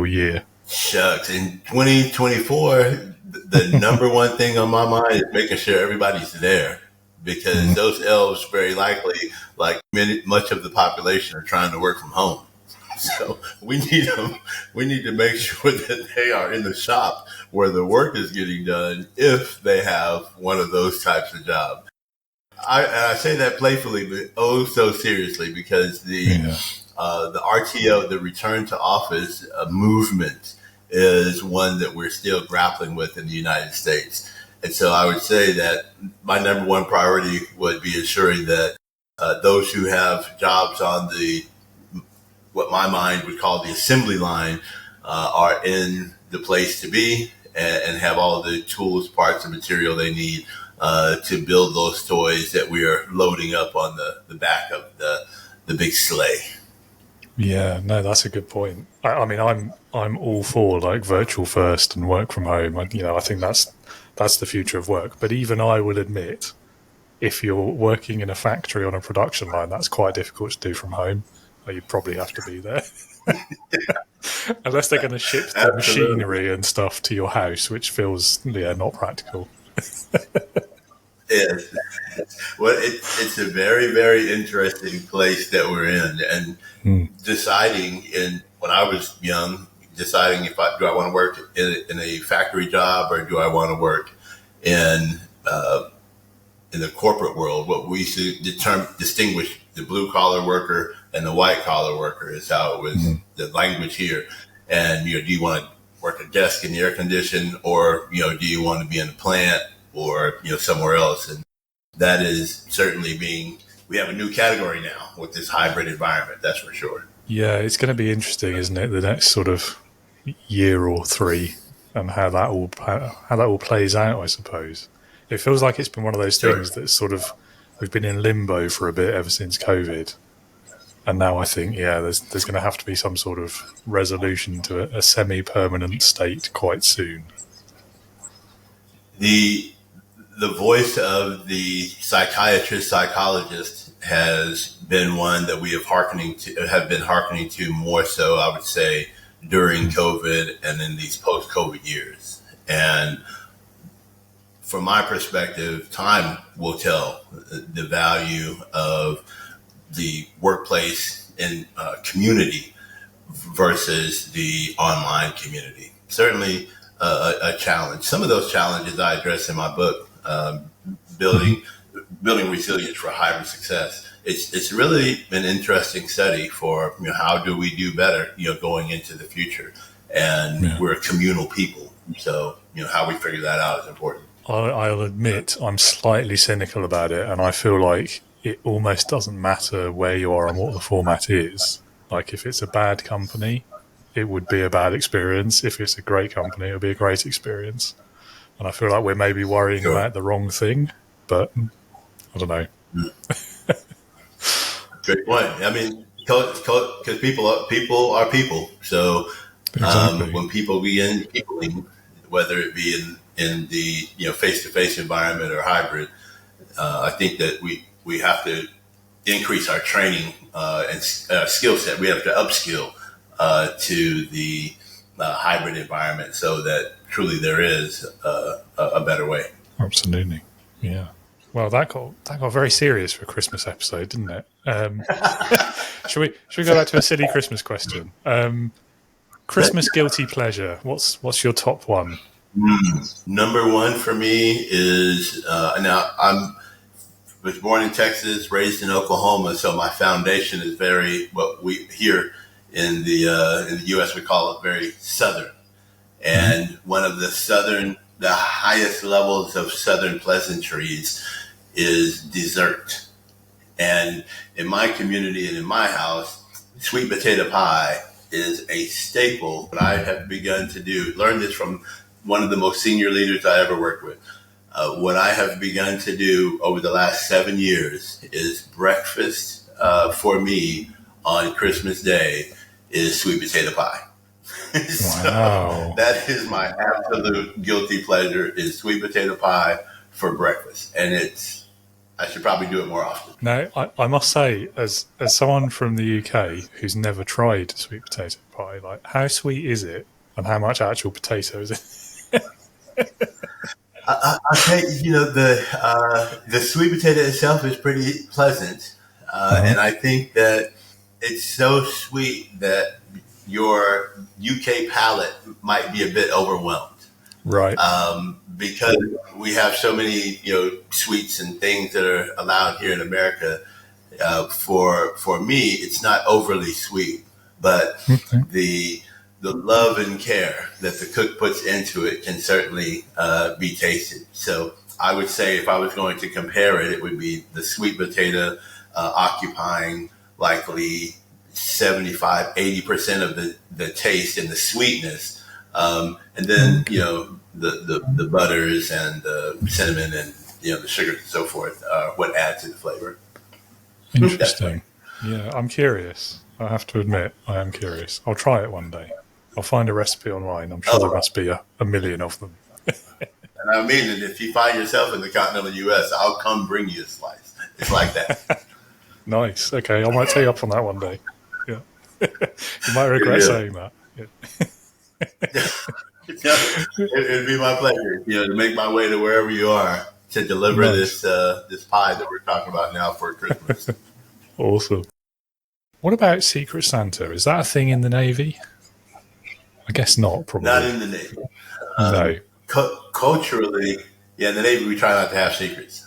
year? Shucks, in 2024, the number one thing on my mind is making sure everybody's there, because those elves very likely, like much of the population, are trying to work from home. So we need them. We need to make sure that they are in the shop where the work is getting done if they have one of those types of jobs. I say that playfully, but oh so seriously, because the RTO, the return to office movement, is one that we're still grappling with in the United States. And so I would say that my number one priority would be ensuring that those who have jobs on what my mind would call the assembly line are in the place to be and have all the tools, parts, and material they need to build those toys that we are loading up on the back of the big sleigh. Yeah, no, that's a good point. I mean, I'm all for like virtual first and work from home. I think that's the future of work. But even I will admit, if you're working in a factory on a production line, that's quite difficult to do from home. You probably have to be there. Unless they're going to ship the machinery and stuff to your house, which feels not practical. Yes. Well, it's a very, very interesting place that we're in, and deciding when I was young, deciding do I want to work in a factory job or do I want to work in the corporate world. What we should distinguish the blue collar worker and the white collar worker is how it was the language here. And do you want to work a desk in the air condition, or do you want to be in a plant or somewhere else? And that is certainly we have a new category now with this hybrid environment, that's for sure. Yeah, it's going to be interesting, isn't it, the next sort of year or three, and how that all plays out, I suppose. It feels like it's been one of those things that sort of we've been in limbo for a bit ever since COVID. And now I think, there's going to have to be some sort of resolution to a semi-permanent state quite soon. The voice of the psychologist has been one that we have been hearkening to more so, I would say, during COVID and in these post-COVID years. And from my perspective, time will tell the value of the workplace and community versus the online community. Certainly a challenge. Some of those challenges I address in my book, building resilience for hybrid success. It's really an interesting study for how do we do better going into the future, and we're a communal people, so how we figure that out is important. I'll admit I'm slightly cynical about it, and I feel like it almost doesn't matter where you are and what the format is. Like, if it's a bad company, it would be a bad experience. If it's a great company, it would be a great experience. And I feel like we're maybe worrying about the wrong thing, but I don't know. Great point. I mean, because people are people. So exactly. When people begin peopling, whether it be in the face-to-face environment or hybrid, I think that we have to increase our training and skill set. We have to upskill to the hybrid environment so that truly there is a better way. Absolutely, yeah. Well, that got very serious for a Christmas episode, didn't it? Should we go back to a silly Christmas question? Christmas guilty pleasure. What's your top one? Number one for me is now was born in Texas, raised in Oklahoma, so my foundation is very what we here in the U.S. we call it very Southern, and one of the highest levels of Southern pleasantries is dessert. And in my community and in my house, sweet potato pie is a staple. But I have begun to learn this from one of the most senior leaders I ever worked with. What I have begun to do over the last 7 years is breakfast for me on Christmas Day is sweet potato pie. So that is my absolute guilty pleasure is sweet potato pie for breakfast. And I should probably do it more often. No, I must say, as someone from the UK who's never tried sweet potato pie, like, how sweet is it and how much actual potato is it? I'll tell you, the sweet potato itself is pretty pleasant. And I think that it's so sweet that your UK palate might be a bit overwhelmed. Right. Because we have so many, sweets and things that are allowed here in America. For me, it's not overly sweet, but the love and care that the cook puts into it can certainly be tasted. So I would say if I was going to compare it, it would be the sweet potato occupying likely 75-80% of the taste and the sweetness, and then the butters and the cinnamon and the sugar and so forth what add to the flavor. Interesting. Yeah, I'm curious. I have to admit, I am curious. I'll try it one day. I'll find a recipe online. I'm sure there must be a million of them. And I mean that if you find yourself in the continental U.S., I'll come bring you a slice. It's like that. Nice. Okay, I might take you up on that one day. Yeah. You might regret saying that. Yeah. It'd be my pleasure, to make my way to wherever you are to deliver this pie that we're talking about now for Christmas. Awesome. What about Secret Santa? Is that a thing in the Navy? I guess not, probably. Not in the Navy. No. Culturally, in the Navy we try not to have secrets.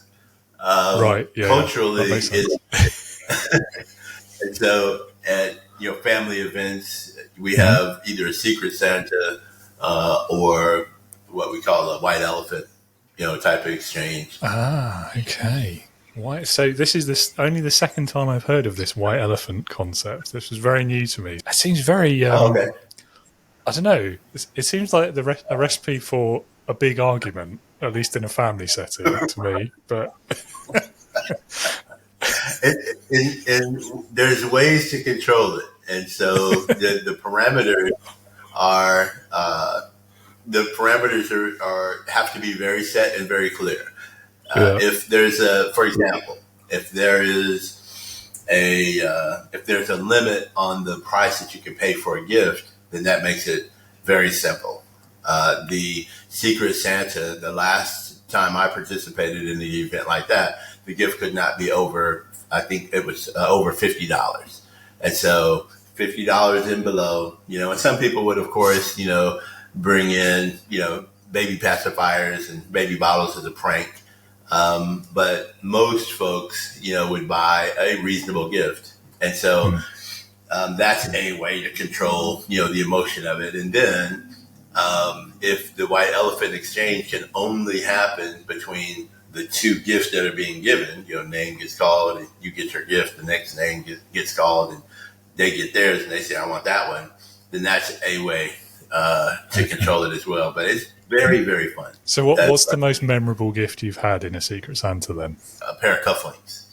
Right. Yeah. Culturally, and so at family events we have either a Secret Santa or what we call a white elephant, type of exchange. Ah, okay. White. So this is only the second time I've heard of this white elephant concept. This was very new to me. It seems very. Okay. I don't know. It seems like a recipe for a big argument, at least in a family setting, to me. But and there's ways to control it, and so the parameters are have to be very set and very clear. If there's for example, if there's a limit on the price that you can pay for a gift, then that makes it very simple. The Secret Santa, the last time I participated in the event like that, the gift could not be over, I think it was over $50. And so $50 and below, and some people would, of course, bring in, baby pacifiers and baby bottles as a prank. But most folks, would buy a reasonable gift. And so that's a way to control, the emotion of it. And then if the white elephant exchange can only happen between the two gifts that are being given, name gets called and you get your gift, the next name gets called and they get theirs and they say, I want that one, then that's a way to control it as well. But it's very, very fun. So what's the most memorable gift you've had in a Secret Santa then? A pair of cufflinks.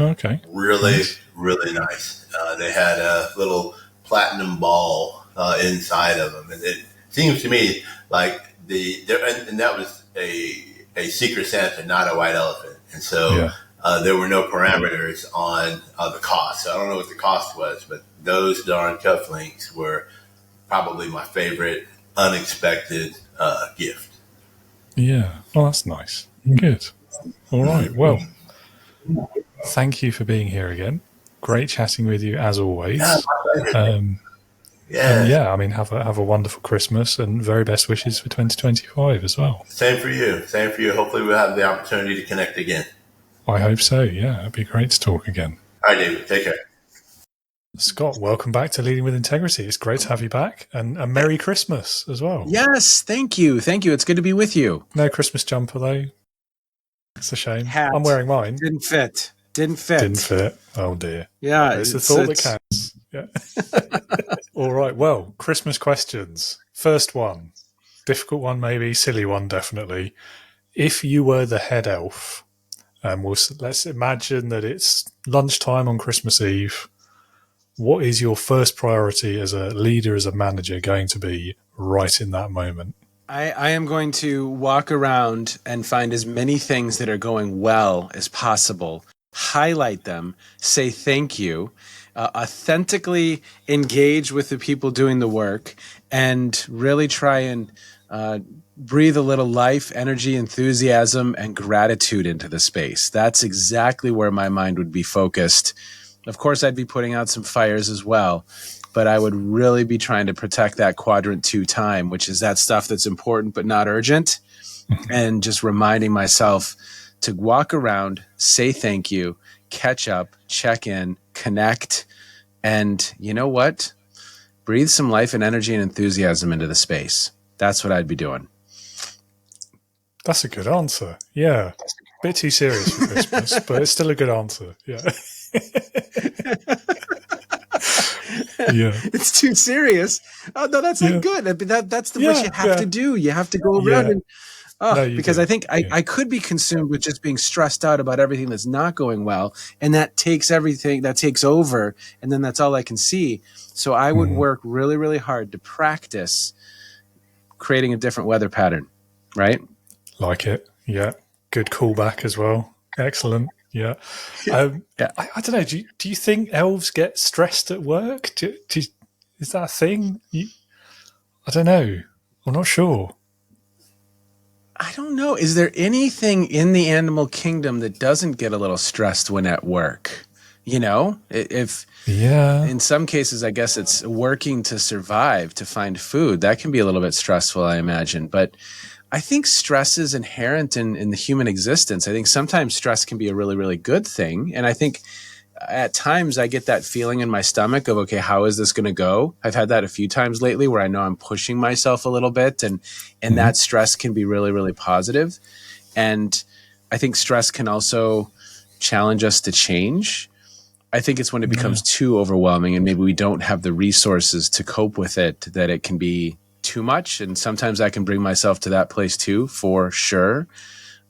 Okay. Really, really nice. They had a little platinum ball inside of them. And it seems to me like and that was a Secret Santa, not a white elephant. And so there were no parameters on the cost. So I don't know what the cost was, but those darn cufflinks were probably my favorite unexpected gift. Yeah. Well, that's nice. Good. All right. Well, thank you for being here again. Great chatting with you as always. I mean, have a wonderful Christmas and very best wishes for 2025 as well. Same for you. Same for you. Hopefully we'll have the opportunity to connect again. I hope so. Yeah, it'd be great to talk again. All right, David. Take care. Scott, welcome back to Leading with Integrity. It's great to have you back, and a Merry Christmas as well. Yes, thank you. Thank you. It's good to be with you. No Christmas jumper, though. It's a shame. Hat. I'm wearing mine. Didn't fit. Oh, dear. Yeah. It's the thought that counts. Yeah. All right. Well, Christmas questions. First one. Difficult one, maybe. Silly one, definitely. If you were the head elf, let's imagine that it's lunchtime on Christmas Eve. What is your first priority as a leader, as a manager, going to be right in that moment? I am going to walk around and find as many things that are going well as possible, highlight them, say thank you, authentically engage with the people doing the work, and really try and breathe a little life, energy, enthusiasm, and gratitude into the space. That's exactly where my mind would be focused Of course, I'd be putting out some fires as well, but I would really be trying to protect that quadrant 2 time, which is that stuff that's important but not urgent, and just reminding myself to walk around, say thank you, catch up, check in, connect, and you know what? Breathe some life and energy and enthusiasm into the space. That's what I'd be doing. That's a good answer. Yeah. Bit too serious for Christmas, but it's still a good answer. Yeah. Yeah. It's too serious. Oh no, that's not good. I mean, that's what you have to do. You have to go around and because I think I could be consumed with just being stressed out about everything that's not going well, and that takes over, and then that's all I can see. So I would work really, really hard to practice creating a different weather pattern, right? Like it. Yeah. Good callback as well. Excellent. Yeah. I don't know. Do you think elves get stressed at work? Is that a thing? I don't know. I'm not sure. I don't know. Is there anything in the animal kingdom that doesn't get a little stressed when at work? You know, in some cases, I guess it's working to survive, to find food. That can be a little bit stressful, I imagine. But I think stress is inherent in the human existence. I think sometimes stress can be a really, really good thing. And I think at times I get that feeling in my stomach of, okay, how is this going to go? I've had that a few times lately where I know I'm pushing myself a little bit, and that stress can be really, really positive. And I think stress can also challenge us to change. I think it's when it becomes too overwhelming and maybe we don't have the resources to cope with it, that it can be too much. And sometimes I can bring myself to that place too, for sure.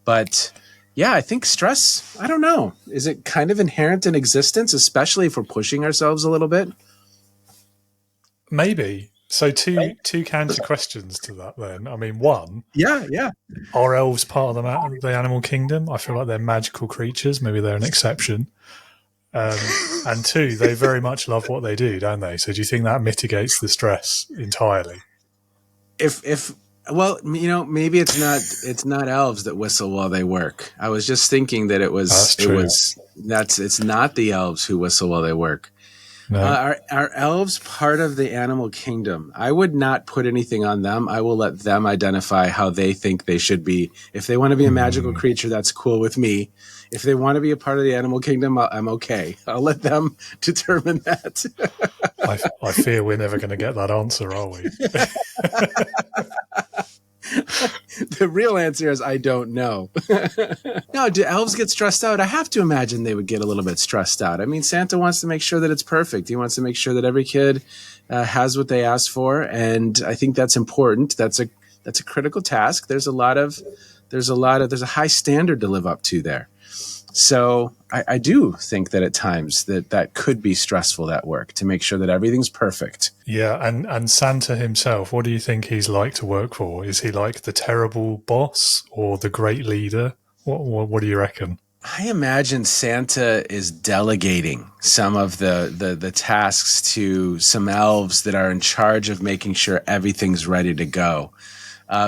But yeah, I think stress, I don't know. Is it kind of inherent in existence, especially if we're pushing ourselves a little bit? Maybe. So two counter questions to that then. I mean, one. Yeah. Are elves part of the animal kingdom? I feel like they're magical creatures. Maybe they're an exception. And two, they very much love what they do, don't they? So do you think that mitigates the stress entirely? Well, you know, maybe it's not elves that whistle while they work. I was just thinking that it's not the elves who whistle while they work. No. Are elves part of the animal kingdom? I would not put anything on them. I will let them identify how they think they should be. If they want to be a magical creature, that's cool with me. If they want to be a part of the animal kingdom, I'm okay. I'll let them determine that. I fear we're never going to get that answer, are we? The real answer is I don't know. No, do elves get stressed out? I have to imagine they would get a little bit stressed out. I mean, Santa wants to make sure that it's perfect. He wants to make sure that every kid has what they asked for, and I think that's important. That's a critical task. There's a high standard to live up to there. So I do think that at times that could be stressful, that work, to make sure that everything's perfect. Yeah, and Santa himself, what do you think he's like to work for? Is he like the terrible boss or the great leader? What do you reckon? I imagine Santa is delegating some of the tasks to some elves that are in charge of making sure everything's ready to go.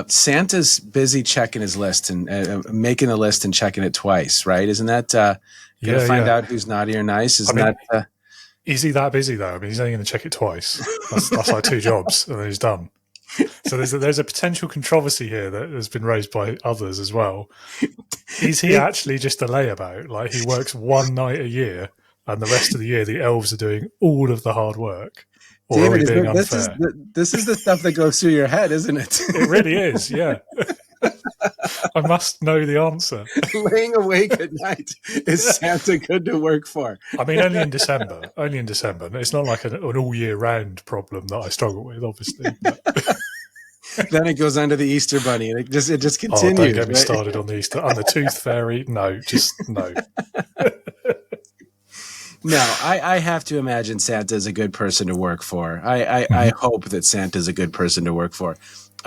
Santa's busy checking his list and making a list and checking it twice, right? Isn't that going to find out who's naughty or nice? Is he that busy though? I mean, he's only going to check it twice. That's like 2 jobs, and then he's done. So there's a potential controversy here that has been raised by others as well. Is he actually just a layabout? Like, he works one night a year, and the rest of the year the elves are doing all of the hard work? Or David, are we being unfair? This is the stuff that goes through your head, isn't it? It really is, yeah. I must know the answer. Laying awake at night, is Santa good to work for? I mean, only in December. It's not like an all year round problem that I struggle with, obviously. Then it goes on to the Easter Bunny, and it just continues. Oh, don't get me started on the Easter. On the Tooth Fairy, no. No, I have to imagine Santa is a good person to work for. I hope that Santa is a good person to work for.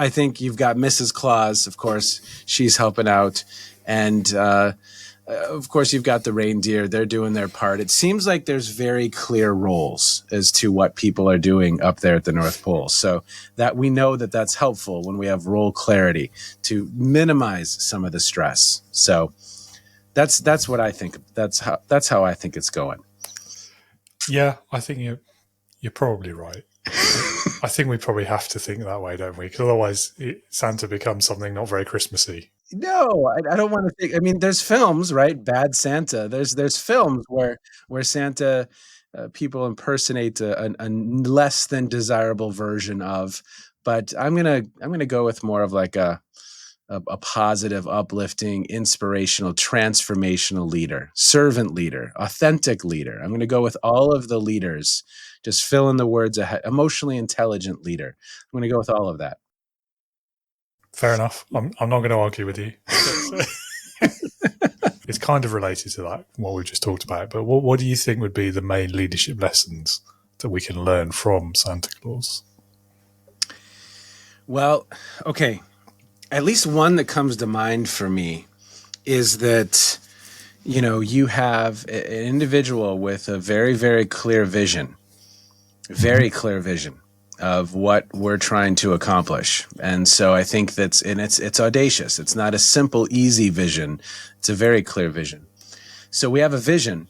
I think you've got Mrs. Claus, of course, she's helping out. And, of course, you've got the reindeer. They're doing their part. It seems like there's very clear roles as to what people are doing up there at the North Pole. So that we know that that's helpful when we have role clarity to minimize some of the stress. So that's what I think. That's how I think it's going. Yeah, I think you're probably right. I think we probably have to think that way, don't we? Because otherwise, Santa becomes something not very Christmassy. No, I don't want to think. I mean, there's films, right? Bad Santa. There's films where Santa people impersonate a less than desirable version of. But I'm gonna go with more of like a positive, uplifting, inspirational, transformational leader, servant leader, authentic leader. I'm going to go with all of the leaders. Just fill in the words ahead. Emotionally intelligent leader. I'm going to go with all of that. Fair enough. I'm not going to argue with you. It's kind of related to that, what we just talked about. But what do you think would be the main leadership lessons that we can learn from Santa Claus? Well, okay. At least one that comes to mind for me is that, you have an individual with a very, very clear vision of what we're trying to accomplish. And so I think it's audacious. It's not a simple, easy vision. It's a very clear vision. So we have a vision,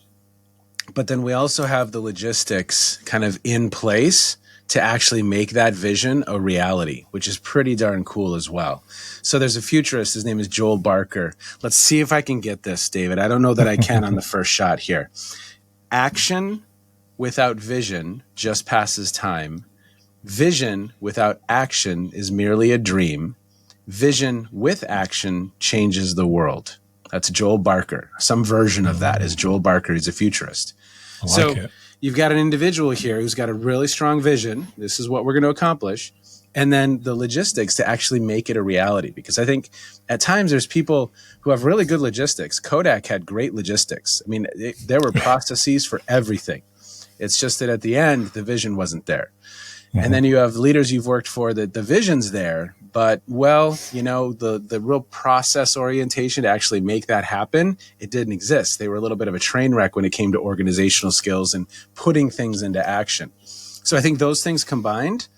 but then we also have the logistics kind of in place to actually make that vision a reality, which is pretty darn cool as well. So there's a futurist. His name is Joel Barker. Let's see if I can get this, David. I don't know that I can on the first shot here. Action without vision just passes time. Vision without action is merely a dream. Vision with action changes the world. That's Joel Barker. Some version of that is Joel Barker. He's a futurist. I like it. You've got an individual here who's got a really strong vision. This is what we're going to accomplish. And then the logistics to actually make it a reality. Because I think at times there's people who have really good logistics. Kodak had great logistics. I mean, there were processes for everything. It's just that at the end, the vision wasn't there. Mm-hmm. And then you have leaders you've worked for that the vision's there, but the real process orientation to actually make that happen, it didn't exist. They were a little bit of a train wreck when it came to organizational skills and putting things into action. So I think those things combined,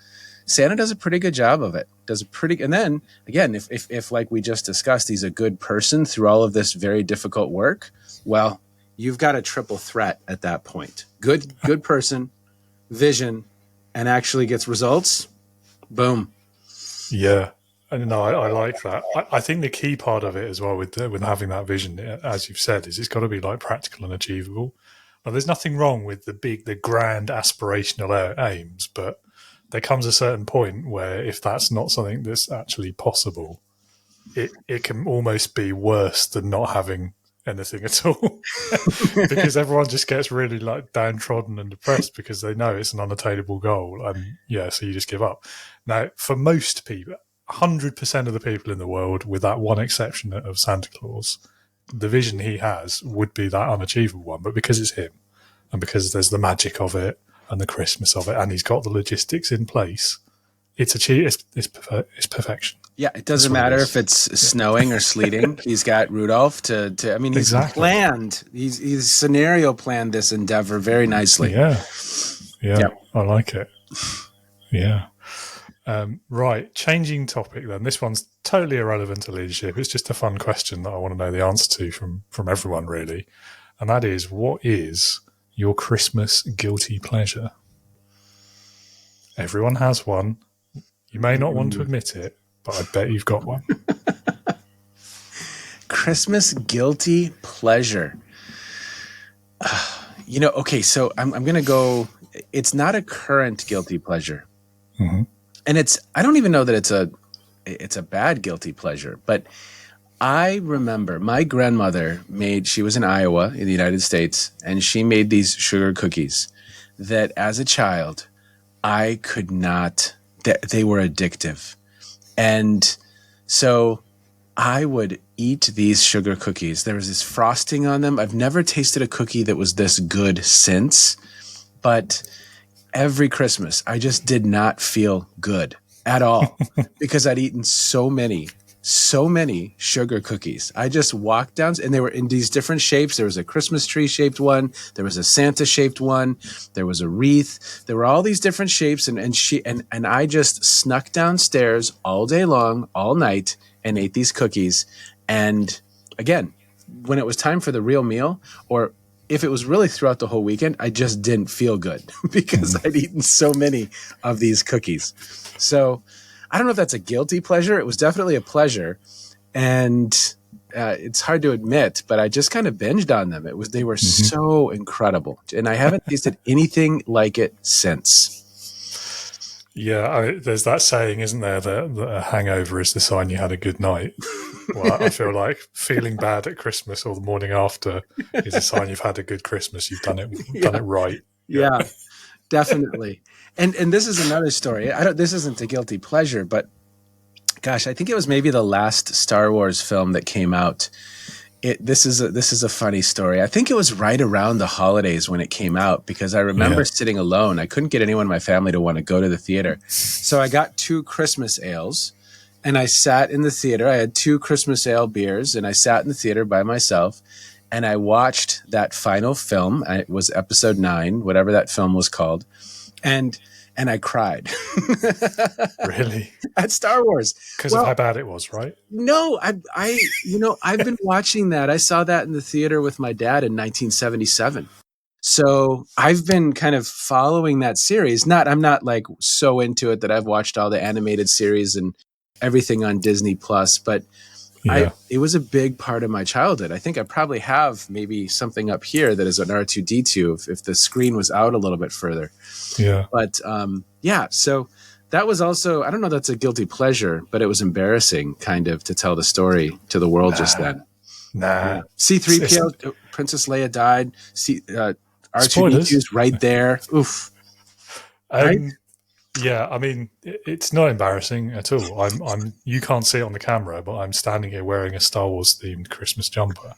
Santa does a pretty good job of it. And then again, if like we just discussed, he's a good person through all of this very difficult work, well, you've got a triple threat at that point. Good person, vision, and actually gets results. Boom. Yeah. And no, I like that. I think the key part of it as well with having that vision, as you've said, is it's got to be like practical and achievable. Now, there's nothing wrong with the grand aspirational aims, but there comes a certain point where if that's not something that's actually possible, it can almost be worse than not having anything at all because everyone just gets really like downtrodden and depressed because they know it's an unattainable goal, and so you just give up. Now, for most people, 100% of the people in the world, with that one exception of Santa Claus, the vision he has would be that unachievable one, but because it's him and because there's the magic of it and the Christmas of it and he's got the logistics in place, it's perfection. Yeah, it doesn't matter if it's snowing or sleeting. He's got Rudolph to I mean, he's planned. He's scenario planned this endeavor very nicely. Yeah. I like it. Yeah. Right. Changing topic then. This one's totally irrelevant to leadership. It's just a fun question that I want to know the answer to from everyone, really. And that is, what is your Christmas guilty pleasure? Everyone has one. You may not want to admit it, but I bet you've got one. Christmas guilty pleasure. Okay, so I'm going to go, it's not a current guilty pleasure. Mm-hmm. And I don't even know that it's a bad guilty pleasure, but I remember my grandmother she was in Iowa in the United States, and she made these sugar cookies that as a child, I could not, they were addictive. And so I would eat these sugar cookies. There was this frosting on them. I've never tasted a cookie that was this good since, but every Christmas, I just did not feel good at all because I'd eaten so many sugar cookies. I just walked down, and they were in these different shapes. There was a Christmas tree shaped one. There was a Santa shaped one. There was a wreath. There were all these different shapes. And I just snuck downstairs all day long, all night, and ate these cookies. And again, when it was time for the real meal, or if it was really throughout the whole weekend, I just didn't feel good because I'd eaten so many of these cookies. So I don't know if that's a guilty pleasure. It was definitely a pleasure. And it's hard to admit, but I just kind of binged on them. They were so incredible. And I haven't tasted anything like it since. Yeah, there's that saying, isn't there, that a hangover is the sign you had a good night. Well, I feel like feeling bad at Christmas or the morning after is a sign you've had a good Christmas. You've done it right. Yeah, definitely. And this is another story. This isn't a guilty pleasure, but gosh, I think it was maybe the last Star Wars film that came out. This is a funny story. I think it was right around the holidays when it came out, because I remember sitting alone. I couldn't get anyone in my family to want to go to the theater. So I got 2 Christmas ales and I sat in the theater. I had 2 Christmas ale beers and I sat in the theater by myself and I watched that final film. It was episode 9, whatever that film was called. And I cried. Really? At Star Wars. Because of how bad it was, right? No, I've been watching that. I saw that in the theater with my dad in 1977. So I've been kind of following that series. I'm not like so into it that I've watched all the animated series and everything on Disney Plus, but it was a big part of my childhood. I think I probably have maybe something up here that is an R2-D2 if the screen was out a little bit further. Yeah. But so that was also, I don't know if that's a guilty pleasure, but it was embarrassing kind of to tell the story to the world just then. Nah. C-3PO, Princess Leia died. R2-D2 is right there. Oof. Yeah, I mean, it's not embarrassing at all. I'm. You can't see it on the camera, but I'm standing here wearing a Star Wars themed Christmas jumper.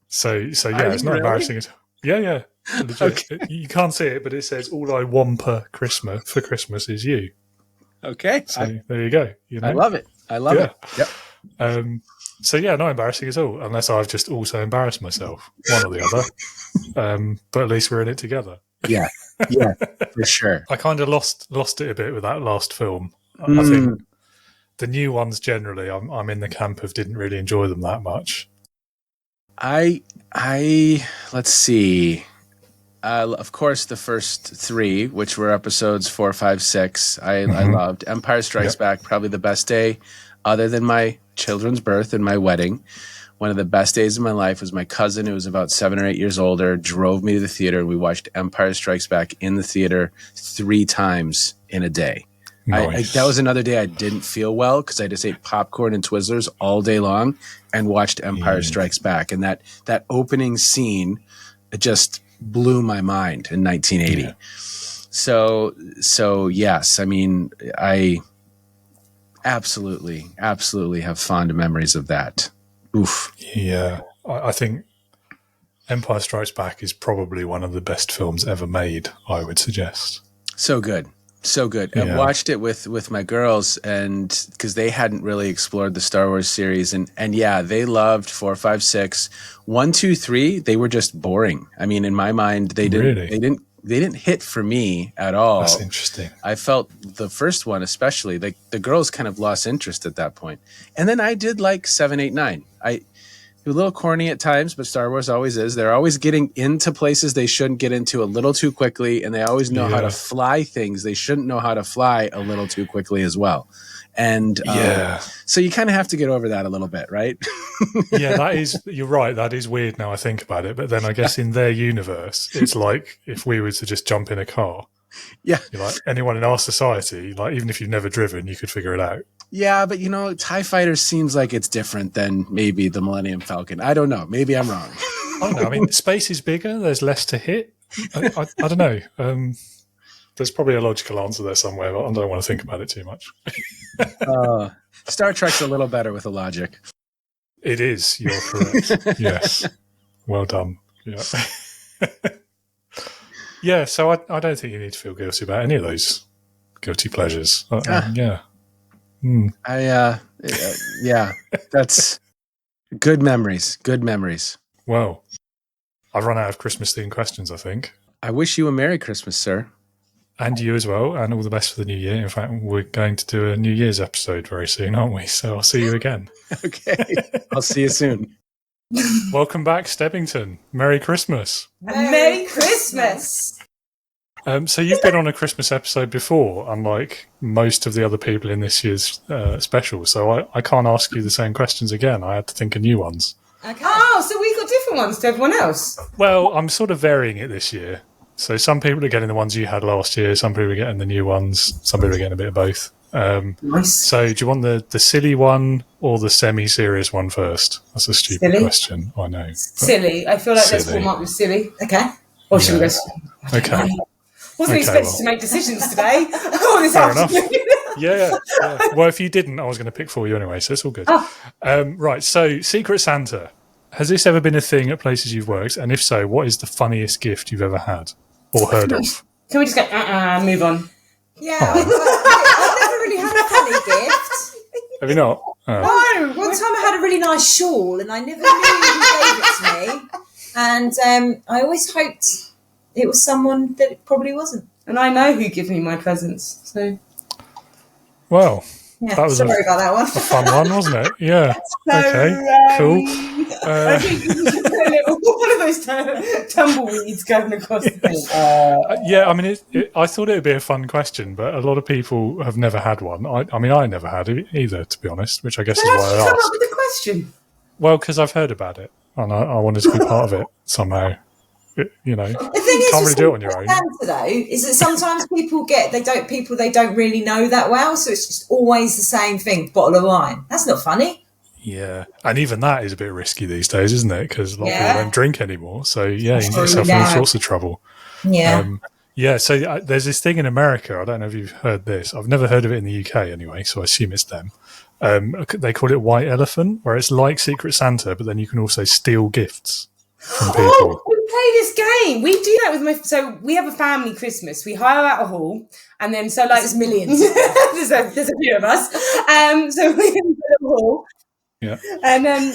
So yeah, it's not embarrassing at all. Yeah. Legit. Okay. You can't see it, but it says "All I want for Christmas is you." Okay, so there you go. You know? I love it. It. Yep. So yeah, not embarrassing at all, unless I've just also embarrassed myself, one or the other. But at least we're in it together. Yeah, for sure. I kind of lost it a bit with that last film. I think the new ones generally, I'm in the camp of didn't really enjoy them that much. I let's see. Of course, the first 3, which were episodes 4, 5, 6, I loved. Empire Strikes Back, probably the best day, other than my children's birth and my wedding. One of the best days of my life was my cousin, who was about 7 or 8 years older, drove me to the theater, and we watched Empire Strikes Back in the theater 3 times in a day. Nice. That was another day I didn't feel well because I just ate popcorn and Twizzlers all day long and watched Empire Strikes Back. And that opening scene, it just blew my mind in 1980. Yeah. So yes, I mean, I absolutely have fond memories of that. Oof. Yeah, I think Empire Strikes Back is probably one of the best films ever made, I would suggest. So good. Yeah. I watched it with my girls, and because they hadn't really explored the Star Wars series, and yeah, they loved 4, 5, 6, 1, 2, 3. They were just boring. I mean, in my mind, they didn't hit for me at all. That's interesting. I felt the first one, especially, like the girls kind of lost interest at that point. And then I did like 7, 8, 9. A little corny at times, but Star Wars always is. They're always getting into places they shouldn't get into a little too quickly, and they always know how to fly things they shouldn't know how to fly a little too quickly as well. And so you kind of have to get over that a little bit, right? Yeah, you're right. That is weird now I think about it. But then I guess in their universe, it's like if we were to just jump in a car. Yeah. You're like anyone in our society, like even if you've never driven, you could figure it out. Yeah, but TIE Fighter seems like it's different than maybe the Millennium Falcon. I don't know. Maybe I'm wrong. I don't know. I mean, space is bigger. There's less to hit. I don't know. There's probably a logical answer there somewhere, but I don't want to think about it too much. Star Trek's a little better with the logic. It is. You're correct. Yes. Well done. Yeah. Yeah, so I don't think you need to feel guilty about any of those guilty pleasures. Yeah. Yeah, that's good memories. Good memories. Well, I've run out of Christmas-themed questions, I think. I wish you a Merry Christmas, sir. And you as well, and all the best for the new year. In fact, we're going to do a New Year's episode very soon, aren't we? So I'll see you again. Okay. I'll see you soon. Welcome back, Stebbington. Merry Christmas. Merry Christmas. So you've been on a Christmas episode before, unlike most of the other people in this year's special. So I can't ask you the same questions again. I had to think of new ones. Okay. Oh, so we've got different ones to everyone else. Well, I'm sort of varying it this year. So some people are getting the ones you had last year. Some people are getting the new ones. Some people are getting a bit of both. Nice. So do you want the silly one or the semi-serious one first? That's a stupid question, I know. Silly. I feel like let's warm up with silly. Okay. Or should we go? Okay. Wasn't expected to make decisions today. This Fair enough. afternoon. Yeah. Well, if you didn't, I was going to pick for you anyway, so it's all good. Right, so Secret Santa. Has this ever been a thing at places you've worked? And if so, what is the funniest gift you've ever had or heard of? Can we just go, move on? Yeah, I've never really had a funny gift. Have you not? Oh. No, one time I had a really nice shawl and I never knew who gave it to me. And I always hoped it was someone that it probably wasn't. And I know who gives me my presents, so... Well, yeah, that was sorry about that one. A fun one, wasn't it? Yeah. Cool. I think you should put a little, one of those tumbleweeds going across the thing. Yeah, I mean, I thought it would be a fun question, but a lot of people have never had one. I mean, I never had it either, to be honest, which I guess is why I How did you come up asked. with the question? Well, because I've heard about it, and I wanted to be part of it somehow. You know, The thing is, can't really do it on your own. Santa, though, is that sometimes people they don't really know that well, so it's just always the same thing: bottle of wine. That's not funny. Yeah, and even that is a bit risky these days, isn't it? Because a lot of people don't drink anymore. So yeah, you can get yourself in all sorts of trouble. Yeah. So there's this thing in America. I don't know if you've heard this. I've never heard of it in the UK anyway, so I assume it's them. They call it White Elephant, where it's like Secret Santa, but then you can also steal gifts from people. Oh, we play this game. We do that with so we have a family Christmas. We hire out a hall, and then there's millions. there's a few of us. So we have a hall. Yeah. And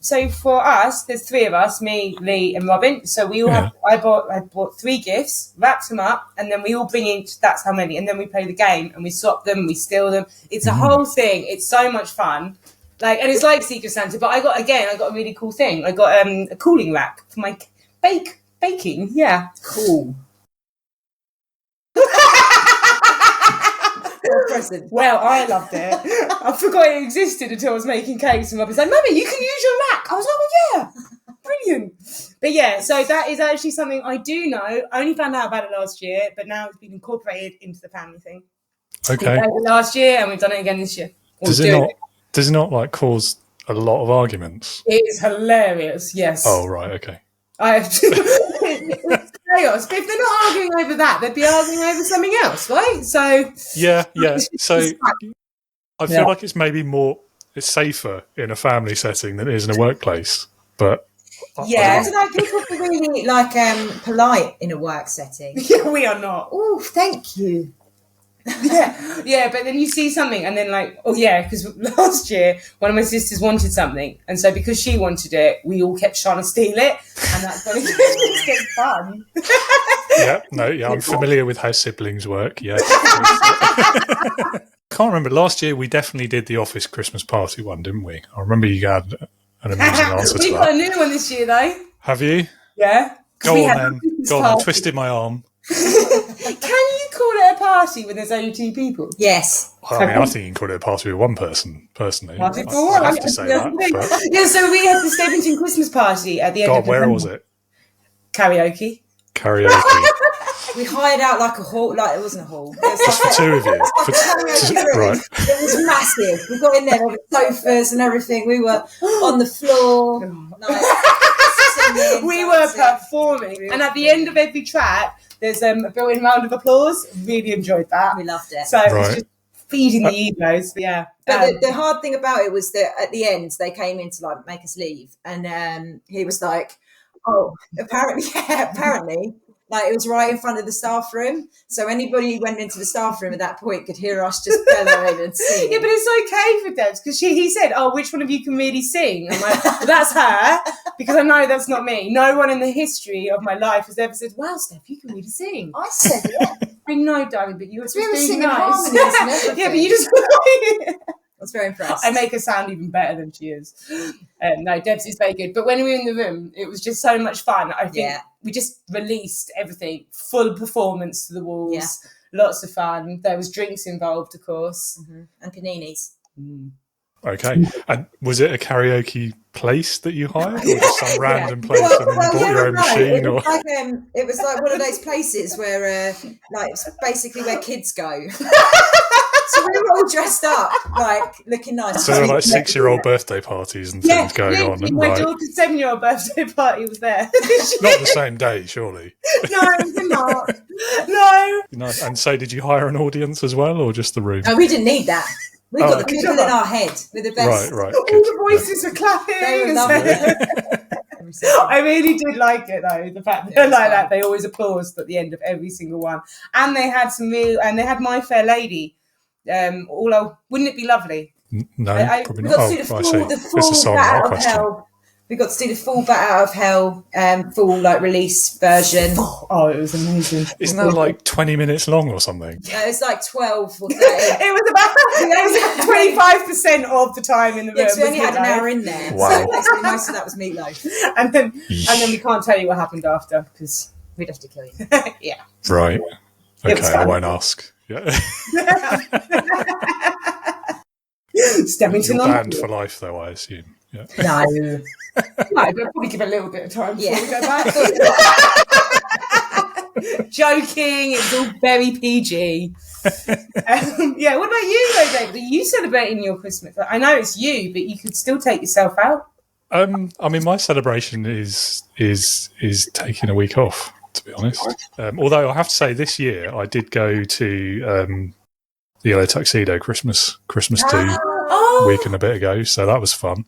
so for us, there's three of us, me, Lee, and Robin. So we all have. I bought 3 gifts, wrapped them up, and then we all bring in. That's how many, and then we play the game, and we swap them, we steal them. It's a whole thing. It's so much fun. And it's like Secret Santa, but I got a really cool thing. I got a cooling rack for my baking. Yeah, cool. Present. Well, I loved it. I forgot it existed until I was making cakes, and Robin's like, "Mummy, you can use your rack." I was like, "Oh yeah, brilliant." But yeah, so that is actually something I do know. I only found out about it last year, but now it's been incorporated into the family thing. Okay. We did it last year, and we've done it again this year. Does it not like cause a lot of arguments? It's hilarious. Yes. Oh right, okay. It's chaos. But if they're not arguing over that, they'd be arguing over something else, right? So yeah. So I feel like it's maybe it's safer in a family setting than it is in a workplace. But I don't know. People are really polite in a work setting. Yeah, we are not. Oh, thank you. Yeah, but then you see something and then because last year one of my sisters wanted something, and so because she wanted it, we all kept trying to steal it, and that's when it gets fun. I'm familiar with how siblings work. Yeah. Can't remember. Last year we definitely did the office Christmas party one, didn't we? I remember you had an amazing answer to that. We've got a new one this year though. Have you? Yeah. Go on then. Twisted my arm. Can you call it a party when there's only 2 people? Yes. Well, I mean, I think you can call it a party with one person, personally. I have to say that. But... Yeah, so we had the Stebbington Christmas party at the end of where was it? Karaoke. We hired out like a hall, it wasn't a hall. Just for 2 of you. Right. It was massive. We got in there with sofas and everything. We were on the floor. Singing, we were performing. And at the end of every track, there's a built-in round of applause. Really enjoyed that. We loved it. So it was just feeding the egos. But yeah. But the hard thing about it was that at the end, they came in to make us leave. And he was like, oh, apparently, it was right in front of the staff room. So anybody who went into the staff room at that point could hear us just bellowing and singing. Yeah, but it's okay for Debs because he said, oh, which one of you can really sing? I'm like, well, that's her, because I know that's not me. No one in the history of my life has ever said, wow, Steph, you can really sing. I said it. I know, darling, but you were we were singing nice. harmonies and everything. Yeah, but you just... was very impressed. I make her sound even better than she is. No, Debs is very good. But when we were in the room, it was just so much fun. I think we just released everything, full performance to the walls. Yeah. Lots of fun. There was drinks involved, of course. And paninis. Okay. And was it a karaoke place that you hired, or just some random place and then you bought your own machine? Or It was like one of those places where, like, it's basically where kids go. So we were all dressed up, like, looking nice. So there were like 6-year-old birthday parties and things going on. My Right. daughter's 7-year-old birthday party was there. Not the same day, surely. No, it was not. No. Nice. And so did you hire an audience as well, or just the room? No, we didn't need that. We've got the people in our head with the best. Right. All the voices were clapping. They were lovely. I really did like it though. The fact that like that, they always applauded at the end of every single one, and they had they had My Fair Lady. Wouldn't it be lovely? No, probably we not. got to do the full Bat Out of Hell. We got to do the full Bat Out of Hell, full like release version. Oh, it was amazing. Isn't that like 20 minutes long or something? It was like 12 or 13. It was about 25% of the time in the room. Yeah, because we only had an hour in there. Wow. So basically most of that was meatloaf. and then we can't tell you what happened after because we'd have to kill you. Yeah. Right. It was Okay, I fun. won't ask. Yeah. Stemmington You're on. banned for life, though, I assume. Yeah. No. I'll probably give a little bit of time before Yeah. we go back. Joking, it's all very PG. Yeah, what about you, though, David? Are you celebrating your Christmas? I know it's you, but you could still take yourself out. I mean, my celebration is taking a week off, to be honest. Although I have to say, this year I did go to the Yellow Tuxedo Christmas do a week and a bit ago, so that was fun.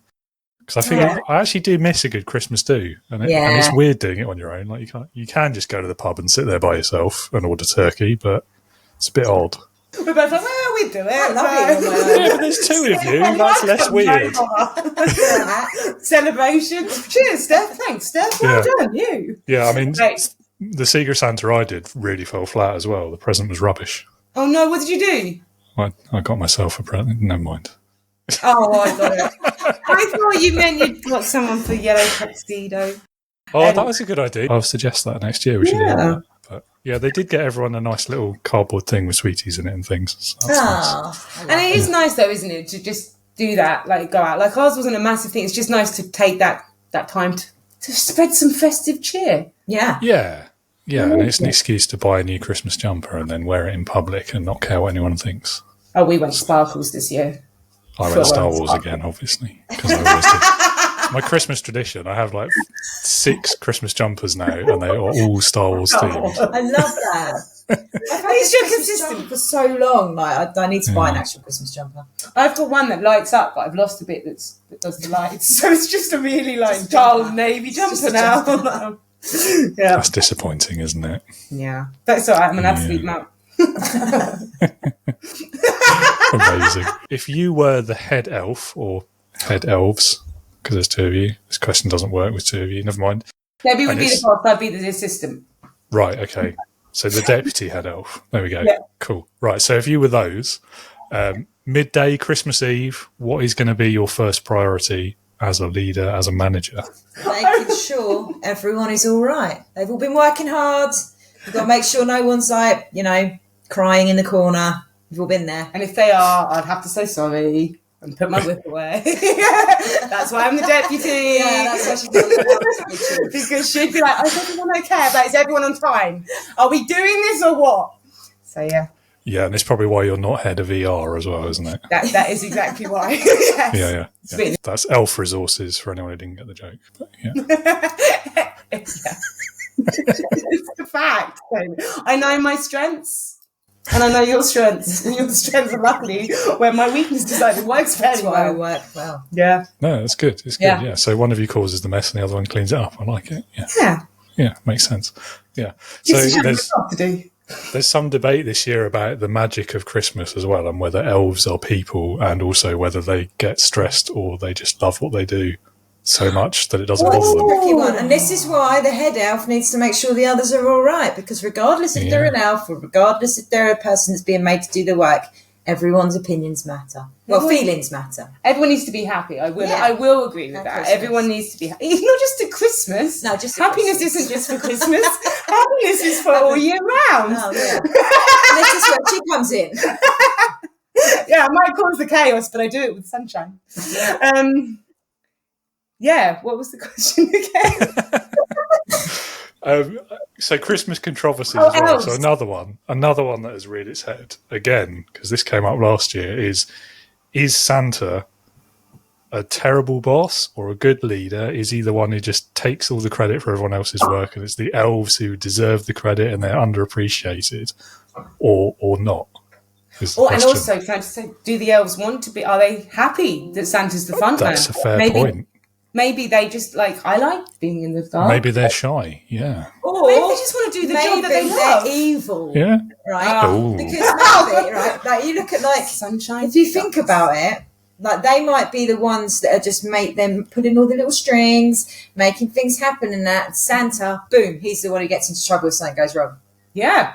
Because I think I actually do miss a good Christmas do, and it's weird doing it on your own. Like you can just go to the pub and sit there by yourself and order turkey, but it's a bit odd. We're both like, well, we do it. I love it. Yeah, but there's two of you. That's less weird. Celebration. Cheers, Steph. Thanks, Steph. Well done, you. Yeah, I mean, Right. the Secret Santa I did really fell flat as well. The present was rubbish. Oh no, what did you do? I got myself a present. Never mind. Oh, I got it. I thought you meant you'd got someone for Yellow Tuxedo. Oh, that was a good idea. I'll suggest that next year. We should do that. But yeah, they did get everyone a nice little cardboard thing with sweeties in it and things. So that's nice. And it is nice though, isn't it, to just do that, like go out. Like ours wasn't a massive thing. It's just nice to take that time to spread some festive cheer. Yeah. Yeah, and it's an excuse to buy a new Christmas jumper and then wear it in public and not care what anyone thinks. Oh, we went Sparkles this year. I went Star Wars again, obviously, because I always do. My Christmas tradition, I have like 6 Christmas jumpers now, and they are all Star Wars themed. I love that. I've had this Christmas jumper for so long. Like I need to buy an actual Christmas jumper. I've got one that lights up, but I've lost a bit that does the lights. So it's just a really like dull navy jumper now. Yeah, That's disappointing, isn't it? Yeah, that's all right. I'm an absolute mount. Amazing. If you were the head elf or head elves, because there's 2 of you, this question doesn't work with 2 of you. Never mind. Debbie would be the boss. I'd be the assistant. Right. Okay. So the deputy head elf. There we go. Yeah. Cool. Right. So if you were those, midday Christmas Eve, what is going to be your first priority as a leader, as a manager? Making sure everyone is all right. They've all been working hard. We've got to make sure no one's like, crying in the corner. We've all been there. And if they are, I'd have to say sorry and put my whip away. That's why I'm the deputy. Yeah, that's why she's doing Because she'd be like, is everyone okay? But is everyone on time? Are we doing this or what? So, yeah. Yeah, and it's probably why you're not head of ER as well, isn't it? That is exactly why. Yes. Yeah. That's elf resources for anyone who didn't get the joke. But, yeah. It's the fact. I know my strengths. And I know your strengths. And your strengths are luckily where my weakness decided works very well. I work well. Yeah. No, that's good. It's good. Yeah. So one of you causes the mess and the other one cleans it up. I like it. Yeah, makes sense. Yeah. So there's some debate this year about the magic of Christmas as well, and whether elves are people, and also whether they get stressed or they just love what they do so much that it doesn't bother them. Tricky one. And this is why the head elf needs to make sure the others are all right, because regardless if they're an elf or regardless if they're a person that's being made to do the work, Everyone's opinions matter. Well, feelings matter. Everyone needs to be happy. I will agree with that. Christmas. Everyone needs to be happy. It's not just at Christmas. No, just happiness isn't just for Christmas. Happiness is for all year round. Oh, yeah. And this is where she comes in. Yeah, I might cause the chaos, but I do it with sunshine. Yeah, what was the question again? So Christmas controversy as well. Elves. So another one that has reared its head again, because this came up last year, is Santa a terrible boss or a good leader? Is he the one who just takes all the credit for everyone else's work, and it's the elves who deserve the credit and they're underappreciated, or not? And also, can I just say, do the elves want to be? Are they happy that Santa's the front man? That's a fair point. Maybe they just I like being in the dark. Maybe they're shy, yeah. Or maybe they just want to do the job that they love. They're evil. Yeah. Right? Ooh. Because maybe, right, like you look at sunshine. If you think about it, they might be the ones that are just putting all the little strings, making things happen, and that Santa, boom, he's the one who gets into trouble if something goes wrong. Yeah.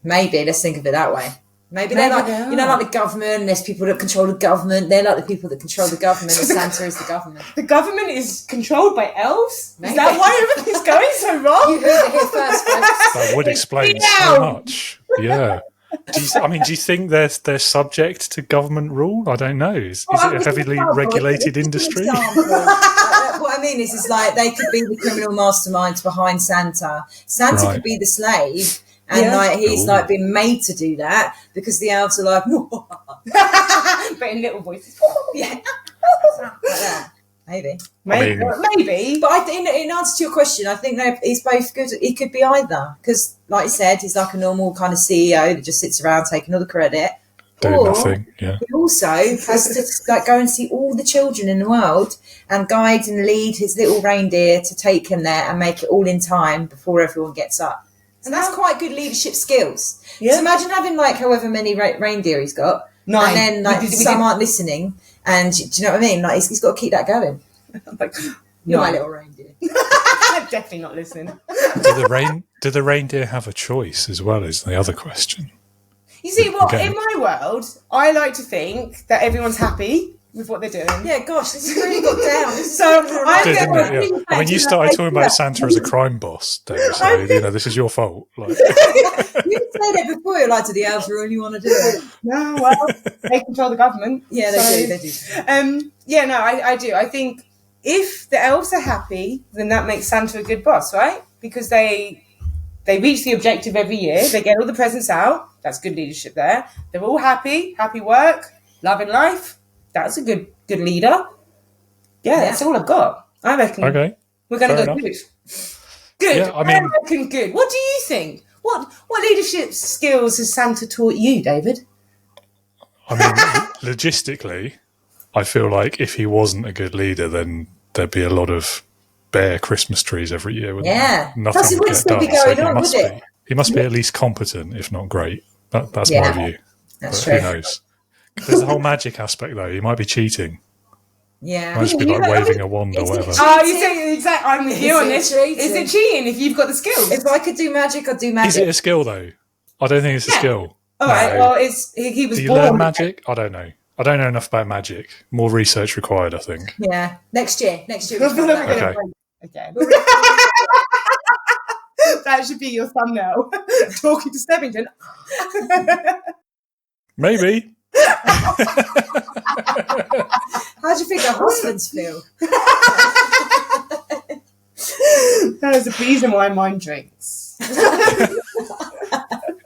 Maybe, let's think of it that way. Maybe they're like, like the government, and there's people that control the government. They're like the people that control the government, and Santa is the government. The government is controlled by elves? Maybe. Is that why everything's going so wrong? You heard it here first, folks. That would explain so much. Yeah. Do you think they're subject to government rule? I don't know. Is it a heavily regulated industry? What I mean is like they could be the criminal masterminds behind Santa. Santa could be the slave. And he's been made to do that because the elves are like, but in little voices. Yeah. Like that. Maybe. But in answer to your question, I think he's both good. He could be either because, like you said, he's like a normal kind of CEO that just sits around taking all the credit. Doing nothing. Yeah. He also has to go and see all the children in the world and guide and lead his little reindeer to take him there and make it all in time before everyone gets up. And that's quite good leadership skills. Yeah. So imagine having however many reindeer he's got. 9. And then some aren't listening. And do you know what I mean? He's got to keep that going. You're my little reindeer. I'm definitely not listening. Do the reindeer have a choice as well, is the other question. You see, in my world, I like to think that everyone's happy with what they're doing. Yeah, gosh, this has really got down. You started talking about Santa as a crime boss, David, so this is your fault. You said it before, do the elves really want to do it? No, well, they control the government. Yeah, they do. I do. I think if the elves are happy, then that makes Santa a good boss, right? Because they reach the objective every year. They get all the presents out. That's good leadership there. They're all happy work, loving life. That's a good leader. Yeah, that's all I've got. I reckon we're going to go good. Good. Yeah, I reckon good. What do you think? What leadership skills has Santa taught you, David? I mean, logistically, I feel like if he wasn't a good leader, then there'd be a lot of bare Christmas trees every year. Nothing would get done. He must be at least competent, if not great. That's my view. That's true. Who knows? There's the whole magic aspect, though. He might be cheating. Yeah. Might just be waving a wand or whatever. Oh, you say exactly. I'm with you on this. Is it cheating if you've got the skills? If I could do magic, I'd do magic. Is it a skill, though? I don't think it's a skill. All right. Well, he was Do you born. learn magic? I don't know. I don't know enough about magic. More research required, I think. Yeah. Next year. Okay. Again. That should be your thumbnail. Talking to Stebbington. Maybe. How do you think our husbands feel? There's a reason why mine drinks.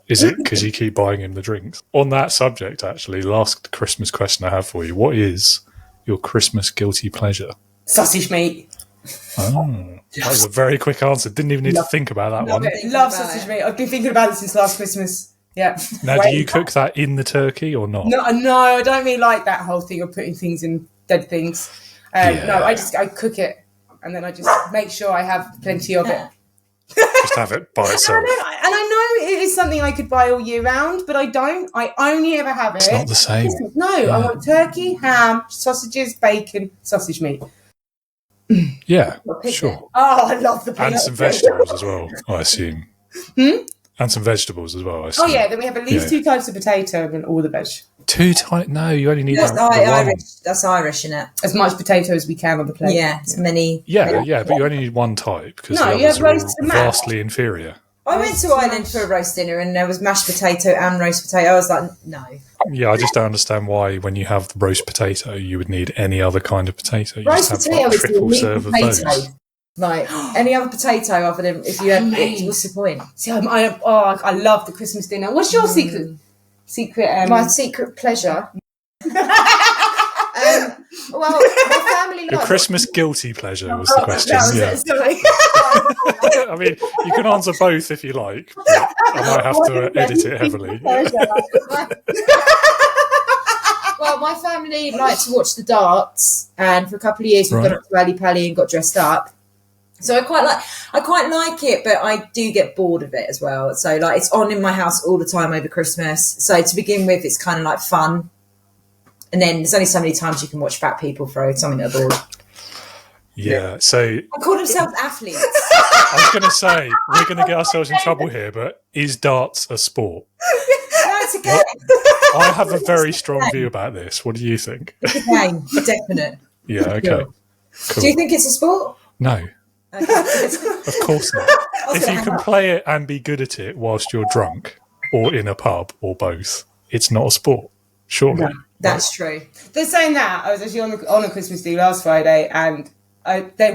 Is it because you keep buying him the drinks? On that subject, actually, last Christmas question I have for you. What is your Christmas guilty pleasure? Sausage meat. Oh, that was a very quick answer. Didn't even need to think about that one. Love sausage meat. I've been thinking about it since last Christmas. Yeah. Now, do you cook that in the turkey or not? No, I don't really like that whole thing of putting things in dead things. No, I cook it and then I just make sure I have plenty of it. Just have it by itself. And I know it is something I could buy all year round, but I don't. I only ever have it. It's not the same. No, I want turkey, ham, sausages, bacon, sausage meat. Yeah, sure. Oh, I love the pig. And some vegetables as well, I assume. And some vegetables as well. I Oh assume. yeah, then we have at least 2 types of potato and then all the veg. 2 types? No, you only need That's the one. Irish. That's Irish, isn't it? As much potato as we can on the plate. Yeah, as many. Yeah, but you only need one type because No, the you others have are roast all and mash. vastly inferior. I went to Ireland for a roast dinner and there was mashed potato and roast potato. I was like, no. Yeah, I just don't understand why when you have the roast potato, you would need any other kind of potato. You Roast just have potato like is the triple meat serve of potato. those. Like any other potato other than if you had it, what's the point? See, I love the Christmas dinner. What's your secret? My secret pleasure. Well, my family Your like Christmas guilty pleasure was the question. That was Yeah. it, sorry. I mean, you can answer both if you like, but I might have to edit it heavily. Well, my family like to watch the darts, and for a couple of years we've gone up to Ali Pally and got dressed up. So I quite like it, but I do get bored of it as well. So like it's on in my house all the time over Christmas. So to begin with, it's kind of like fun, and then there's only so many times you can watch fat people throw something at a ball. Yeah, so I call themselves athletes. I was going to say, we're going to get ourselves in trouble here, but is darts a sport? That's a game. I have a very strong view about this. What do you think? It's a game, definite. Yeah, okay. Cool. Do you think it's a sport? No, of course not. If you can play it and be good at it whilst you're drunk or in a pub or both, it's not a sport, surely. No, that's true. They're saying that. I was actually on a Christmas do last Friday, and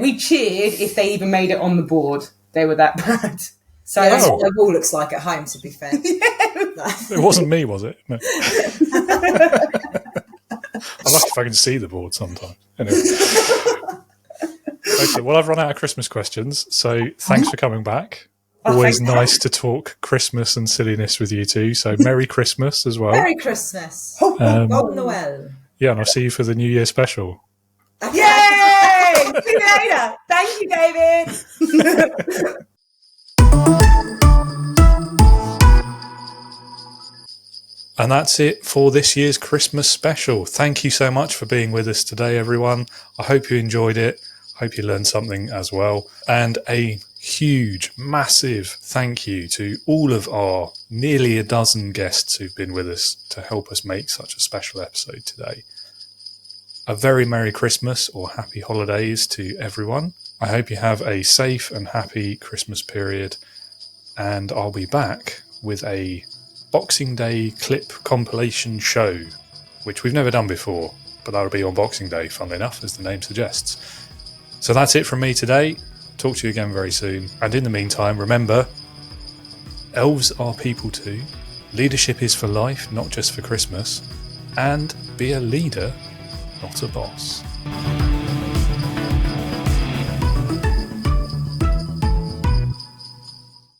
we cheered if they even made it on the board. They were that bad. So yeah, that's what the wall looks like at home, to be fair. It wasn't me, was it? No. I'm lucky if I can see the board sometime. Anyway. Okay, well, I've run out of Christmas questions, so thanks for coming back. Always nice to talk Christmas and silliness with you two. So Merry Christmas as well. Merry Christmas. Bon Noel. Yeah, and I'll see you for the New Year special. Yay! See you later. Thank you, David. And that's it for this year's Christmas special. Thank you so much for being with us today, everyone. I hope you enjoyed it. Hope you learned something as well. And a huge, massive thank you to all of our nearly a dozen guests who've been with us to help us make such a special episode today. A very Merry Christmas or Happy Holidays to everyone. I hope you have a safe and happy Christmas period. And I'll be back with a Boxing Day clip compilation show, which we've never done before, but that'll be on Boxing Day, funnily enough, as the name suggests. So that's it from me today. Talk to you again very soon. And in the meantime, remember, elves are people too. Leadership is for life, not just for Christmas. And be a leader, not a boss.